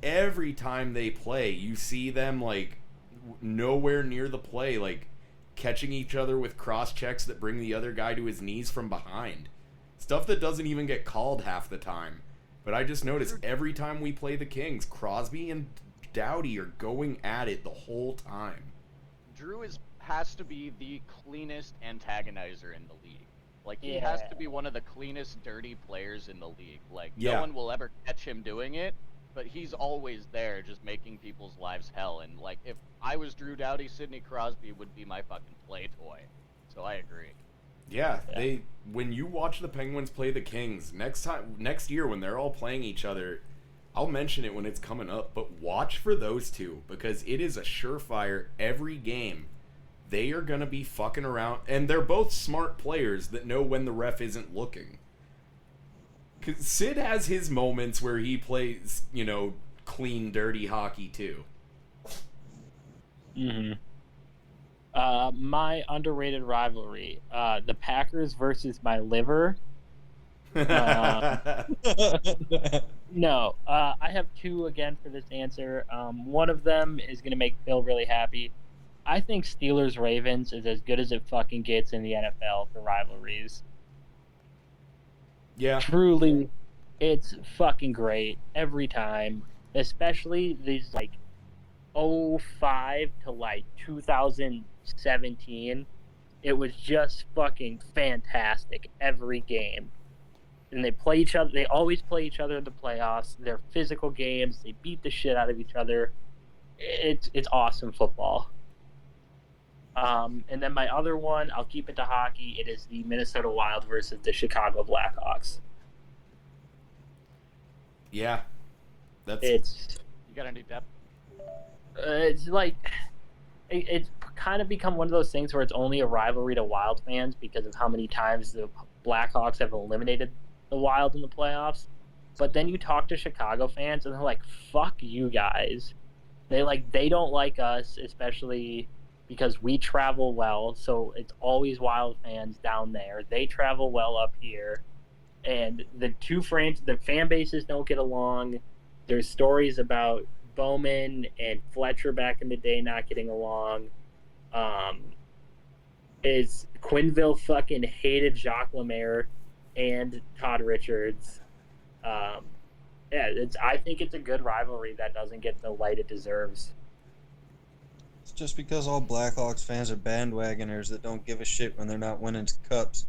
Every time they play, you see them, like, nowhere near the play, like catching each other with cross checks that bring the other guy to his knees from behind. Stuff that doesn't even get called half the time. But I just noticed every time we play the Kings, Crosby and Doughty are going at it the whole time. Drew has to be the cleanest antagonizer in the league. Like, he has to be one of the cleanest dirty players in the league. Like, no one will ever catch him doing it, but he's always there just making people's lives hell. And, like, if I was Drew Doughty, Sidney Crosby would be my fucking play toy. So I agree. Yeah, when you watch the Penguins play the Kings, next year when they're all playing each other, I'll mention it when it's coming up, but watch for those two, because it is a surefire every game. They are going to be fucking around, and they're both smart players that know when the ref isn't looking. Because Sid has his moments where he plays, you know, clean, dirty hockey, too. My underrated rivalry, the Packers versus my liver. No, I have two again for this answer. One of them is going to make Phil really happy. I think Steelers-Ravens is as good as it fucking gets in the NFL for rivalries. Yeah. Truly, it's fucking great every time. Especially these, like, 05 to, like, 2017. It was just fucking fantastic every game. And they play each other. They always play each other in the playoffs. They're physical games. They beat the shit out of each other. It's awesome football. And then my other one, I'll keep it to hockey. It is the Minnesota Wild versus the Chicago Blackhawks. Yeah, You got any depth? It's like it's kind of become one of those things where it's only a rivalry to Wild fans because of how many times the Blackhawks have eliminated the Wild in the playoffs. But then you talk to Chicago fans and they're like, fuck you guys. They don't like us, especially because we travel well, so it's always Wild fans down there. They travel well up here. And the fan bases don't get along. There's stories about Bowman and Fletcher back in the day not getting along. Is Quenneville fucking hated Jacques Lemaire and Todd Richards. I think it's a good rivalry that doesn't get the light it deserves. It's just because all Blackhawks fans are bandwagoners that don't give a shit when they're not winning cups.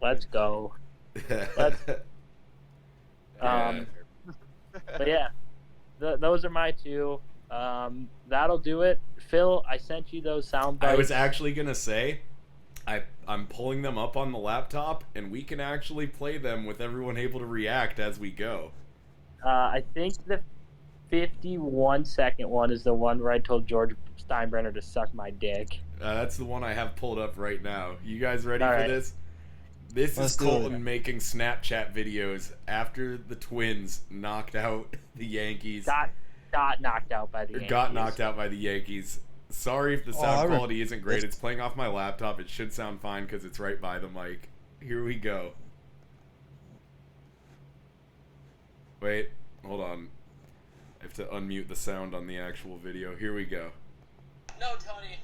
Let's go. But yeah, those are my two. That'll do it. Phil, I sent you those sound bites. I was actually going to say, I'm pulling them up on the laptop, and we can actually play them with everyone able to react as we go. I think the 51-second one is the one where I told George Steinbrenner to suck my dick. That's the one I have pulled up right now. You guys ready All for right. this? This Let's is do it. Colton making Snapchat videos after the Twins knocked out the Yankees. Got knocked out by the Or Yankees. got knocked out by the Yankees. Sorry if the sound quality isn't great. that's- It's playing off my laptop. It should sound fine because it's right by the mic. Here we go. Wait, hold on. I have to unmute the sound on the actual video. Here we go. No, Tony.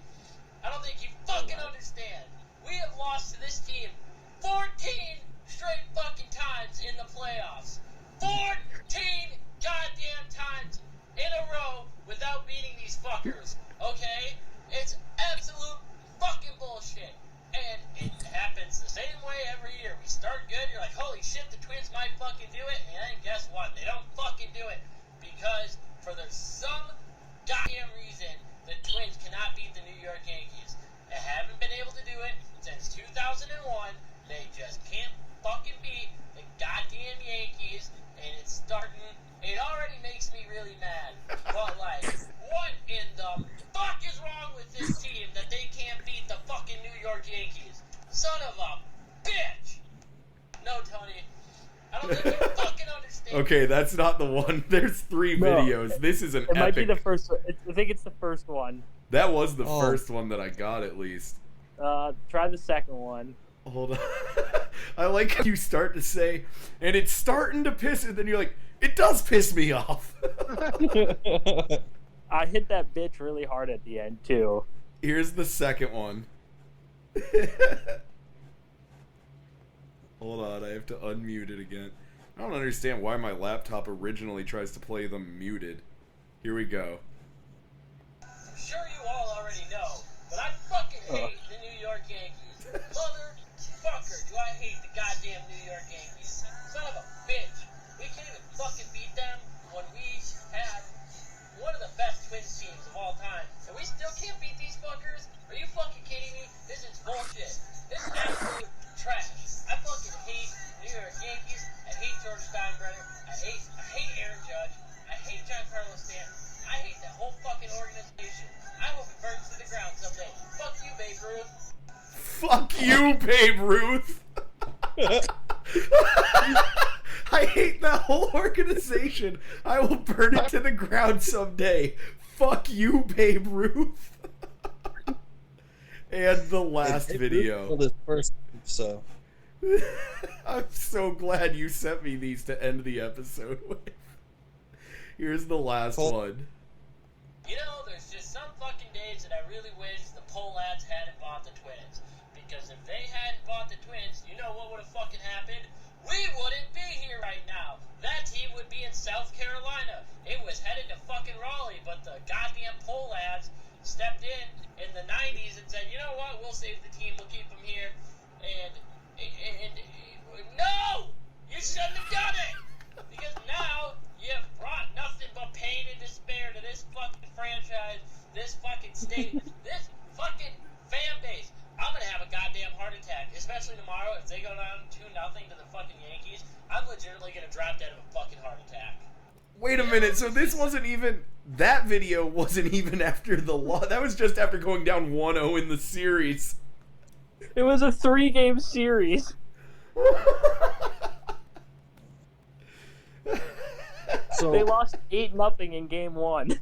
I don't think you fucking understand. We have lost to this team 14 straight fucking times in the playoffs. 14 goddamn times in a row without beating these fuckers. Okay? It's absolute fucking bullshit. And it happens the same way every year. We start good, you're like, holy shit, the Twins might fucking do it. And then guess what? They don't fucking do it. Because for some goddamn reason, the Twins cannot beat the New York Yankees. They haven't been able to do it since 2001. They just can't fucking beat the goddamn Yankees, and it's starting. It already makes me really mad. But like, what in the fuck is wrong with this team that they can't beat the fucking New York Yankees? Son of a bitch! No, Tony. I don't think you fucking understand. Okay, that's not the one. There's 3 No. videos. This is an It epic. might be the first. I think it's the first one. That was the Oh. first one that I got, at least. Try the second one. Hold on. I like how you start to say, and it's starting to piss, and then you're like, it does piss me off. I hit that bitch really hard at the end too. Here's the second one. Hold on, I have to unmute it again. I don't understand why my laptop originally tries to play them muted. Here we go. I'm sure you all already know, but I fucking hate the New York Yankees. Motherfucker, do I hate the goddamn New York Yankees. Son of a bitch. We can't even fucking beat them when we have one of the best Twins teams of all time. And we still can't beat these fuckers? Are you fucking kidding me? This is bullshit. This is absolute trash. I fucking hate New York Yankees. I hate George Steinbrenner. I hate Aaron Judge. I hate Giancarlo Stanton. I hate that whole fucking organization. I hope it burns to the ground someday. Fuck you, Babe Ruth. Fuck you, Babe Ruth! I hate that whole organization. I will burn it to the ground someday. Fuck you, Babe Ruth. And the last video. This first, so I'm so glad you sent me these to end the episode with. Here's the last one. You know, there's just some fucking days that I really wish the Polats hadn't bought the Twins. Because if they hadn't bought the Twins, you know what would have fucking happened? We wouldn't be here right now. That team would be in South Carolina. It was headed to fucking Raleigh, but the goddamn Polats stepped in the 90s and said, you know what, we'll save the team, we'll keep them here. And no! You shouldn't have done it! Because now you've brought nothing but pain and despair to this fucking franchise, this fucking state, this fucking fan base. I'm gonna have a goddamn heart attack, especially tomorrow if they go down 2-0 to the fucking Yankees. I'm legitimately gonna drop dead of a fucking heart attack. Wait a minute, so this wasn't even... That video wasn't even after the loss. That was just after going down 1-0 in the series. It was a 3-game series. so They lost 8-0 in game 1.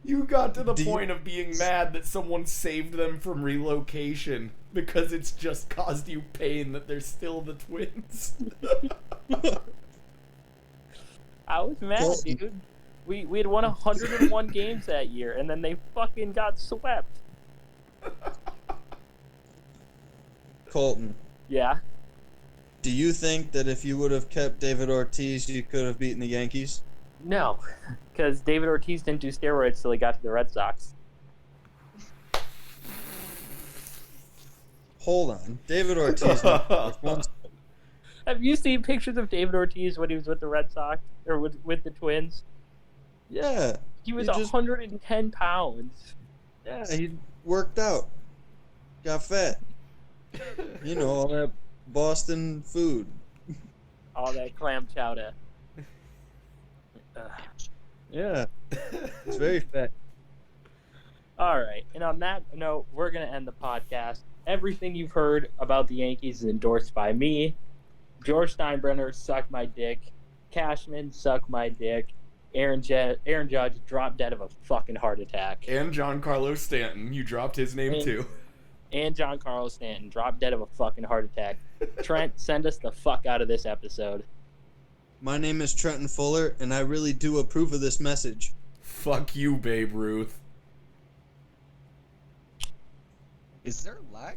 You got to the Do you- point of being mad that someone saved them from relocation because it's just caused you pain that they're still the Twins. I was mad, dude. We had won 101 games that year, and then they fucking got swept. Colton, Yeah. do you think that if you would have kept David Ortiz, you could have beaten the Yankees? No, because David Ortiz didn't do steroids till he got to the Red Sox. Hold on, David Ortiz. Have you seen pictures of David Ortiz when he was with the Red Sox or with the Twins? Yeah, He was He just- 110 pounds. yeah, he worked out, got fat. You know, all that Boston food. All that clam chowder. Ugh. Yeah, it's very fat. All right. And on that note, we're going to end the podcast. Everything you've heard about the Yankees is endorsed by me. George Steinbrenner, suck my dick. Cashman, suck my dick. Aaron Judge, drop dead of a fucking heart attack. And Giancarlo Stanton, you dropped his name too. And Giancarlo Stanton, drop dead of a fucking heart attack. Trent, send us the fuck out of this episode. My name is Trenton Fuller, and I really do approve of this message. Fuck you, Babe Ruth. Is there lag?